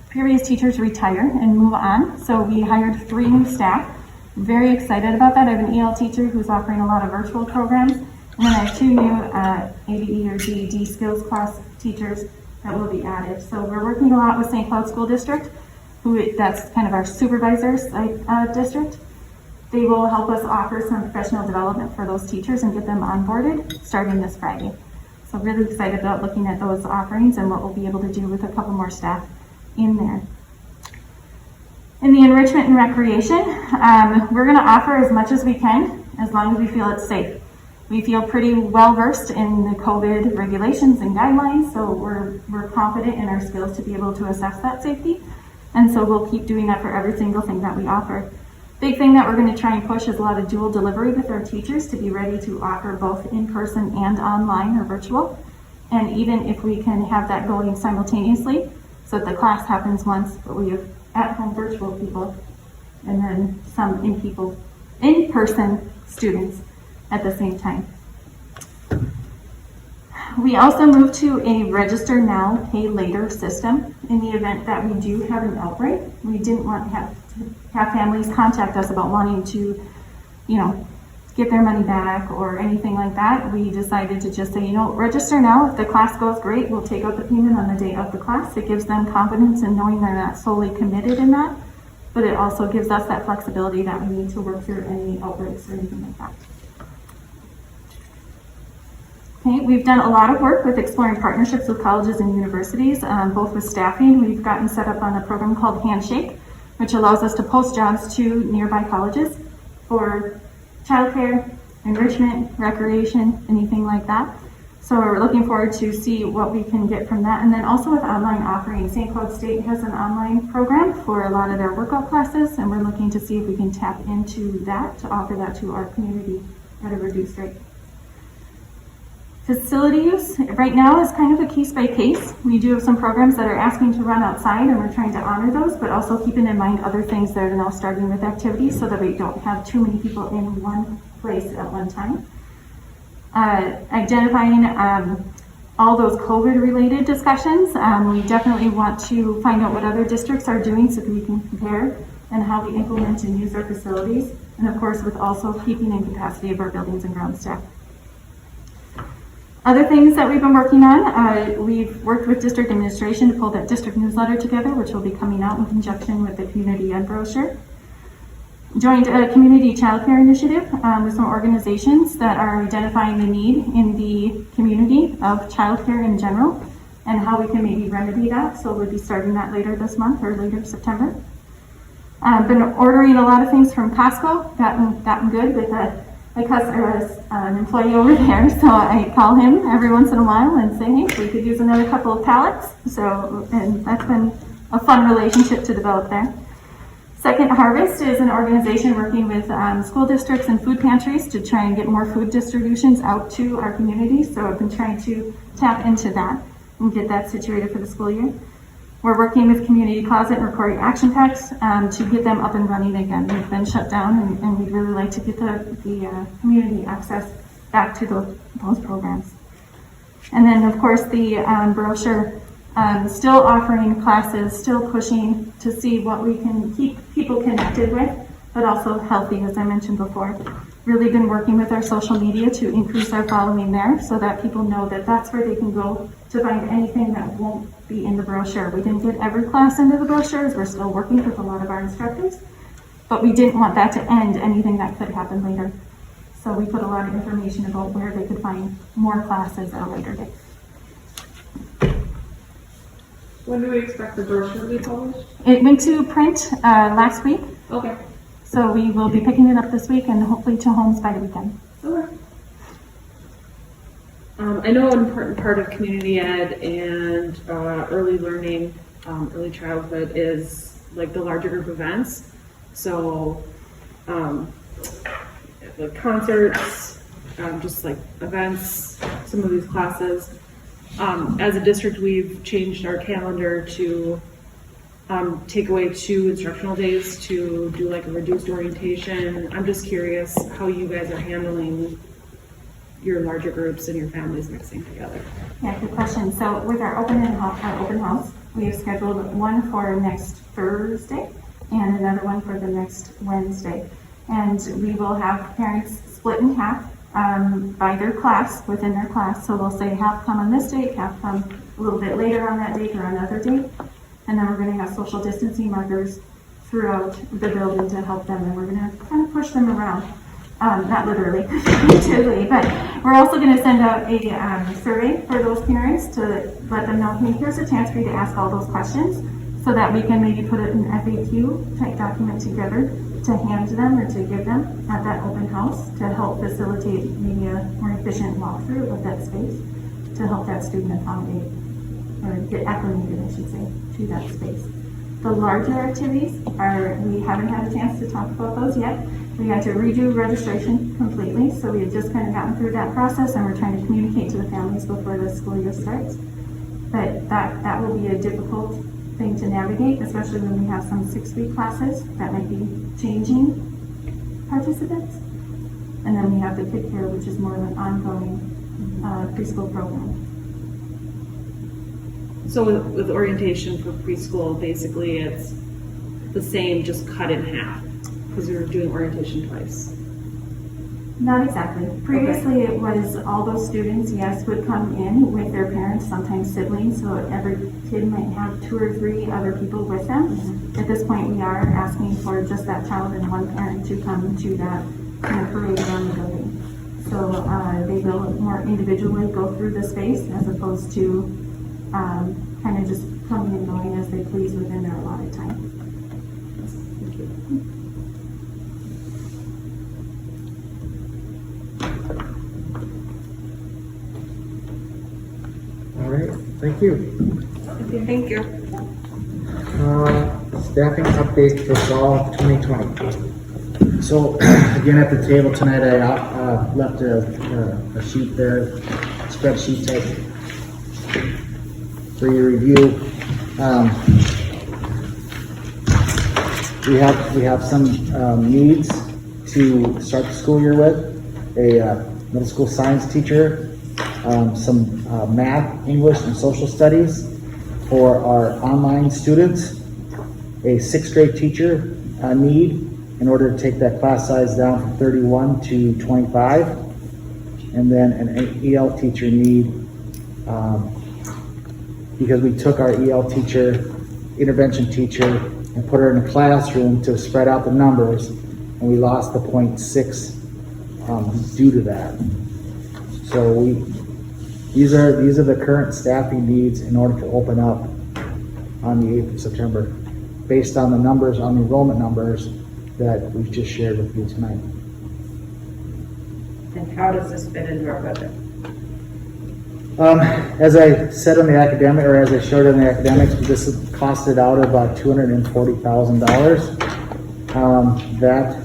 previous teachers retire and move on, so we hired 3 new staff. Very excited about that. I have an EL teacher who's offering a lot of virtual programs, and then I have 2 new ABE or GED skills class teachers that will be added. So we're working a lot with St. Cloud School District, that's kind of our supervisors district. They will help us offer some professional development for those teachers and get them onboarded starting this Friday. So really excited about looking at those offerings and what we'll be able to do with a couple more staff in there. In the enrichment and recreation, we're going to offer as much as we can, as long as we feel it's safe. We feel pretty well versed in the COVID regulations and guidelines, so we're confident in our skills to be able to assess that safety. And so we'll keep doing that for every single thing that we offer. Big thing that we're going to try and push is a lot of dual delivery with our teachers to be ready to offer both in person and online or virtual. And even if we can have that going simultaneously, so that the class happens once, but we have at-home virtual people, and then some in-person students at the same time. We also moved to a register now, pay later system in the event that we do have an outbreak. We didn't want to have families contact us about wanting to, get their money back or anything like that. We decided to just say, register now. If the class goes great, we'll take out the payment on the day of the class. It gives them confidence in knowing they're not solely committed in that, but it also gives us that flexibility that we need to work through any outbreaks or anything like that. Okay, we've done a lot of work with exploring partnerships with colleges and universities, both with staffing. We've gotten set up on a program called Handshake, which allows us to post jobs to nearby colleges for childcare, enrichment, recreation, anything like that. So we're looking forward to see what we can get from that. And then also with online offerings, St. Cloud State has an online program for a lot of their workout classes, and we're looking to see if we can tap into that to offer that to our community at a reduced rate. Facility use right now is kind of a case by case. We do have some programs that are asking to run outside, and we're trying to honor those, but also keeping in mind other things that are now starting with activities so that we don't have too many people in one place at one time. Identifying all those COVID related discussions. We definitely want to find out what other districts are doing so that we can compare and how we implement and use our facilities. And of course, with also keeping in capacity of our buildings and ground staff. Other things that we've been working on, we've worked with district administration to pull that district newsletter together, which will be coming out in conjunction with the community ed brochure. Joined a community childcare initiative with some organizations that are identifying the need in the community of childcare in general and how we can maybe remedy that. So we'll be starting that later this month or later September. Been ordering a lot of things from Costco, gotten good with an employee over there, so I call him every once in a while and say, hey, we could use another couple of pallets. So, and that's been a fun relationship to develop there. Second Harvest is an organization working with school districts and food pantries to try and get more food distributions out to our community. So I've been trying to tap into that and get that situated for the school year. We're working with Community Closet and Rocori Action Packs to get them up and running again. They've been shut down, and we'd really like to get the community access back to those programs. And then, of course, the brochure, still offering classes, still pushing to see what we can keep people connected with, but also healthy, as I mentioned before. Really been working with our social media to increase our following there so that people know that that's where they can go to find anything that won't be in the brochure. We didn't get every class into the brochures. We're still working with a lot of our instructors, but we didn't want that to end anything that could happen later. So we put a lot of information about where they could find more classes at a later date. When do we expect the brochure to be published? It went to print last week. Okay. So we will be picking it up this week and hopefully to homes by the weekend. Okay. I know an important part of community ed and early learning, early childhood is like the larger group events. So the concerts, just like events, some of these classes. As a district, we've changed our calendar to take away 2 instructional days to do like a reduced orientation. I'm just curious how you guys are handling your larger groups and your families mixing together. Yeah, good question. So with our open house, we have scheduled one for next Thursday and another one for the next Wednesday. And we will have parents split in half by their class, within their class. So they'll say half come on this date, half come a little bit later on that date or another date. And then we're going to have social distancing markers throughout the building to help them. And we're going to kind of push them around. Not literally, figuratively, but we're also going to send out a survey for those parents to let them know, hey, here's a chance for you to ask all those questions so that we can maybe put an FAQ type document together to hand to them or to give them at that open house to help facilitate maybe a more efficient walkthrough of that space to help that student accommodate or get acclimated, I should say, to that space. The larger activities we haven't had a chance to talk about those yet. We had to redo registration completely, so we had just kind of gotten through that process and we're trying to communicate to the families before the school year starts. But that will be a difficult thing to navigate, especially when we have some 6-week classes that might be changing participants. And then we have the Kid Care, which is more of an ongoing preschool program. So with orientation for preschool, basically it's the same, just cut in half, because we were doing orientation twice. Not exactly. Previously, it was all those students, yes, would come in with their parents, sometimes siblings, so every kid might have 2 or 3 other people with them. Mm-hmm. At this point, we are asking for just that child and one parent to come to that kind of parade around the building. So they will more individually go through the space as opposed to kind of just coming and going as they please within their allotted time. Thank you. All right, thank you. Thank you. Staffing update for fall 2020. So again, at the table tonight, I left a sheet there, spreadsheet type for your review. We have some needs to start the school year with. A middle school science teacher, some math, English, and social studies for our online students, a 6th grade teacher need in order to take that class size down from 31 to 25, and then an EL teacher need, because we took our EL teacher, intervention teacher, and put her in a classroom to spread out the numbers, and we lost the 0.6 due to that. So these are the current staffing needs in order to open up on the 8th of September, based on the numbers, on the enrollment numbers that we've just shared with you tonight. And how does this fit into our budget? As I said on the academic, or as I showed in the academics, this is costed out about $240,000. That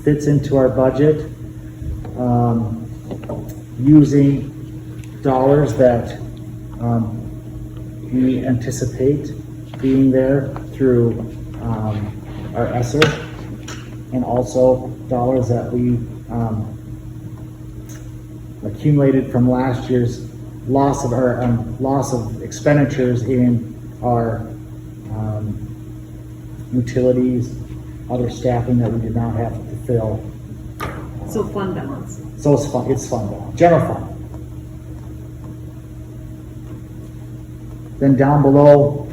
fits into our budget using dollars that we anticipate being there through our ESSER, and also dollars that we accumulated from last year's loss of expenditures in our utilities, other staffing that we did not have to fill. So fund balance. So it's fund balance, general fund. Then down below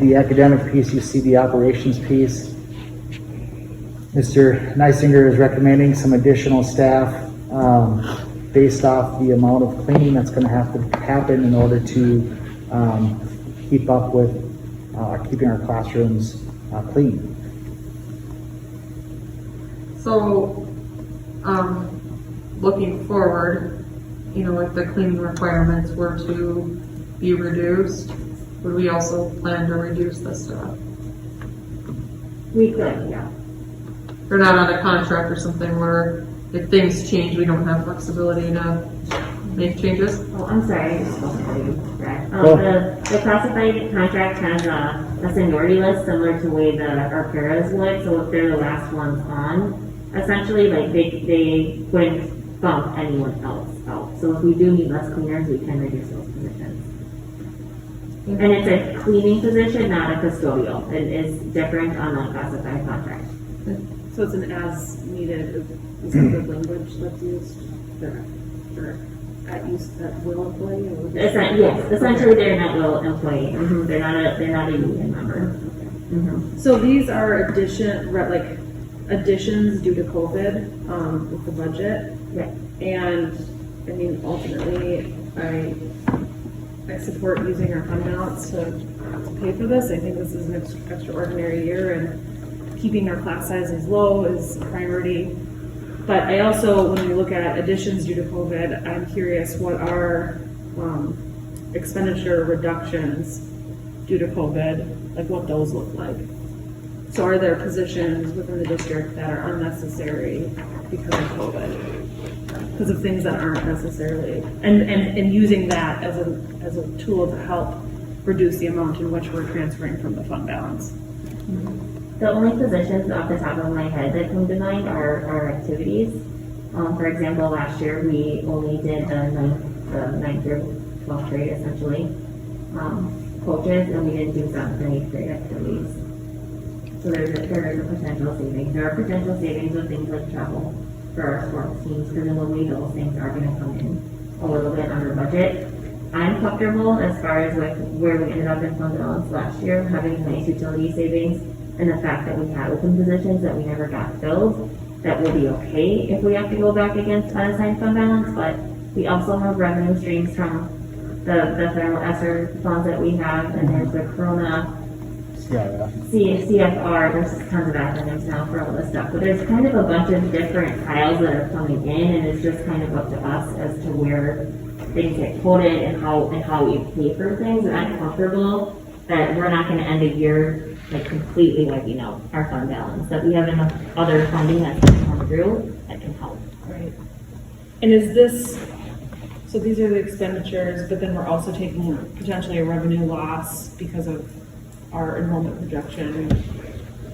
the academic piece, you see the operations piece. Mr. Neisinger is recommending some additional staff based off the amount of cleaning that's going to have to happen in order to keep up with keeping our classrooms clean. So, looking forward, if the cleaning requirements were to be reduced, would we also plan to reduce the staff? We could, yeah. Or not on a contract or something where if things change, we don't have flexibility to make changes? Oh, I'm sorry, I just spoke to you, Brad. The classified contract has a seniority list similar to the way our paras would, so if they're the last ones on, essentially, like, they wouldn't bump anyone else out. So if we do need less cleaners, we can reduce those positions. And it's a cleaning position, not a custodial. It is different on the classified contract. So it's an as-needed, is that the language that's used for at will employee? Yes, essentially they're an at-will employee. Mm-hmm. They're not a union member. Mm-hmm. So these are additions due to COVID with the budget. Yeah. And I mean, ultimately, I support using our fund balance to pay for this. I think this is an extraordinary year, and keeping our class sizes low is a priority. But I also, when we look at additions due to COVID, I'm curious what are expenditure reductions due to COVID, like what those look like. So are there positions within the district that are unnecessary because of COVID? Because of things that aren't necessarily, and using that as a tool to help reduce the amount in which we're transferring from the fund balance. The only positions off the top of my head that come to mind are our activities. For example, last year we only did the 9th through 12th grade essentially coaches, and we didn't do 7th and 8th grade activities. So there is a potential savings. There are potential savings with things like travel for our sports teams, because in the way those things are going to come in a little bit under budget. I'm comfortable as far as with where we ended up in fund balance last year, having nice utility savings, and the fact that we had open positions that we never got filled. That will be okay if we have to go back against unassigned fund balance, but we also have revenue streams from the federal ESSER funds that we have, and there's the Corona CFR, there's tons of acronyms now for all this stuff, but there's kind of a bunch of different piles that are coming in, and it's just kind of up to us as to where things get quoted and how we pay for things. And I'm comfortable that we're not going to end a year like completely wiping out our fund balance, that we have enough other funding that's going to come through that can help. Right. And is this, so these are the expenditures, but then we're also taking potentially a revenue loss because of our enrollment projection?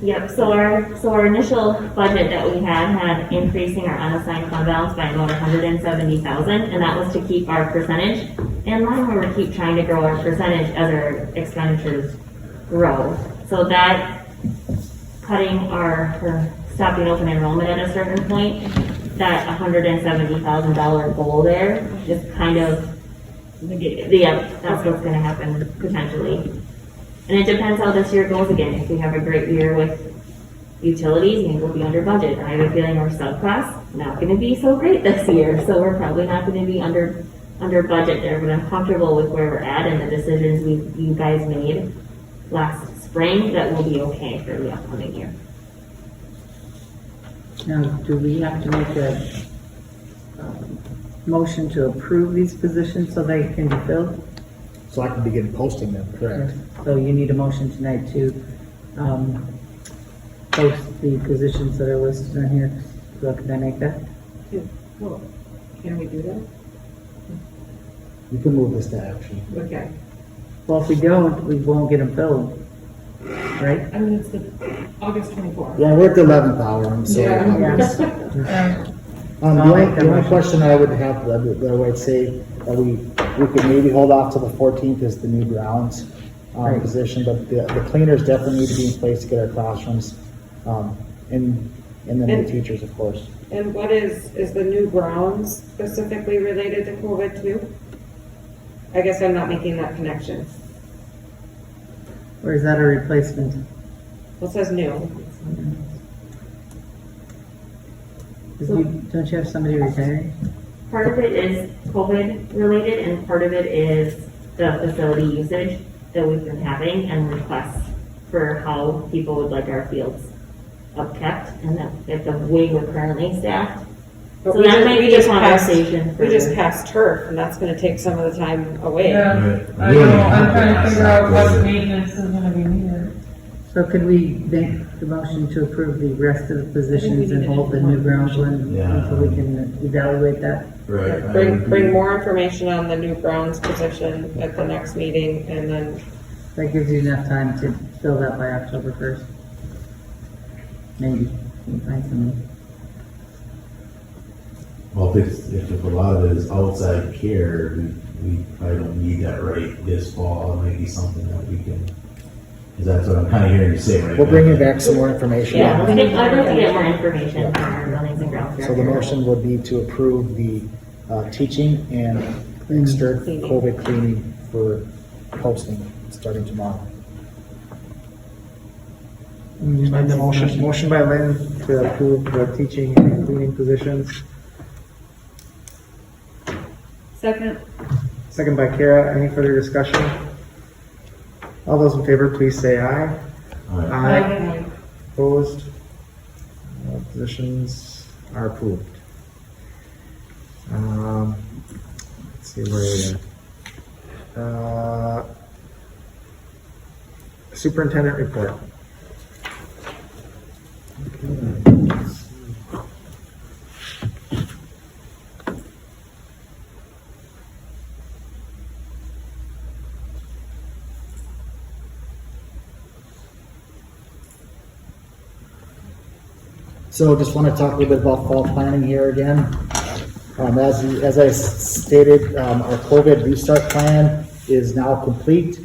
Yep, so our initial budget that we had increasing our unassigned fund balance by about $170,000, and that was to keep our percentage in line, where we keep trying to grow our percentage as our expenditures grow. So that cutting or stopping open enrollment at a certain point that $170,000 goal there, just kind of, yeah, that's what's gonna happen potentially. And it depends how this year goes again. If we have a great year with utilities, maybe we'll be under budget. I have a feeling our subclass not gonna be so great this year, so we're probably not gonna be under budget there, but I'm comfortable with where we're at and the decisions you guys made last spring, that will be okay for the upcoming year. Now, do we have to make a motion to approve these positions so they can be filled? So I can begin posting them, correct? So you need a motion tonight to post the positions that are listed on here. So can I make that? Well, can we do that? You can move this to action. Okay. Well, if we don't, we won't get them filled, right? I mean, it's the August 24th. Yeah, we're at the 11th hour, I'm sorry. Yeah. The only question I would have, that I would say, that we could maybe hold off till the 14th is the new grounds position, but the cleaners definitely need to be in place to get our classrooms, and then the teachers, of course. And what is the new grounds specifically related to COVID too? I guess I'm not making that connection. Or is that a replacement? Well, it says new. Don't you have somebody retiring? Part of it is COVID related and part of it is the facility usage that we've been having and requests for how people would like our fields upkept and at the way we're currently staffed. But So that might be a conversation. We just passed turf, and that's gonna take some of the time away. Yeah, I know, I'm trying to figure out what maintenance is gonna be needed. So could we make the motion to approve the rest of the positions and hold the new grounds one until we can evaluate that? Right. Bring more information on the new grounds position at the next meeting, and then, That gives you enough time to fill that by October 1st. Maybe, you can find somebody. Well, if a lot of it is outside care, we probably don't need that right this fall. It might be something that we can, because that's what I'm kind of hearing you say right now. We'll bring you back some more information. Yeah, I'd like to get more information from our buildings and grounds So the director. motion would be to approve the teaching and external COVID cleaning for posting starting tomorrow. Like the motion by Lynn to approve the teaching and cleaning positions. Second by Kara. Any further discussion? All those in favor, please say aye. Aye. Opposed? Positions are approved. Let's see where we are. Superintendent report. So just want to talk a little bit about fall planning here again. As I stated, our COVID restart plan is now complete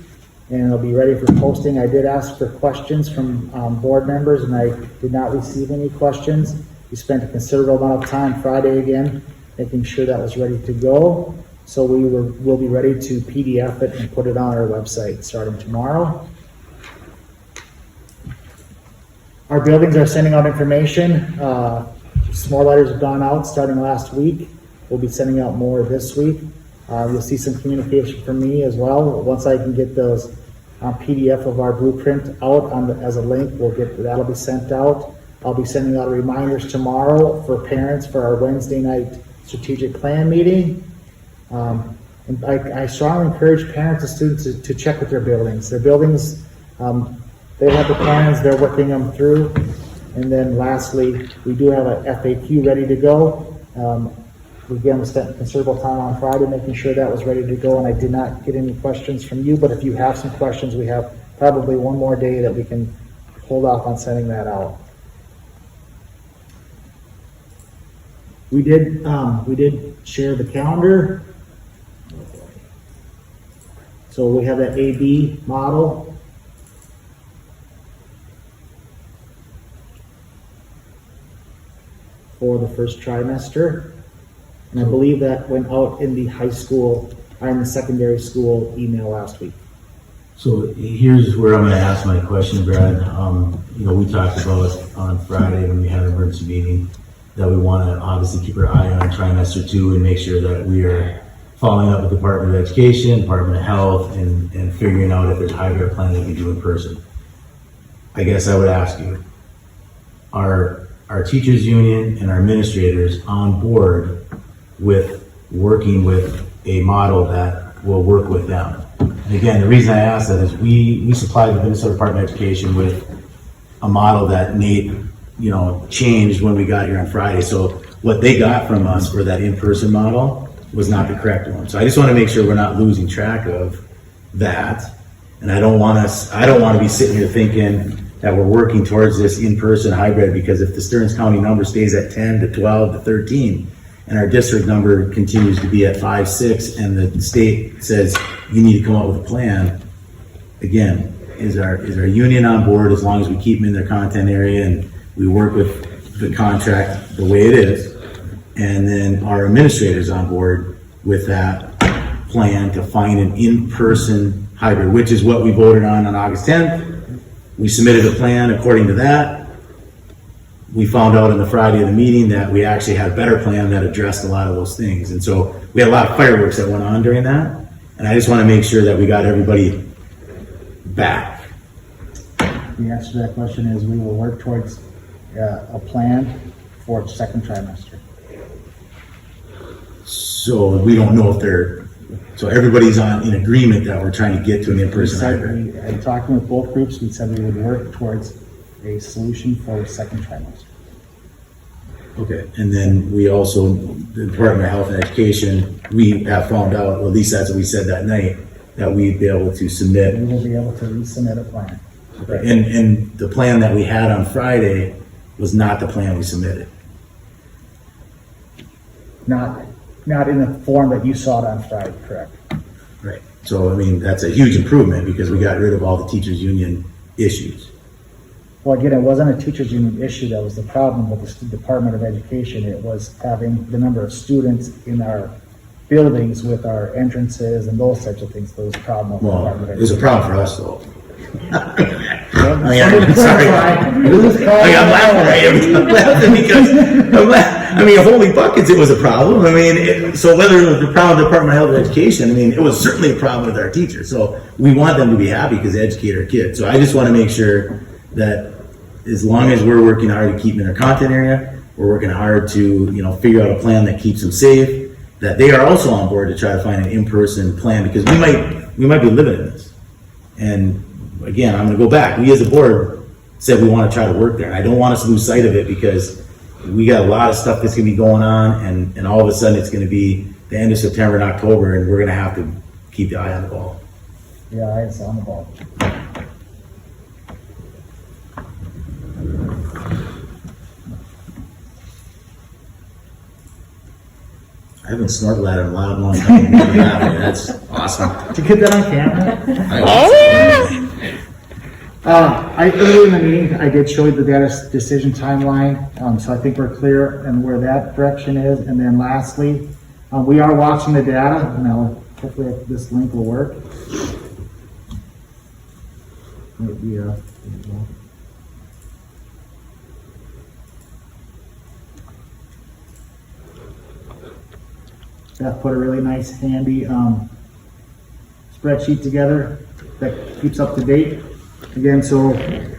and it'll be ready for posting. I did ask for questions from board members and I did not receive any questions. We spent a considerable amount of time Friday again, making sure that was ready to go. So we'll be ready to PDF it and put it on our website starting tomorrow. Our buildings are sending out information. Small letters have gone out starting last week. We'll be sending out more this week. You'll see some communication from me as well. Once I can get those PDF of our blueprint out as a link, that'll be sent out. I'll be sending out reminders tomorrow for parents for our Wednesday night strategic plan meeting. And I strongly encourage parents and students to check with their buildings. Their buildings, they have the plans, they're working them through. And then lastly, we do have a FAQ ready to go. Again, we spent considerable time on Friday making sure that was ready to go, and I did not get any questions from you, but if you have some questions, we have probably one more day that we can hold off on sending that out. We did share the calendar. So we have that AB model. for the first trimester. And I believe that went out in the high school, or in the secondary school email last week. So here's where I'm gonna ask my question, Brad. We talked about on Friday when we had an emergency meeting that we wanna obviously keep our eye on trimester 2 and make sure that we are following up with the Department of Education, Department of Health, and figuring out if there's a hybrid plan that we can do in person. I guess I would ask you, are our teachers union and our administrators on board with working with a model that will work with them? And again, the reason I ask that is we supplied the Minnesota Department of Education with a model that Nate, changed when we got here on Friday. So what they got from us for that in-person model was not the correct one. So I just want to make sure we're not losing track of that. And I don't want to be sitting here thinking that we're working towards this in-person hybrid, because if the Stearns County number stays at 10 to 12 to 13, and our district number continues to be at 5, 6, and the state says you need to come up with a plan, again, is our union on board as long as we keep them in their content area and we work with the contract the way it is, and then our administrators on board with that plan to find an in-person hybrid, which is what we voted on August 10th. We submitted a plan according to that. We found out on the Friday of the meeting that we actually had a better plan that addressed a lot of those things. And so we had a lot of fireworks that went on during that. And I just want to make sure that we got everybody back. The answer to that question is we will work towards a plan for second trimester. So we don't know if so everybody's in agreement that we're trying to get to an in-person hybrid. And talking with both groups, we said we would work towards a solution for second trimester. Okay, and then we also, the Department of Health and Education, we have found out, or at least that's what we said that night, that we'd be able to submit. We will be able to resubmit a plan. Okay. And the plan that we had on Friday was not the plan we submitted. Not in the form that you saw it on Friday, correct? Right. So, that's a huge improvement because we got rid of all the teachers union issues. Well, again, it wasn't a teachers union issue that was the problem with the Department of Education. It was having the number of students in our buildings with our entrances and those types of things. That was a problem with the Department of It was a Education. problem for us though. I'm sorry. I'm laughing because, holy buckets, it was a problem. So whether it was the problem of the Department of Health and Education, it was certainly a problem with our teachers. So we want them to be happy because they educate our kids. So I just want to make sure that as long as we're working hard to keep them in their content area, we're working hard to, figure out a plan that keeps them safe, that they are also on board to try to find an in-person plan, because we might be living in this. And again, I'm going to go back. We as a board said we want to try to work there. And I don't want us to lose sight of it because we got a lot of stuff that's going to be going on, and all of a sudden it's going to be the end of September and October, and we're going to have to keep the eye on the ball. Yeah, it's on the ball. I haven't snorkeled at it in a long time. That's awesome. Did you get that on camera? I earlier in the meeting, I did show you the data decision timeline, so I think we're clear on where that direction is. And then lastly, we are watching the data. Now, hopefully this link will work. Beth put a really nice, handy spreadsheet together that keeps up to date. Again, so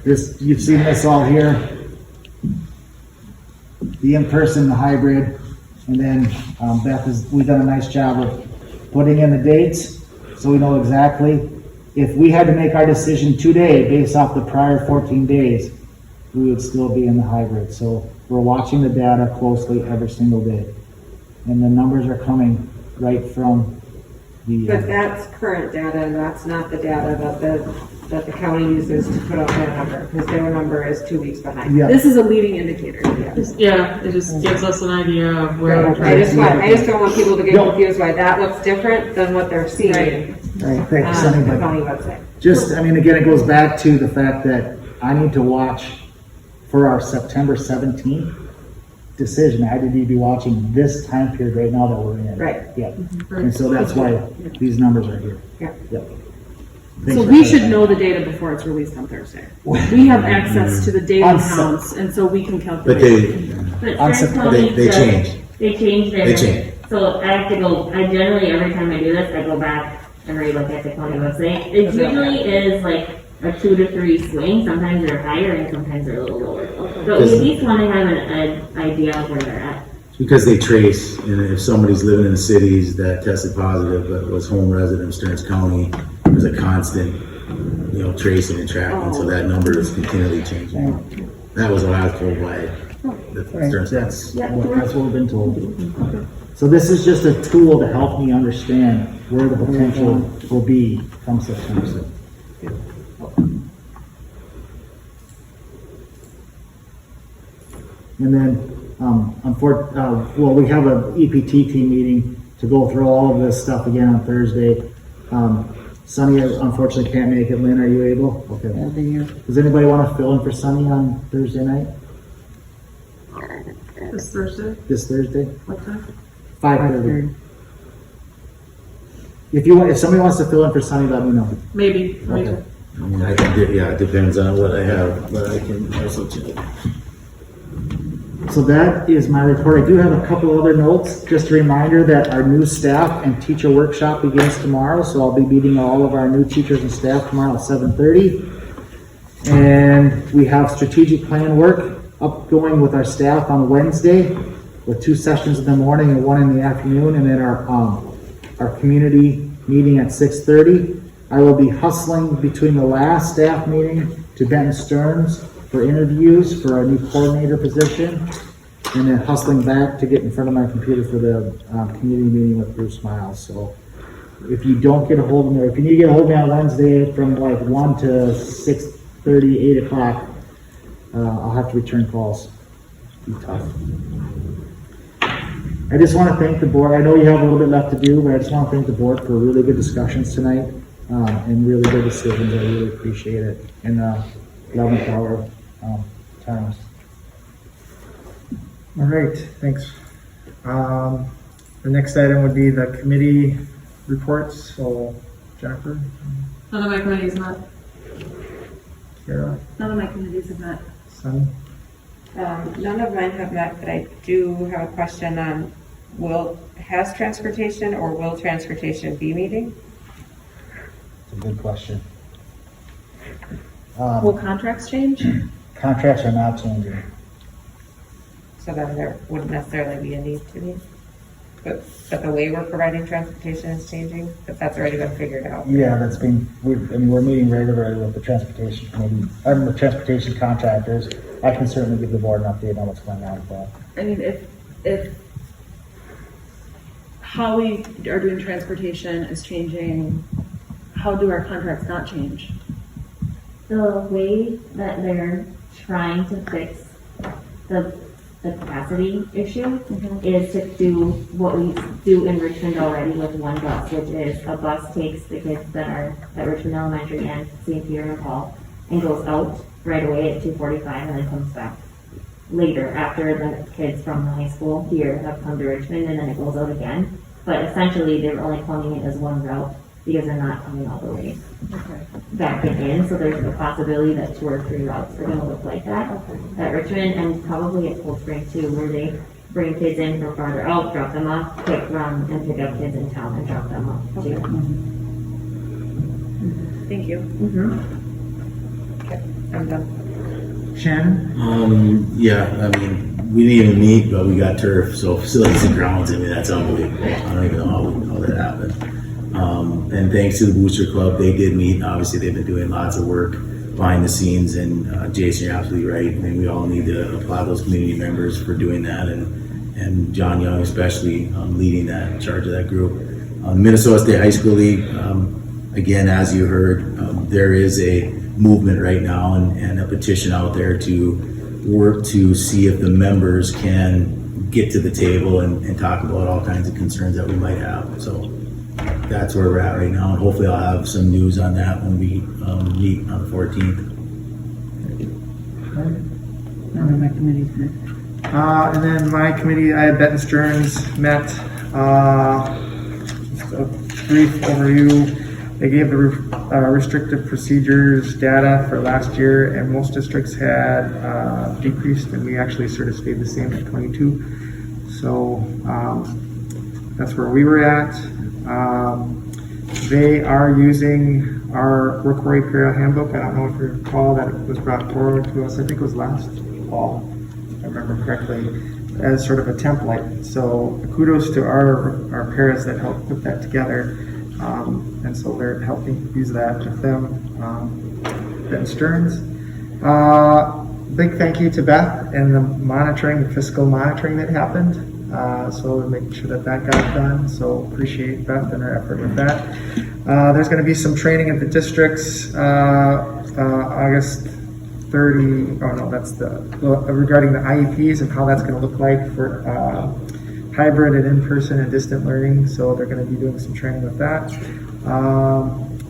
you've seen this all here. The in-person, the hybrid, and then we've done a nice job of putting in the dates so we know exactly. If we had to make our decision today based off the prior 14 days, we would still be in the hybrid. So we're watching the data closely every single day. And the numbers are coming right from the... But that's current data, and that's not the data that the county uses to put out their number, because their number is 2 weeks behind. Yeah. This is a leading indicator. Yeah. It just gives us an idea of where Right. I just don't want people to get confused why that looks different than what they're seeing Right, thank you, on Sunny. the county website. Just, again, it goes back to the fact that I need to watch for our September 17th decision, I need to be watching this time period right now that we're in. Right. Yeah, and so that's why these numbers are here. Yeah. Yep. So Thanks for we should clarifying. know the data before it's released on Thursday. We have access to the daily On Sun- counts, and so we can But calculate. But On Stearns Sep- County they does- change. They change their. They change. So I have to go, I generally, every time I do this, I go back and relook at the county website. It usually is like a 2 to 3 swing, sometimes they're higher and sometimes they're a little lower. But we at least want to have an idea of where they're at. Because they trace, and if somebody's living in the cities that tested positive but was home resident of Stearns County, there's a constant, tracing and tracking, so that number is continually changing. That was what I was told by the Right, Stearns. that's what we've been told. So this is just a tool to help me understand where the potential will be come September 6th. And then, we have an EPT team meeting to go through all of this stuff again on Thursday. Sunny unfortunately can't make it. Lynn, are you able? Okay. I'll be here. Does anybody want to fill in for Sunny on Thursday night? This Thursday, This Thursday? what time? 5:30. If somebody wants to fill in for Sunny, let me know. Maybe. Okay. I mean, it depends on what I have, but I can also check. So that is my report. I do have a couple other notes. Just a reminder that our new staff and teacher workshop begins tomorrow. So I'll be meeting all of our new teachers and staff tomorrow at 7:30. And we have strategic plan work upgoing with our staff on Wednesday with 2 sessions in the morning and 1 in the afternoon. And then our community meeting at 6:30. I will be hustling between the last staff meeting to Benton Stearns for interviews for a new coordinator position, and then hustling back to get in front of my computer for the community meeting with Bruce Miles. So if you don't get a hold of me, or if you need to get a hold of me on Wednesday from like 1 to 6:30, 8 o'clock, I'll have to return calls. Be tough. I just want to thank the board. I know you have a little bit left to do, but I just want to thank the board for really good discussions tonight and really good decisions. I really appreciate it. And 11th hour times. All right, thanks. The next item would be the committee reports. So Jennifer, None of my committees met. Kara, None of my committees have met. Sunny. None of mine have met, but I do have a question on has transportation or will transportation be meeting? It's a good question. Will contracts change? Contracts are not changing. So then there wouldn't necessarily be a need to meet. But the way we're providing transportation is changing, but that's already been figured out. Yeah, we're meeting regularly with the transportation committee, the transportation contractors. I can certainly give the board an update on what's going on with that. I mean, if how we are doing transportation is changing, how do our contracts not change? The way that they're trying to fix the capacity issue is to do what we do in Richmond already with one bus, which is a bus takes the kids that are at Richmond Elementary and St. Peter and Paul and goes out right away at 2:45 and then comes back later after the kids from the high school here have come to Richmond, and then it goes out again. But essentially they're only counting it as one route because they're not coming all the way back and in. So there's a possibility that 2 or 3 routes are going to look like that at Richmond, and probably at Cold Spring too, where they bring kids in from farther out, drop them off, quick run, and pick up kids in town and drop them off too. Thank you. Okay, I'm done. Shannon? Yeah, I mean, we didn't even meet, but we got turf, so facilities and grounds, I mean, that's unbelievable. I don't even know how that happened. And thanks to the Booster Club, they did meet. Obviously, they've been doing lots of work behind the scenes, and Jason, you're absolutely right. I mean, we all need to applaud those community members for doing that, and John Young especially leading that, in charge of that group. Minnesota State High School League, again, as you heard, there is a movement right now and a petition out there to work to see if the members can get to the table and talk about all kinds of concerns that we might have. So that's where we're at right now, and hopefully I'll have some news on that when we meet on the 14th. None of my committees met. And then my committee, I had Benton Stearns met, just a brief overview. They gave the restrictive procedures data for last year, and most districts had decreased, and we actually sort of stayed the same at 22. So that's where we were at. They are using our Rocori Imperial Handbook. I don't know if you recall that it was brought forward to us, I think it was last fall, if I remember correctly, as sort of a template. So kudos to our paras that helped put that together. And so they're helping use that with them. Ben Stearns. Big thank you to Beth and the fiscal monitoring that happened. So we're making sure that got done. So appreciate Beth and her effort with that. There's going to be some training at the districts August 30. Oh no, that's regarding the IEPs and how that's going to look like for hybrid and in-person and distant learning. So they're going to be doing some training with that.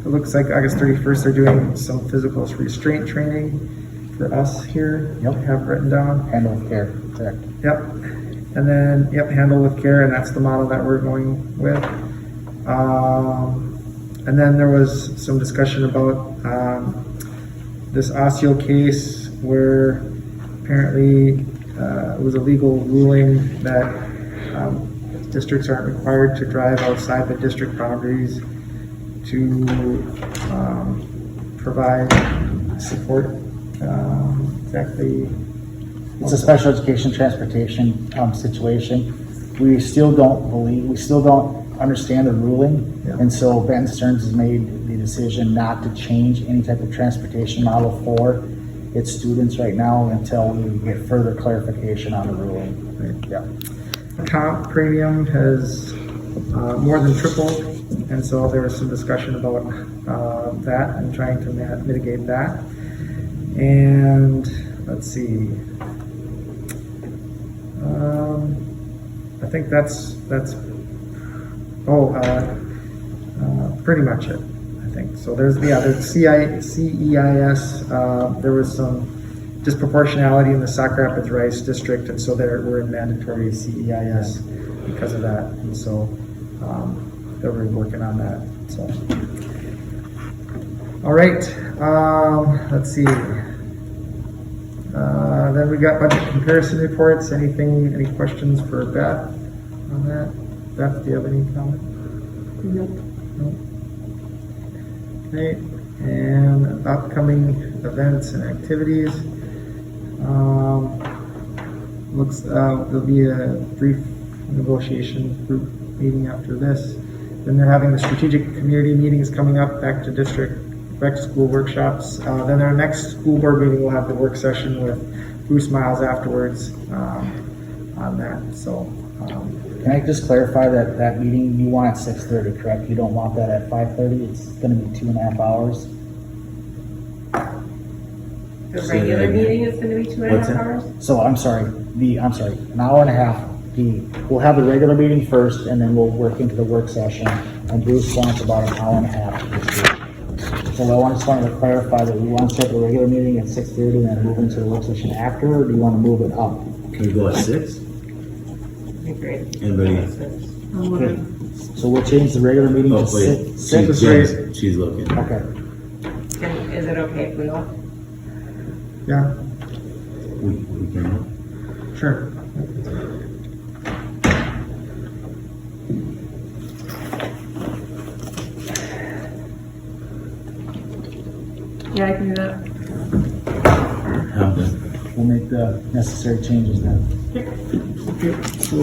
It looks like August 31st they're doing some physical restraint training for us here. Yep. I have written down. Handle with care, correct. Yep. And then, handle with care, and that's the model that we're going with. And then there was some discussion about this Osseo case where apparently it was a legal ruling that districts aren't required to drive outside the district boundaries to provide support. Exactly. It's a special education transportation situation. We still don't understand the ruling, and so Ben Stearns has made the decision not to change any type of transportation model for its students right now until we get further clarification on the ruling. Right. Yeah. The comp premium has more than tripled, and so there was some discussion about that and trying to mitigate that. And let's see. I think that's pretty much it. I think so. There's CEIS. There was some disproportionality in the Sauk Rapids Rice district, and so we're in mandatory CEIS because of that. And so they're really working on that. So, all right. Let's see. Then we got budget comparison reports. Any questions for Beth on that? Beth, do you have any comment? No. Okay. And upcoming events and activities. There'll be a brief negotiation group meeting after this. Then they're having the strategic community meetings coming up, back to school workshops. Then our next school board meeting will have the work session with Bruce Miles afterwards on that. So can I just clarify that meeting you want at 6:30, correct? You don't want that at 5:30? It's going to be 2.5 hours. The regular meeting is going to be 2.5 hours? So I'm sorry, an hour and a half. We'll have the regular meeting first, and then we'll work into the work session. And Bruce wants about an hour and a half this week. So I just wanted to clarify that we want to start the regular meeting at 6:30 and then move into the work session after, or do you want to move it up? Can we go at 6? Great. Anybody? Okay. So we'll change the regular meeting to 6. She's looking. Okay. Is it okay if we go? yeah, We can. sure. Yeah, I can do that. We'll make the necessary changes then. Okay, so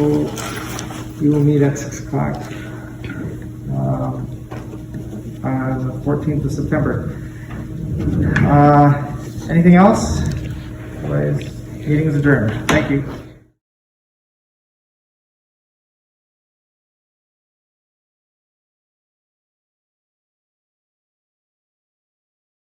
we will meet at 6 o'clock on the 14th of September. Anything else? Otherwise, meeting is adjourned. Thank you.